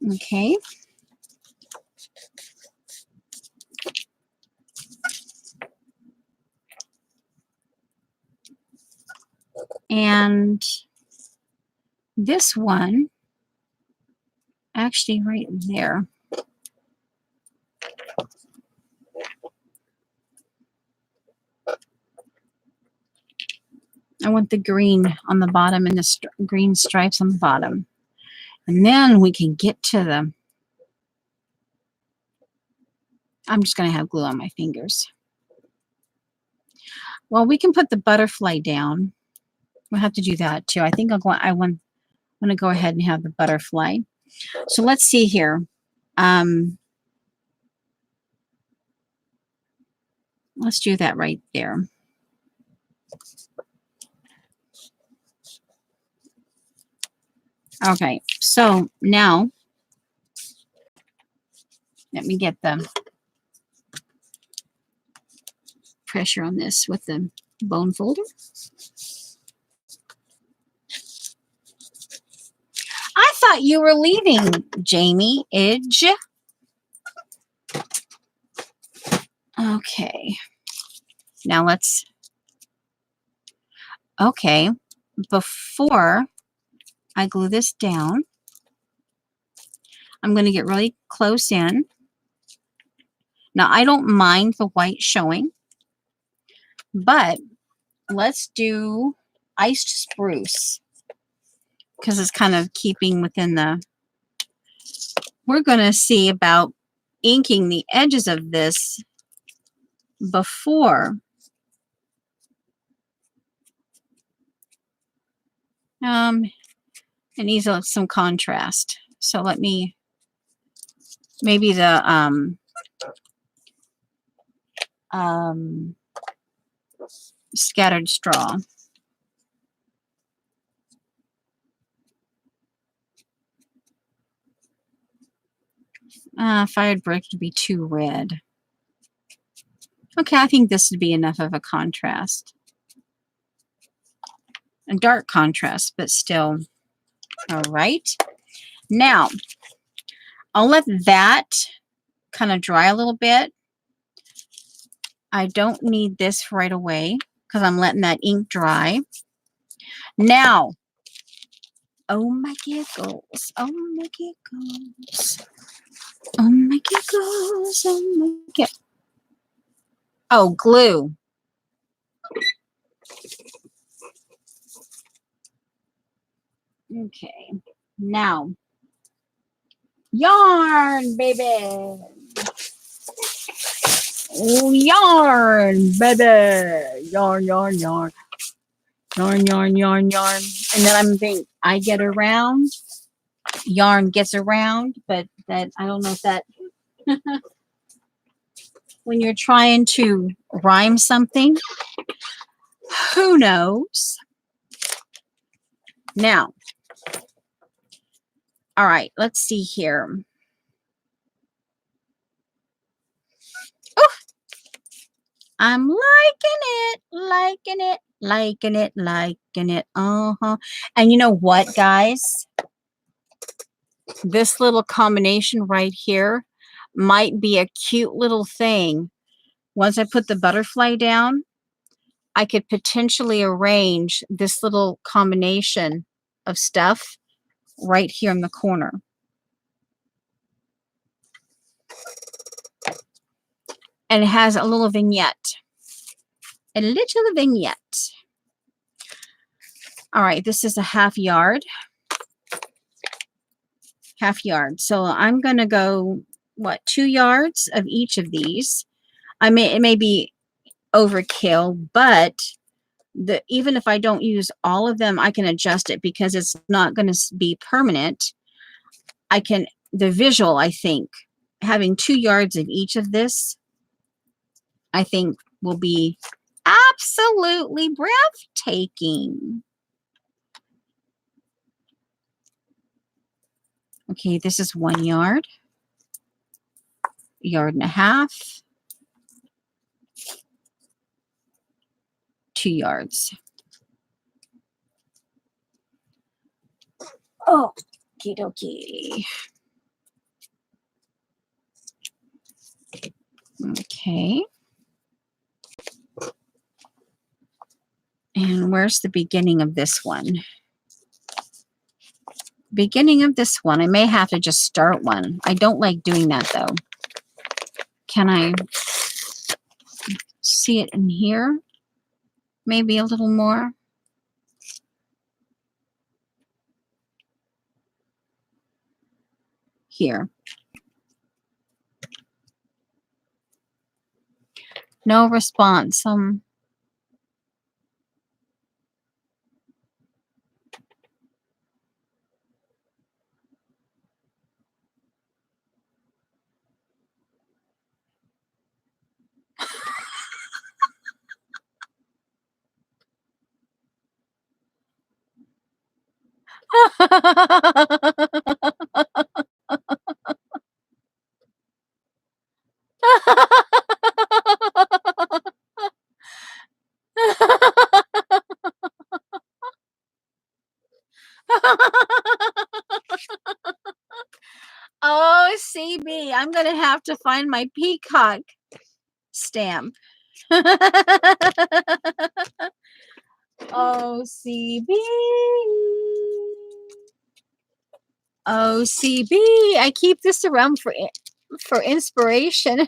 Okay. And this one, actually right there. I want the green on the bottom and the green stripes on the bottom. And then we can get to the, I'm just going to have glue on my fingers. Well, we can put the butterfly down. We'll have to do that too. I think I want to go ahead and have the butterfly. So let's see here. Let's do that right there. Okay, so now let me get the pressure on this with the bone folder. I thought you were leaving, Jamie Edge. Okay. Now let's, okay, before I glue this down, I'm going to get really close in. Now, I don't mind the white showing, but let's do iced spruce because it's kind of keeping within the, we're going to see about inking the edges of this before. It needs some contrast. So let me, maybe the scattered straw. Fired brick would be too red. Okay, I think this would be enough of a contrast. A dark contrast, but still. All right. Now, I'll let that kind of dry a little bit. I don't need this right away because I'm letting that ink dry. Now, oh my giggles, oh my giggles, oh my giggles, oh my giggles. Oh, glue. Okay, now, yarn, baby. Oh, yarn, baby. Yarn, yarn, yarn. Yarn, yarn, yarn, yarn. And then I'm thinking, I get around, yarn gets around, but that, I don't know if that, when you're trying to rhyme something, who knows? Now, all right, let's see here. Oh, I'm liking it, liking it, liking it, liking it. And you know what, guys? This little combination right here might be a cute little thing. Once I put the butterfly down, I could potentially arrange this little combination of stuff right here in the corner. And it has a little vignette. A little vignette. All right, this is a half yard. Half yard. So I'm going to go, what, 2 yards of each of these. It may be overkill, but even if I don't use all of them, I can adjust it because it's not going to be permanent. The visual, I think, having 2 yards of each of this, I think will be absolutely breathtaking. Okay, this is 1 yard, yard and a half, 2 yards. Oh, okie dokie. Okay. And where's the beginning of this one? Beginning of this one, I may have to just start one. I don't like doing that though. Can I see it in here? Maybe a little more. Here. No response. Oh, CB, I'm going to have to find my peacock stamp. OCB. OCB. I keep this around for inspiration.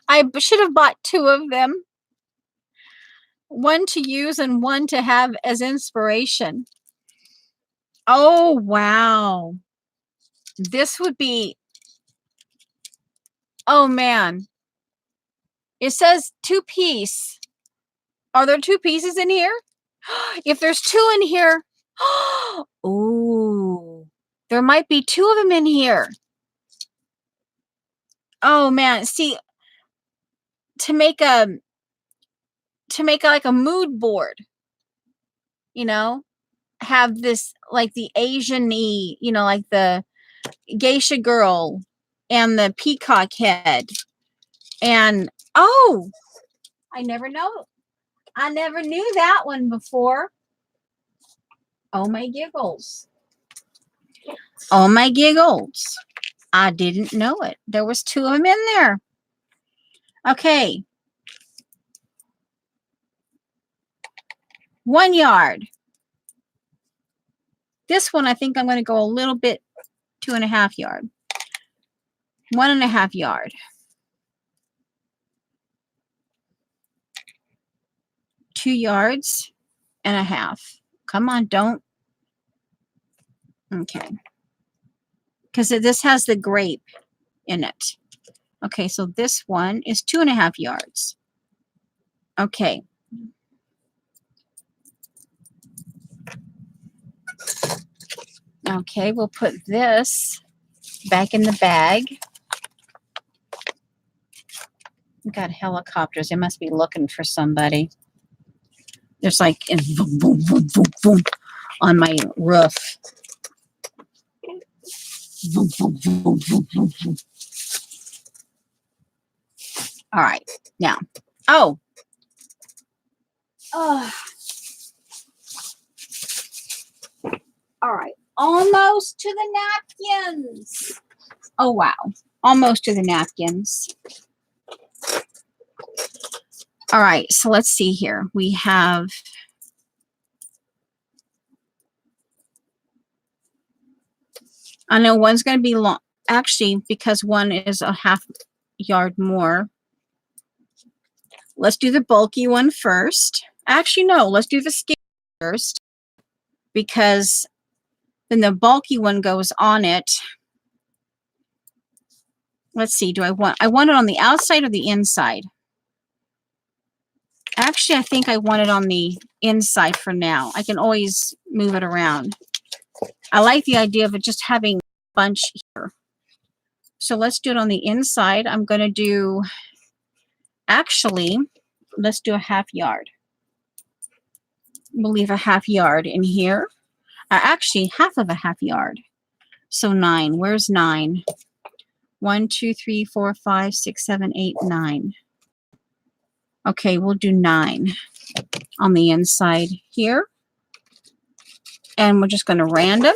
I should have bought 2 of them. One to use and one to have as inspiration. Oh, wow. This would be, oh man. It says 2-piece. Are there 2 pieces in here? If there's 2 in here, oh, there might be 2 of them in here. Oh man, see, to make like a mood board, you know, have this like the Asian-y, you know, like the geisha girl and the peacock head. And oh, I never knew that one before. Oh my giggles. Oh my giggles. I didn't know it. There was 2 of them in there. Okay. 1 yard. This one, I think I'm going to go a little bit 2.5 yard. 1.5 yard. 2 yards and a half. Come on, don't. Okay. Because this has the grape in it. Okay, so this one is 2.5 yards. Okay. Okay, we'll put this back in the bag. We've got helicopters. They must be looking for somebody. There's like boom, boom, boom, boom, boom on my roof. Boom, boom, boom, boom, boom, boom, boom. All right, now, oh, all right, almost to the napkins. Oh wow, almost to the napkins. All right, so let's see here. We have I know one's going to be long, actually, because one is a 1/2 yard more. Let's do the bulky one first. Actually, no, let's do the skinny first, because then the bulky one goes on it. Let's see, I want it on the outside or the inside? Actually, I think I want it on the inside for now. I can always move it around. I like the idea of it just having a bunch here. So let's do it on the inside. I'm going to do, actually, let's do a 1/2 yard. We'll leave a 1/2 yard in here. Actually, 1/2 of a 1/2 yard. So 9. Where's 9? 1, 2, 3, 4, 5, 6, 7, 8, 9. Okay, we'll do 9 on the inside here. And we're just going to random.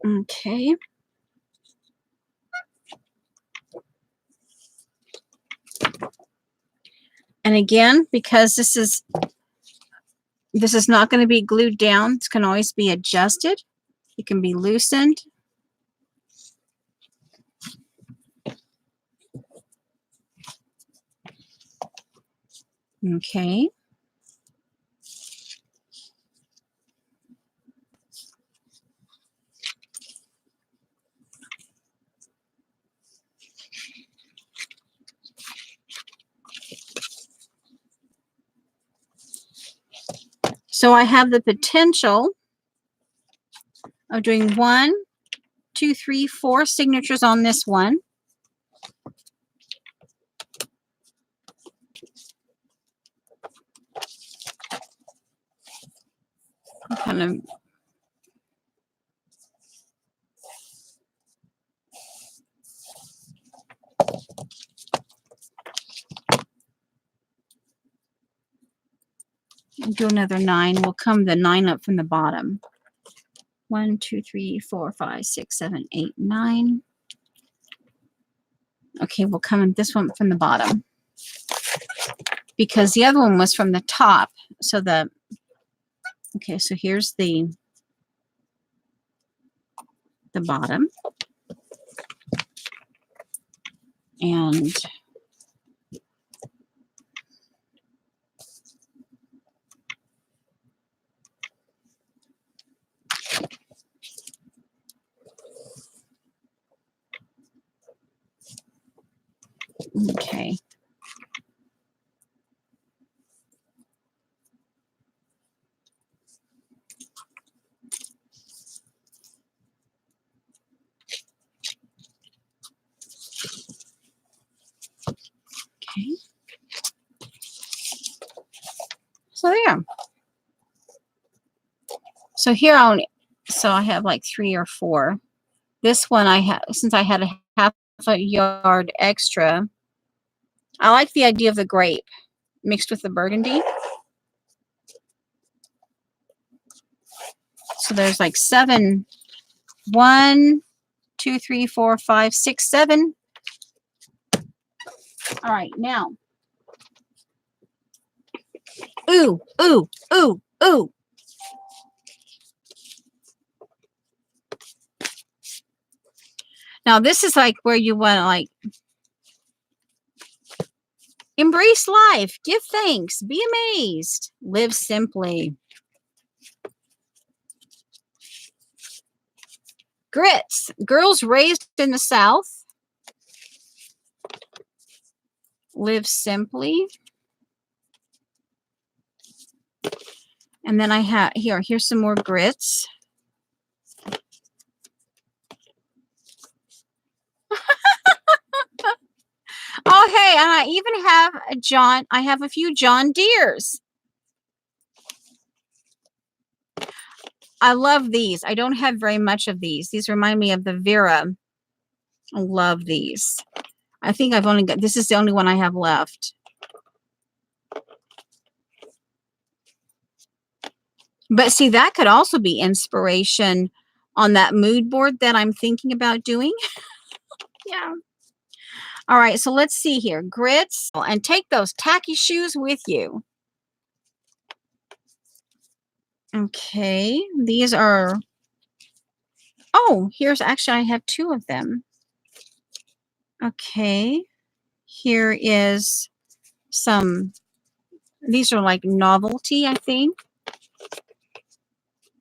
Okay. And again, because this is not going to be glued down, it can always be adjusted. It can be loosened. Okay. So I have the potential of doing 1, 2, 3, 4 signatures on this one. gonna do another 9. We'll come the 9 up from the bottom. 1, 2, 3, 4, 5, 6, 7, 8, 9. Okay, we'll come in this one from the bottom because the other one was from the top. So okay, so here's the bottom, and okay. Okay. So there. So here I have like 3 or 4. This one since I had a half a yard extra. I like the idea of the grape mixed with the burgundy. So there's like 7. 1, 2, 3, 4, 5, 6, 7. All right, now. Ooh, ooh, ooh, ooh. Now this is like where you want to like embrace life, give thanks, be amazed, live simply. Grits, girls raised in the South, live simply. And then I have here's some more grits. Oh, hey, and I even have I have a few John Deeres. I love these. I don't have very much of these. These remind me of the Vera. I love these. I think I've only got, this is the only one I have left. But see, that could also be inspiration on that mood board that I'm thinking about doing. Yeah. All right, so let's see here. Grits, and take those tacky shoes with you. Okay, these are, oh, here's actually, I have 2 of them. Okay, here is some, these are like novelty, I think.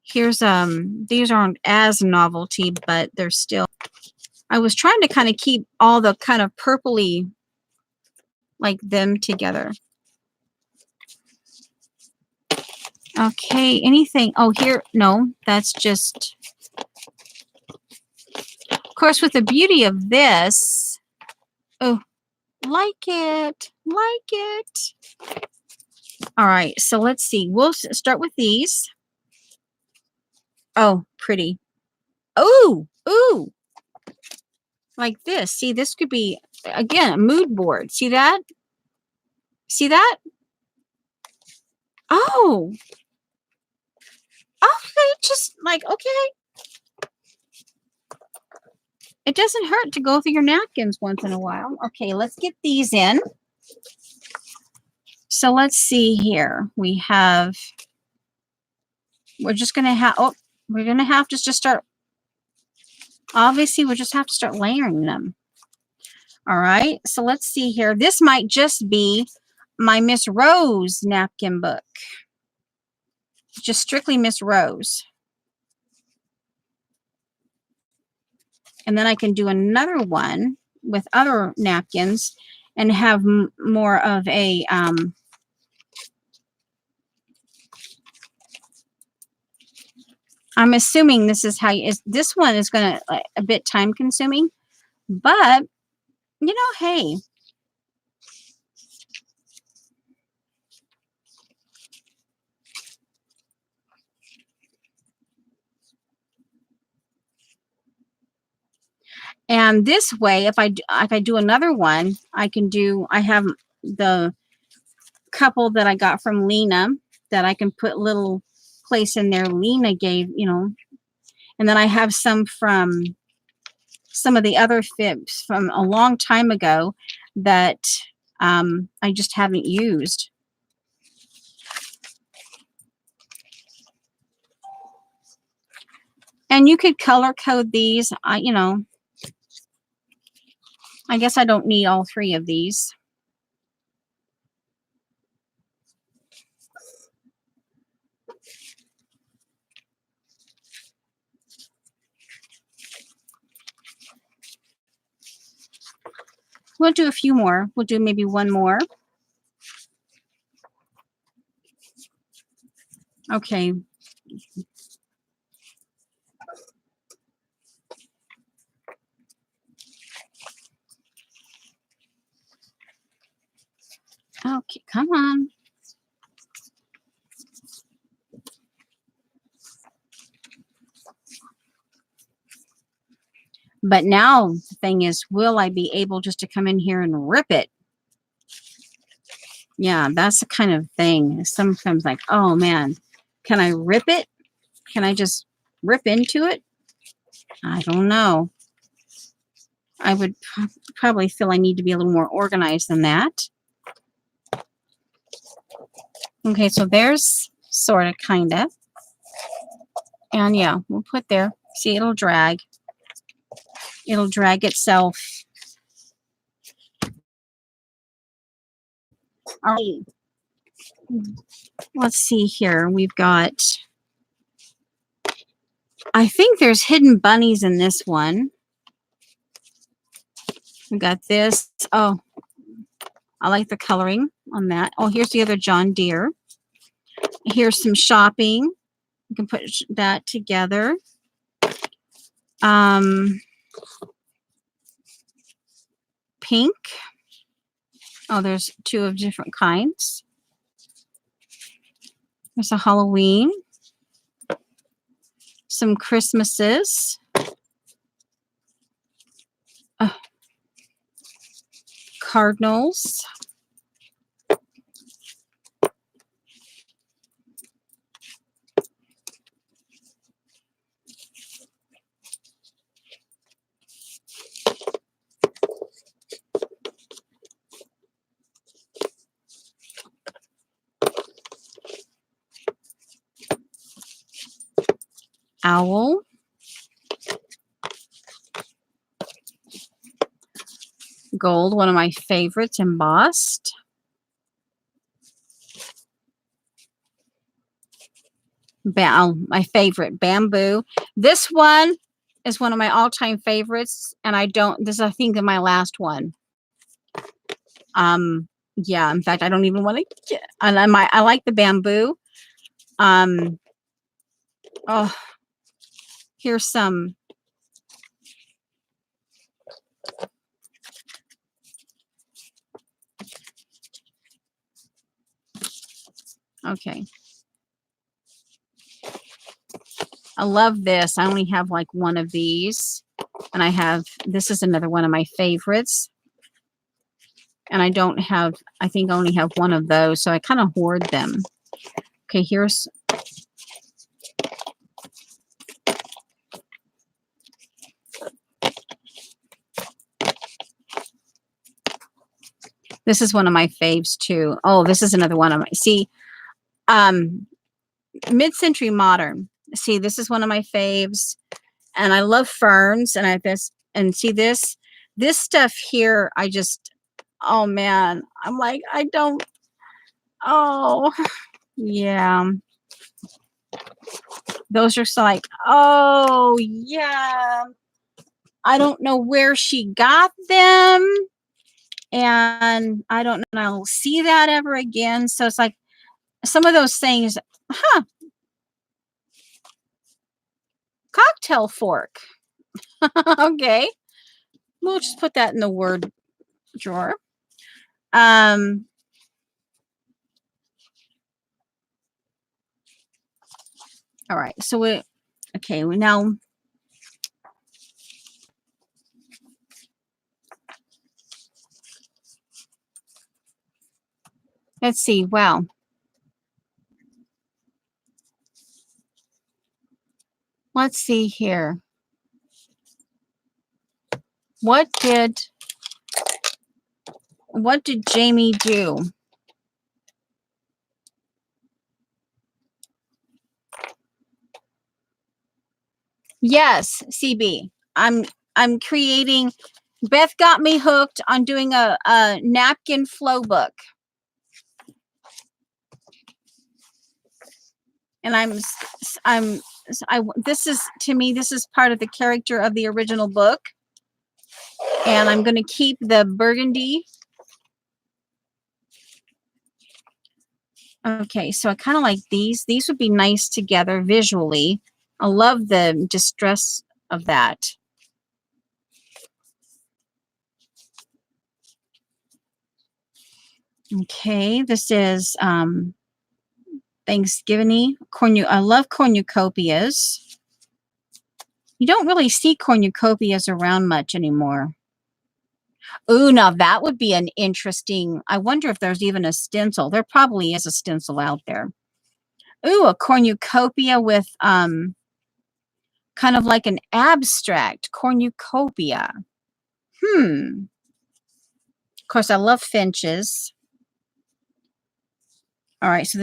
Here's, these aren't as novelty, but they're still, I was trying to kind of keep all the kind of purpley, like them together. Okay, anything, oh, here, no, that's just, of course, with the beauty of this, oh, like it. All right, so let's see. We'll start with these. Oh, pretty. Oh, ooh. Like this. See, this could be, again, a mood board. See that? See that? Oh. Okay, just like, okay. It doesn't hurt to go through your napkins once in a while. Okay, let's get these in. So let's see here. We have, we're just going to have, oh, we're going to have to just start, obviously, we'll just have to start layering them. All right, so let's see here. This might just be my Miss Rose napkin book. Just strictly Miss Rose. And then I can do another one with other napkins and have more of a, I'm assuming this is how this one is going to a bit time consuming, but you know, hey, And this way, if I do another one, I have the couple that I got from Lena that I can put little place in there. Lena gave, and then I have some from some of the other fibs from a long time ago that I just haven't used. And you could color code these. I guess I don't need all 3 of these. We'll do a few more. We'll do maybe one more. Okay. Okay, come on. But now the thing is, will I be able just to come in here and rip it? Yeah, that's the kind of thing. Sometimes like, oh man, can I rip it? Can I just rip into it? I don't know. I would probably feel I need to be a little more organized than that. Okay, so there's sort of, kind of. And yeah, we'll put there. See, it'll drag. It'll drag itself. All right. Let's see here. We've got, I think there's hidden bunnies in this one. We got this. Oh, I like the coloring on that. Oh, here's the other John Deere. Here's some shopping. You can put that together. Pink. Oh, there's 2 of different kinds. There's a Halloween. Some Christmases. Cardinals. Owl. Gold, one of my favorites, embossed. My favorite, bamboo. This one is one of my all-time favorites, and this is, I think, my last one. Yeah, in fact, I don't even want to get, and I like the bamboo. Oh, here's some. Okay. I love this. I only have like one of these, and this is another one of my favorites. And I think I only have one of those, so I kind of hoard them. Okay, here's, this is one of my faves too. Oh, this is another one of my, see, mid-century modern. See, this is one of my faves, and I love ferns, and see this stuff here. Oh man, I'm like, oh yeah. Those are so like, oh yeah. I don't know where she got them, and I don't know I'll see that ever again. So it's like some of those things, cocktail fork. Okay. We'll just put that in the word drawer. All right. So we now Let's see. Wow. Let's see here. What did Jamie do? Yes, CB. I'm creating. Beth got me hooked on doing a napkin flow book. And this is, to me, this is part of the character of the original book. And I'm going to keep the burgundy. Okay, so I kind of like these. These would be nice together visually. I love the distress of that. Okay, this is Thanksgiving. I love cornucopias. You don't really see cornucopias around much anymore. Ooh, now that would be an interesting. I wonder if there's even a stencil. There probably is a stencil out there. Ooh, a cornucopia with kind of like an abstract cornucopia. Of course, I love finches. All right, so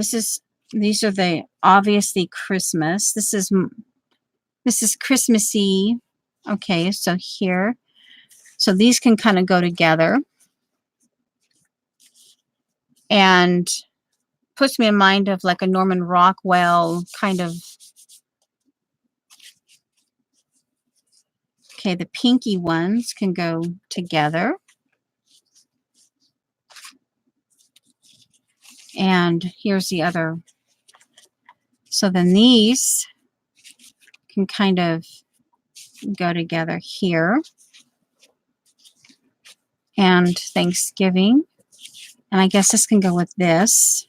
these are the obviously Christmas. This is Christmassy. Okay, so here. So these can kind of go together. And puts me in mind of like a Norman Rockwell kind of. Okay, the pinky ones can go together. And here's the other. So then these can kind of go together here. And Thanksgiving. And I guess this can go with this.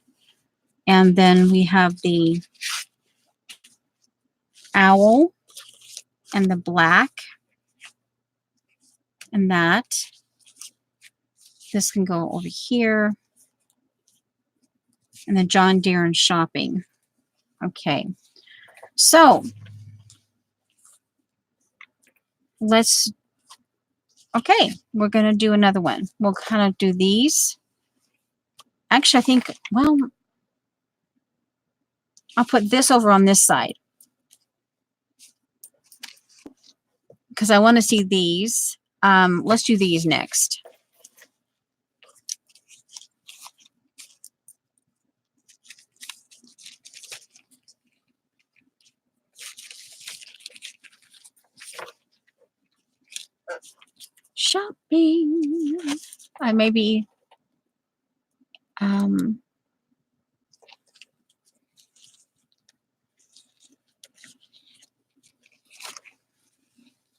And then we have the owl and the black and that. This can go over here. And then John Deere and shopping. Okay. So okay, we're going to do another one. We'll kind of do these. Actually, I think, well, I'll put this over on this side because I want to see these. Let's do these next. Shopping. I maybe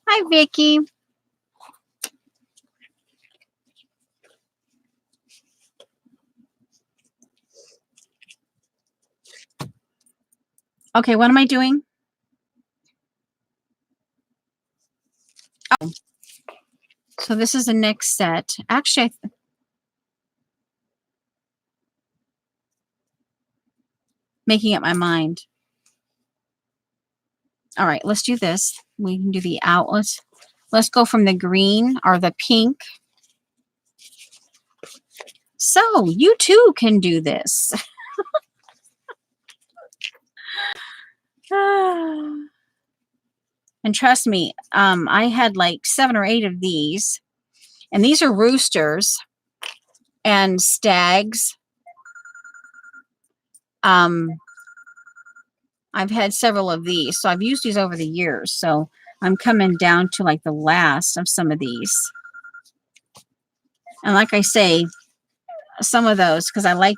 hi, Vicky. Okay, what am I doing? Oh, so this is the next set. Actually, making up my mind. All right, let's do this. We can do the outlets. Let's go from the green or the pink. So you too can do this. And trust me, I had like 7 or 8 of these. And these are roosters and stags. I've had several of these, so I've used these over the years. So I'm coming down to like the last of some of these. And like I say, some of those, because I like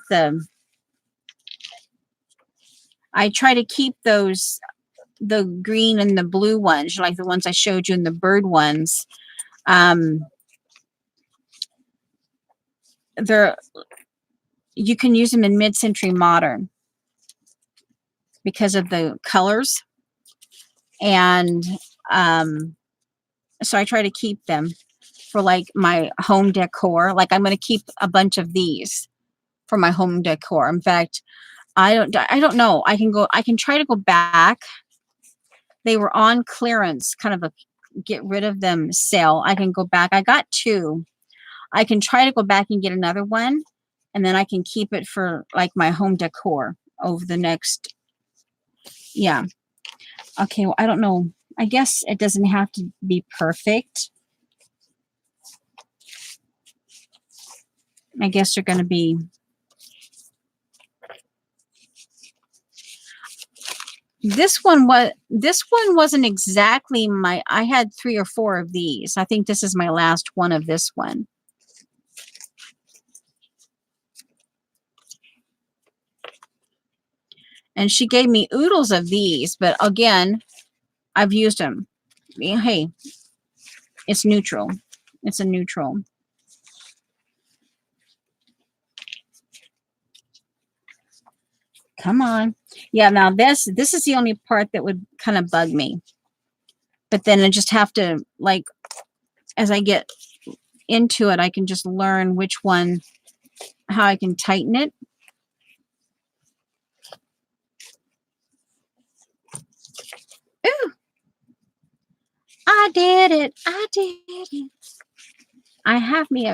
I try to keep those, the green and the blue ones, like the ones I showed you in the bird ones. You can use them in mid-century modern because of the colors. And so I try to keep them for like my home decor. Like I'm going to keep a bunch of these for my home decor. In fact, I don't know. I can try to go back. They were on clearance, kind of a get rid of them sale. I can go back. I got 2. I can try to go back and get another one, and then I can keep it for like my home decor over the next, yeah. Okay, well, I don't know. I guess it doesn't have to be perfect. I guess they're going to be, this one wasn't exactly my, I had 3 or 4 of these. I think this is my last one of this one. And she gave me oodles of these, but again, I've used them. Hey, it's neutral. It's a neutral. Come on. Yeah, now this is the only part that would kind of bug me. But then I just have to, like, as I get into it, I can just learn which one, how I can tighten it. Ooh. I did it. I did it. I have me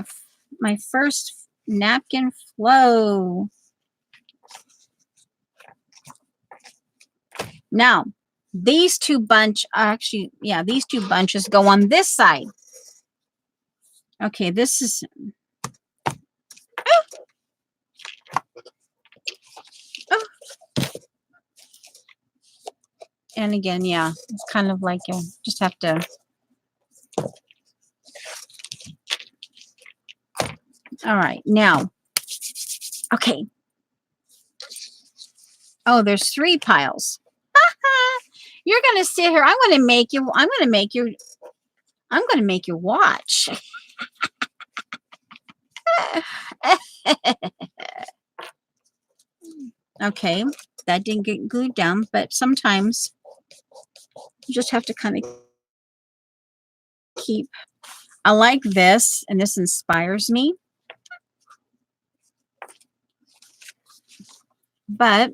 my first napkin flow. Now, these 2 bunch, actually, yeah, these 2 bunches go on this side. Okay, this is, and again, yeah, it's kind of like you just have to. All right, now, okay. Oh, there's 3 piles. You're gonna sit here. I'm gonna make you watch. Okay, that didn't get glued down, but sometimes you just have to kind of keep. I like this, and this inspires me. But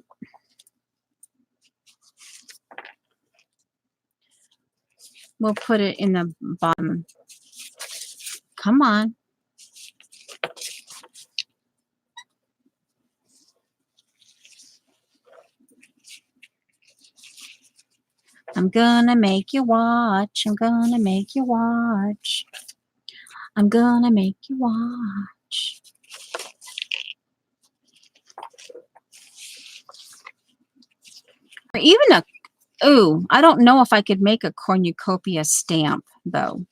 we'll put it in the bottom. Come on. I'm gonna make you watch. I'm gonna make you watch. I'm gonna make you watch. Or even a, ooh, I don't know if I could make a cornucopia stamp, though.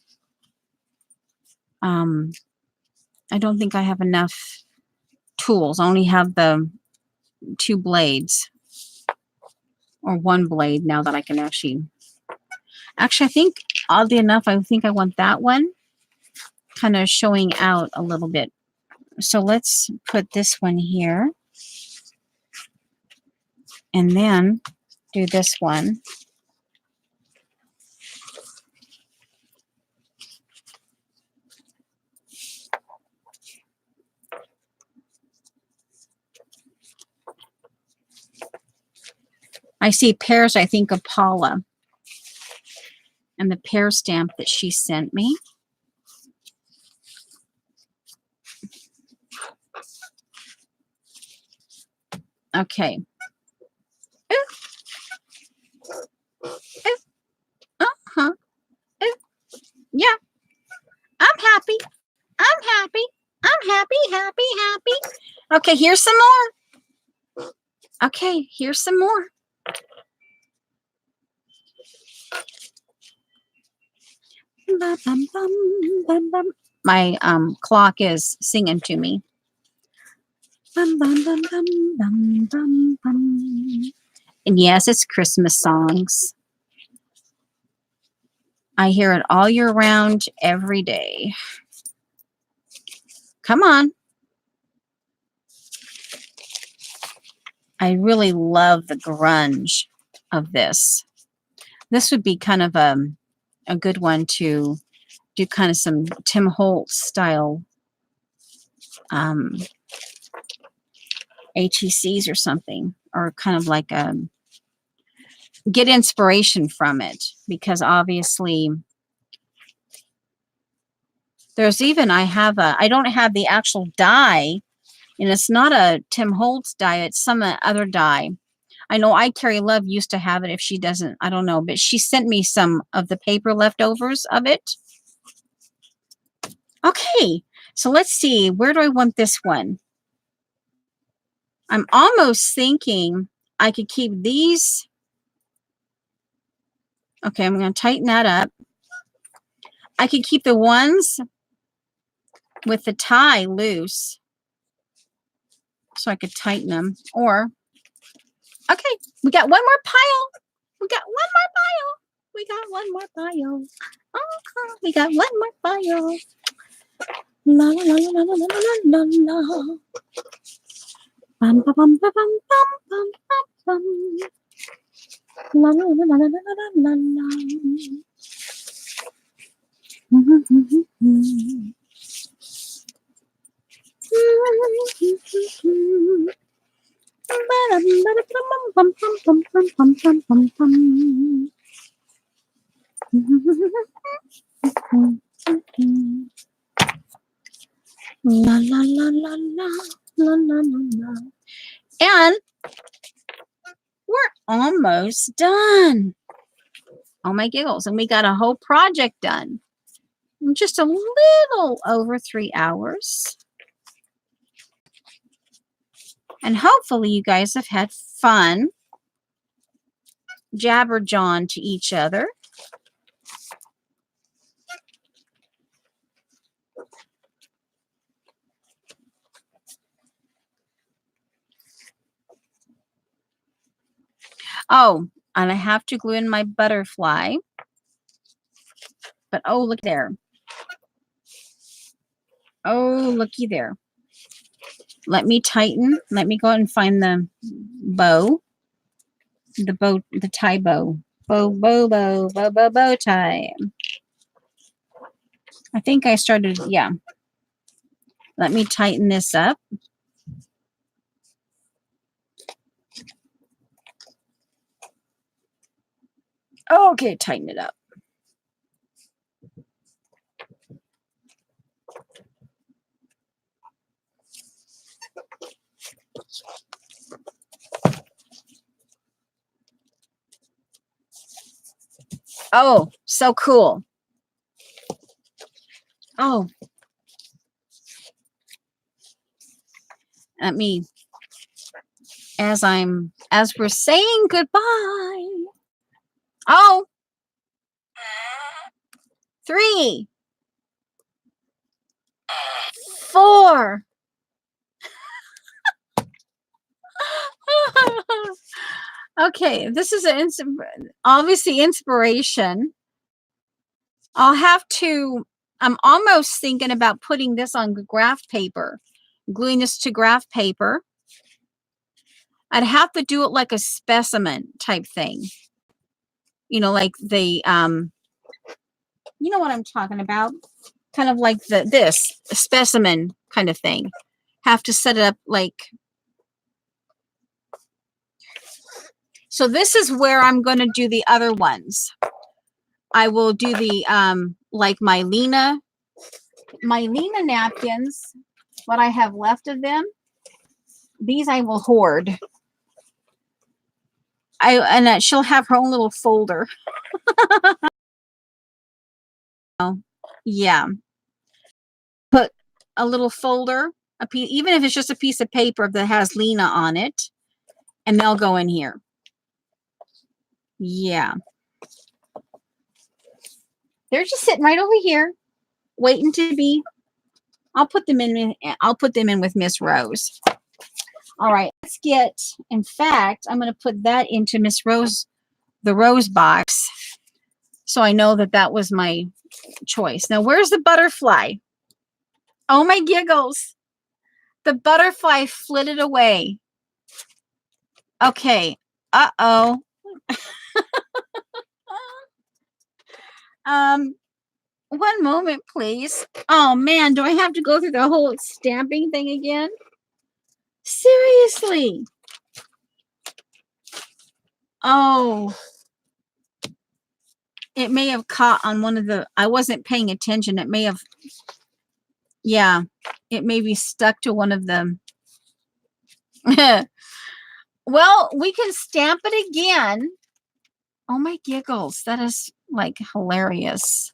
I don't think I have enough tools. I only have the 2 blades. Or 1 blade now that I can actually, I think, oddly enough, I think I want that one kind of showing out a little bit. So let's put this one here. And then do this one. I see pears, I think of Paula. And the pear stamp that she sent me. Okay. Ooh. Ooh. Uh-huh. Ooh. Yeah. I'm happy. I'm happy. I'm happy, happy, happy. Okay, here's some more. Okay, here's some more. Bum, bum, bum, bum, bum. My clock is singing to me. Bum, bum, bum, bum, bum, bum, bum. And yes, it's Christmas songs. I hear it all year round, every day. Come on. I really love the grunge of this. This would be kind of a good one to do kind of some Tim Holtz style HECs or something, or kind of like get inspiration from it, because obviously there's even, I don't have the actual die, and it's not a Tim Holtz die, it's some other die. I know I Carry Love used to have it. If she doesn't, I don't know, but she sent me some of the paper leftovers of it. Okay, so let's see, where do I want this one? I'm almost thinking I could keep these. Okay, I'm going to tighten that up. I could keep the ones with the tie loose, so I could tighten them. Or, okay, we got one more pile. We got one more pile. We got one more pile. Oh, we got one more pile. La la la la la la la la. Bum bum bum bum bum bum bum bum. La la la la la la la la. La la la la la la la la. And we're almost done. Oh my giggles. And we got a whole project done in just a little over 3 hours. And hopefully you guys have had fun jabberjawing to each other. Oh, and I have to glue in my butterfly. But oh, look there. Oh, looky there. Let me tighten. Let me go and find the bow. The tie bow. Bow tie. I think I started, yeah. Let me tighten this up. Okay, tighten it up. Oh, so cool. Oh. Let me, as we're saying goodbye. Oh. 3, 4. Okay, this is obviously inspiration. I'll have to, I'm almost thinking about putting this on graph paper, gluing this to graph paper. I'd have to do it like a specimen type thing. You know, like the, you know what I'm talking about? Kind of like this specimen kind of thing. Have to set it up like, so this is where I'm going to do the other ones. I will do the, like my Lena napkins, what I have left of them. These I will hoard. And she'll have her own little folder. Oh, yeah. Put a little folder, even if it's just a piece of paper that has Lena on it, and they'll go in here. Yeah. They're just sitting right over here, waiting to be. I'll put them in with Miss Rose. All right, let's get, in fact, I'm going to put that into Miss Rose, the Rose box, so I know that that was my choice. Now, where's the butterfly? Oh, my giggles. The butterfly flitted away. Okay. Uh-oh. One moment, please. Oh, man, do I have to go through the whole stamping thing again? Seriously. Oh, it may have caught on one of the, I wasn't paying attention. It may have, yeah, it may be stuck to one of them. Well, we can stamp it again. Oh my giggles. That is like hilarious.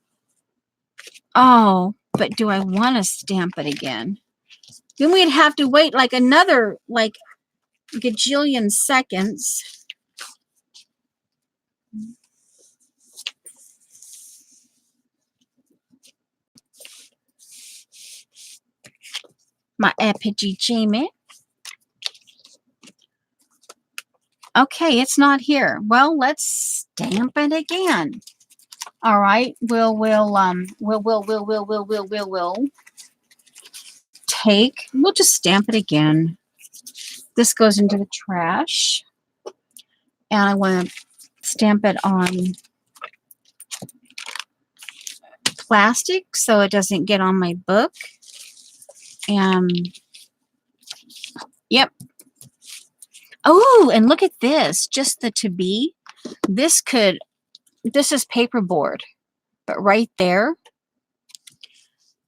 Oh, but do I want to stamp it again? Then we'd have to wait like another like gajillion seconds. My Apogee Jamie. Okay, it's not here. Well, let's stamp it again. All right, we'll take, we'll just stamp it again. This goes into the trash. And I want to stamp it on plastic so it doesn't get on my book. Yep. Oh, and look at this, just the to be. This is paperboard, but right there,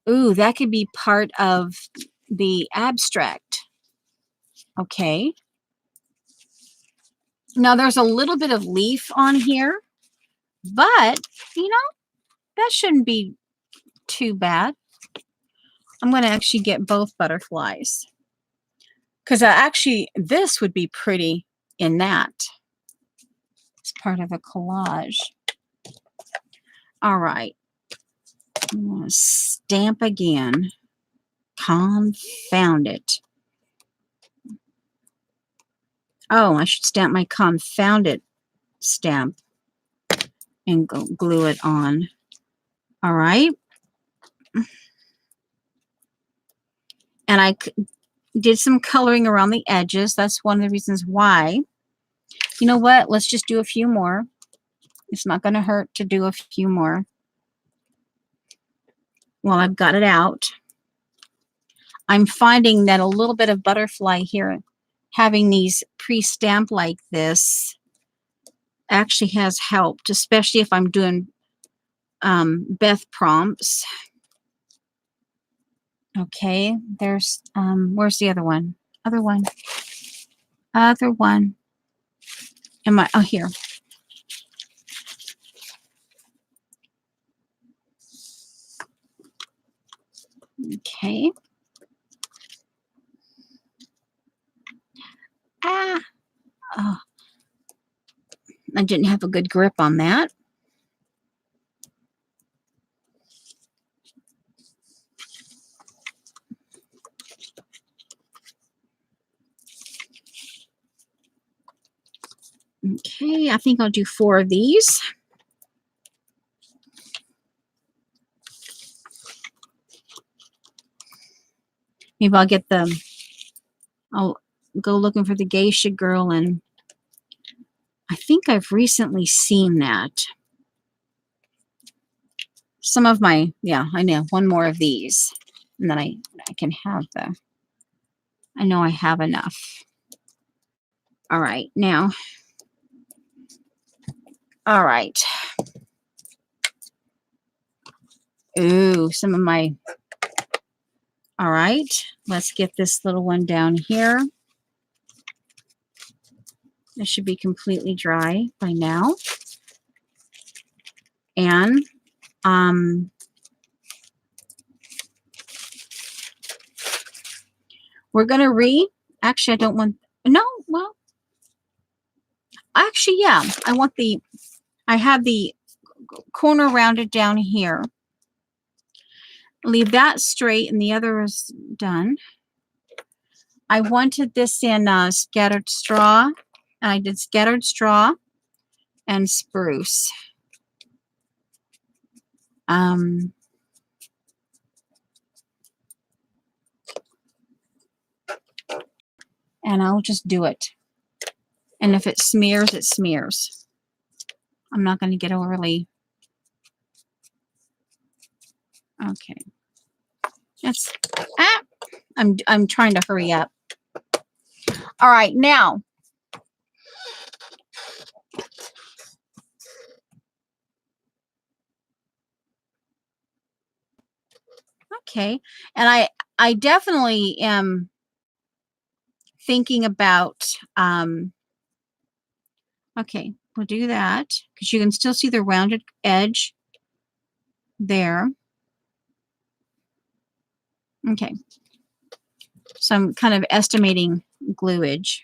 ooh, that could be part of the abstract. Okay. Now there's a little bit of leaf on here, but you know, that shouldn't be too bad. I'm going to actually get both butterflies because actually this would be pretty in that. It's part of a collage. All right. I'm going to stamp again. Confound it. Oh, I should stamp my confounded stamp and glue it on. All right. And I did some coloring around the edges. That's one of the reasons why. You know what? Let's just do a few more. It's not going to hurt to do a few more. Well, I've got it out. I'm finding that a little bit of butterfly here, having these pre-stamped like this, actually has helped, especially if I'm doing Beth prompts. Okay, there's, where's the other one? Other one. Other one. Am I, oh, here. Okay. Ah. Oh. I didn't have a good grip on that. Okay, I think I'll do 4 of these. Maybe I'll get the, I'll go looking for the geisha girl, and I think I've recently seen that. Some of my, yeah, I know, one more of these, and then I can have the, I know I have enough. All right, now, all right. Ooh, some of my, all right, let's get this little one down here. It should be completely dry by now. And we're going to actually, I don't want, no, well, actually, yeah, I want the, I have the corner rounded down here. Leave that straight, and the other is done. I wanted this in scattered straw. I did scattered straw and spruce. And I'll just do it. And if it smears, it smears. I'm not going to get overly. Okay. That's, I'm trying to hurry up. All right, now. Okay, and I definitely am thinking about, okay, we'll do that because you can still see the rounded edge there. Okay, so I'm kind of estimating gluage.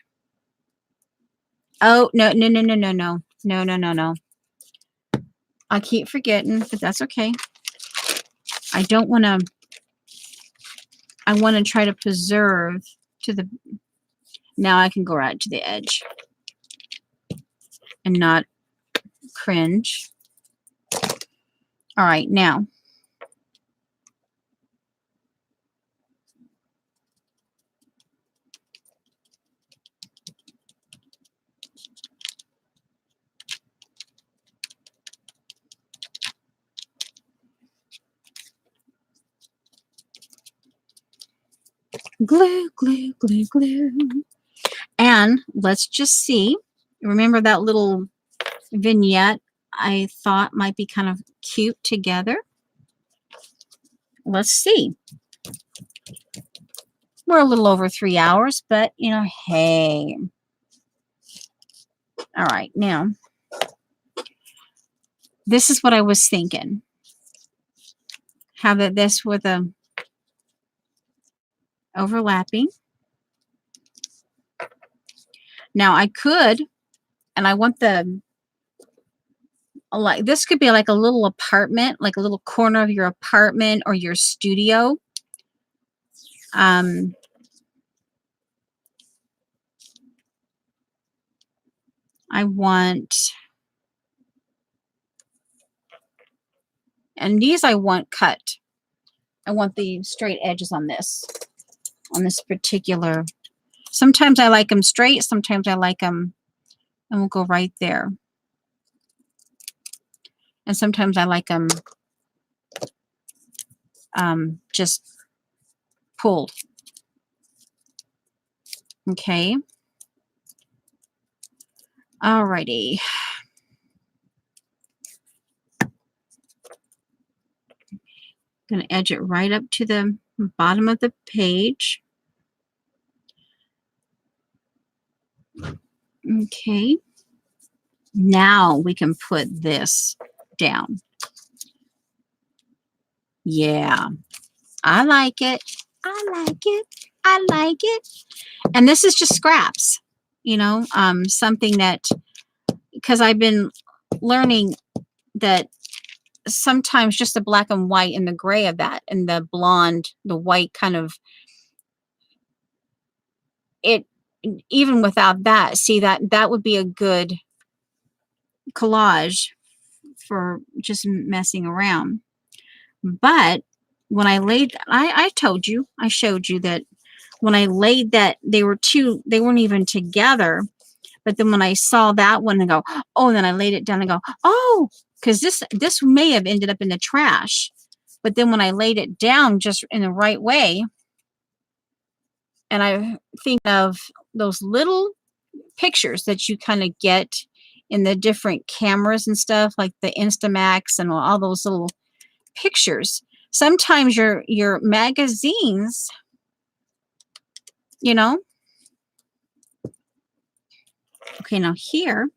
Oh, no, no, no, no, no, no, no, no, no, no. I keep forgetting, but that's okay. I don't want to, I want to try to preserve to the, now I can go right to the edge and not cringe. All right, now. Glue, glue, glue, glue. And let's just see. Remember that little vignette I thought might be kind of cute together? Let's see. We're a little over 3 hours, but you know, hey. All right, now this is what I was thinking. Have this with a overlapping. Now I could, and I want the, like, this could be like a little apartment, like a little corner of your apartment or your studio. I want, and these I want cut. I want the straight edges on this particular. Sometimes I like them straight, sometimes I like them, and we'll go right there. And sometimes I like them just pulled. Okay. Alrighty. Gonna edge it right up to the bottom of the page. Okay. Now we can put this down. Yeah. I like it. I like it. I like it. And this is just scraps, you know, something that, because I've been learning that sometimes just the black and white and the gray of that and the blonde, the white kind of, it, even without that, see, that would be a good collage for just messing around. But when I laid, I told you, I showed you that when I laid that, they weren't even together. But then when I saw that one and go, oh, and then I laid it down and go, oh, because this may have ended up in the trash. But then when I laid it down just in the right way, and I think of those little pictures that you kind of get in the different cameras and stuff, like the Instamax and all those little pictures. Sometimes your magazines, you know. Okay, now here,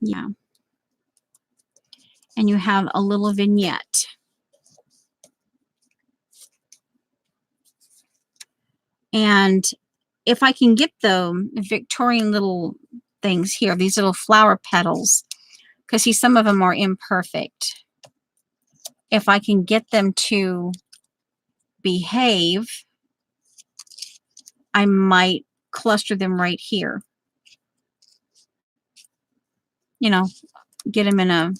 yeah, and you have a little vignette. And if I can get the Victorian little things here, these little flower petals, because see, some of them are imperfect. If I can get them to behave, I might cluster them right here. You know, get them in a,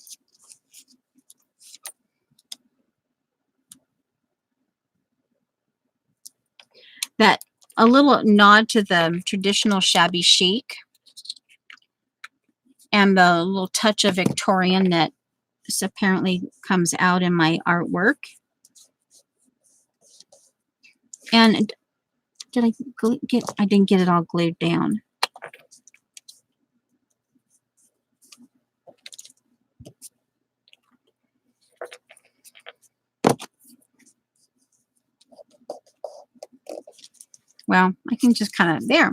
that a little nod to the traditional shabby chic and the little touch of Victorian that this apparently comes out in my artwork. And did I get, I didn't get it all glued down. Well, I can just kind of, there.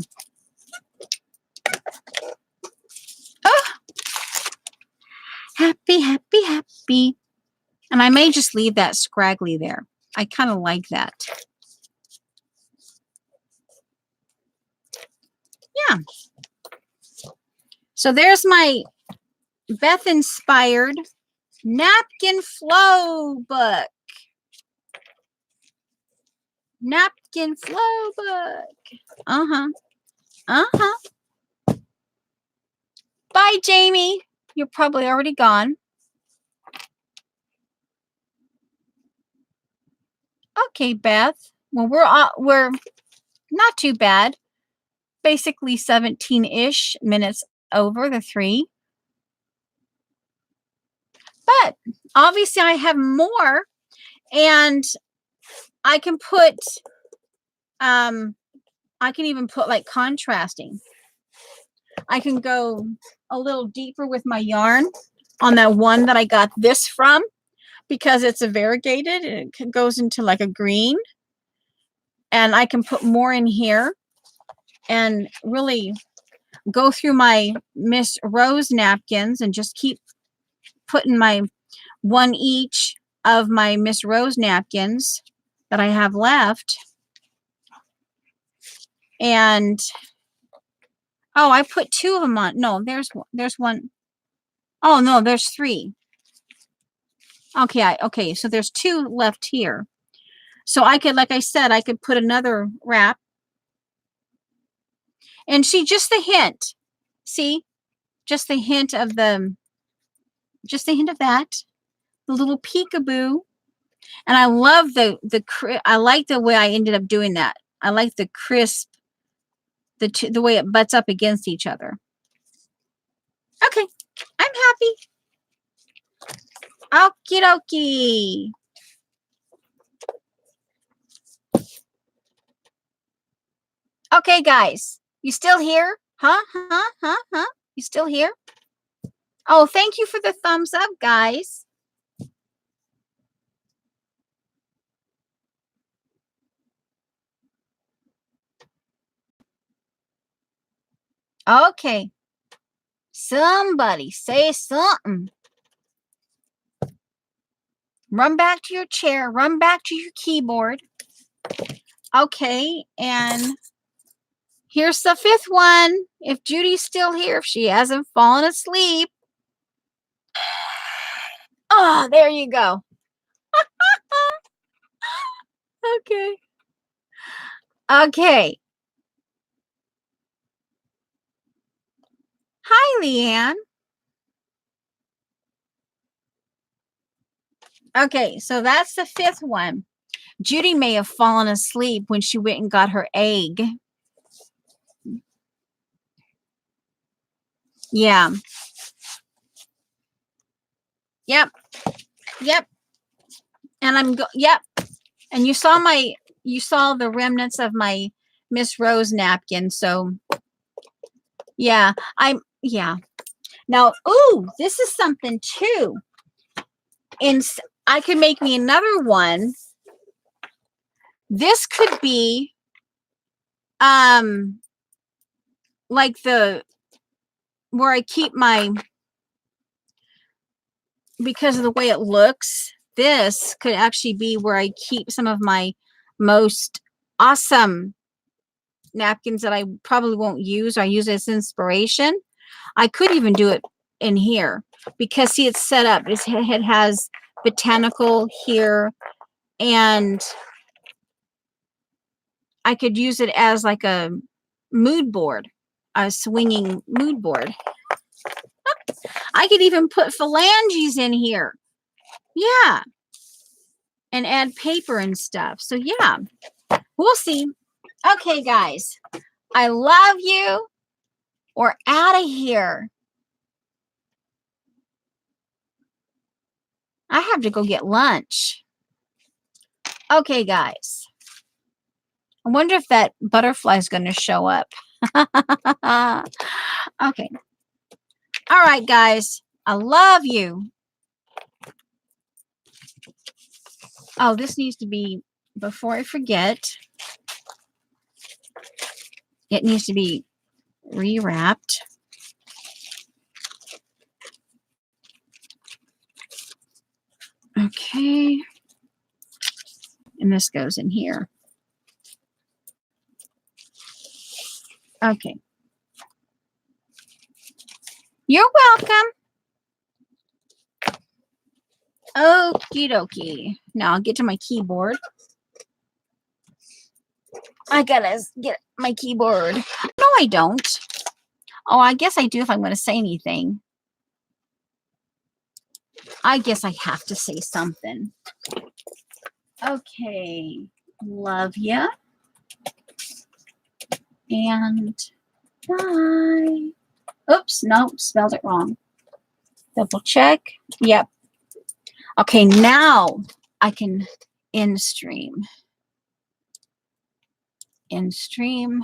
Oh, happy, happy, happy. And I may just leave that scraggly there. I kind of like that. Yeah. So there's my Beth inspired napkin flow book. Napkin flow book. Uh-huh. Uh-huh. Bye, Jamie. You're probably already gone. Okay, Beth. Well, we're not too bad. Basically 17-ish minutes over the 3. But obviously I have more, and I can put I can even put like contrasting. I can go a little deeper with my yarn on that one that I got this from, because it's a variegated and it goes into like a green, and I can put more in here and really go through my Miss Rose napkins and just keep putting my one each of my Miss Rose napkins that I have left. And oh, I put 2 of them on. No, there's one. Oh no, there's 3. Okay, okay, so there's 2 left here. So I could, like I said, I could put another wrap. And see, just the hint. See? Just the hint of the, just the hint of that. The little peekaboo. And I love I like the way I ended up doing that. I like the crisp, the way it butts up against each other. Okay, I'm happy. Okie dokie. Okay, guys, you still here? Huh? You still here? Oh, thank you for the thumbs up, guys. Okay. Somebody say something. Run back to your chair. Run back to your keyboard. Okay, and here's the 5th one. If Judy's still here, if she hasn't fallen asleep. Oh, there you go. Okay. Okay. Hi, Leanne. Okay, so that's the 5th one. Judy may have fallen asleep when she went and got her egg. Yeah. Yep. Yep. And yep. And you saw the remnants of my Miss Rose napkin. So yeah, yeah. Now, ooh, this is something too. And I could make me another one. This could be like where I keep my, because of the way it looks, this could actually be where I keep some of my most awesome napkins that I probably won't use. I use it as inspiration. I could even do it in here because see, it's set up. It has botanical here, and I could use it as like a mood board, a swinging mood board. I could even put phalanges in here. Yeah. And add paper and stuff. So yeah, we'll see. Okay, guys, I love you. We're out of here. I have to go get lunch. Okay, guys. I wonder if that butterfly is going to show up. Okay. All right, guys. I love you. Oh, this needs to be, before I forget, it needs to be rewrapped. Okay. And this goes in here. Okay. You're welcome. Okie dokie. Now I'll get to my keyboard. I gotta get my keyboard. No, I don't. Oh, I guess I do if I'm going to say anything. I guess I have to say something. Okay. Love ya. And bye. Oops, no, spelled it wrong. Double check. Yep. Okay, now I can end stream. End stream.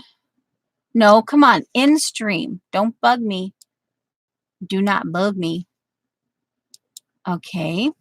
No, come on, end stream. Don't bug me. Do not bug me. Okay.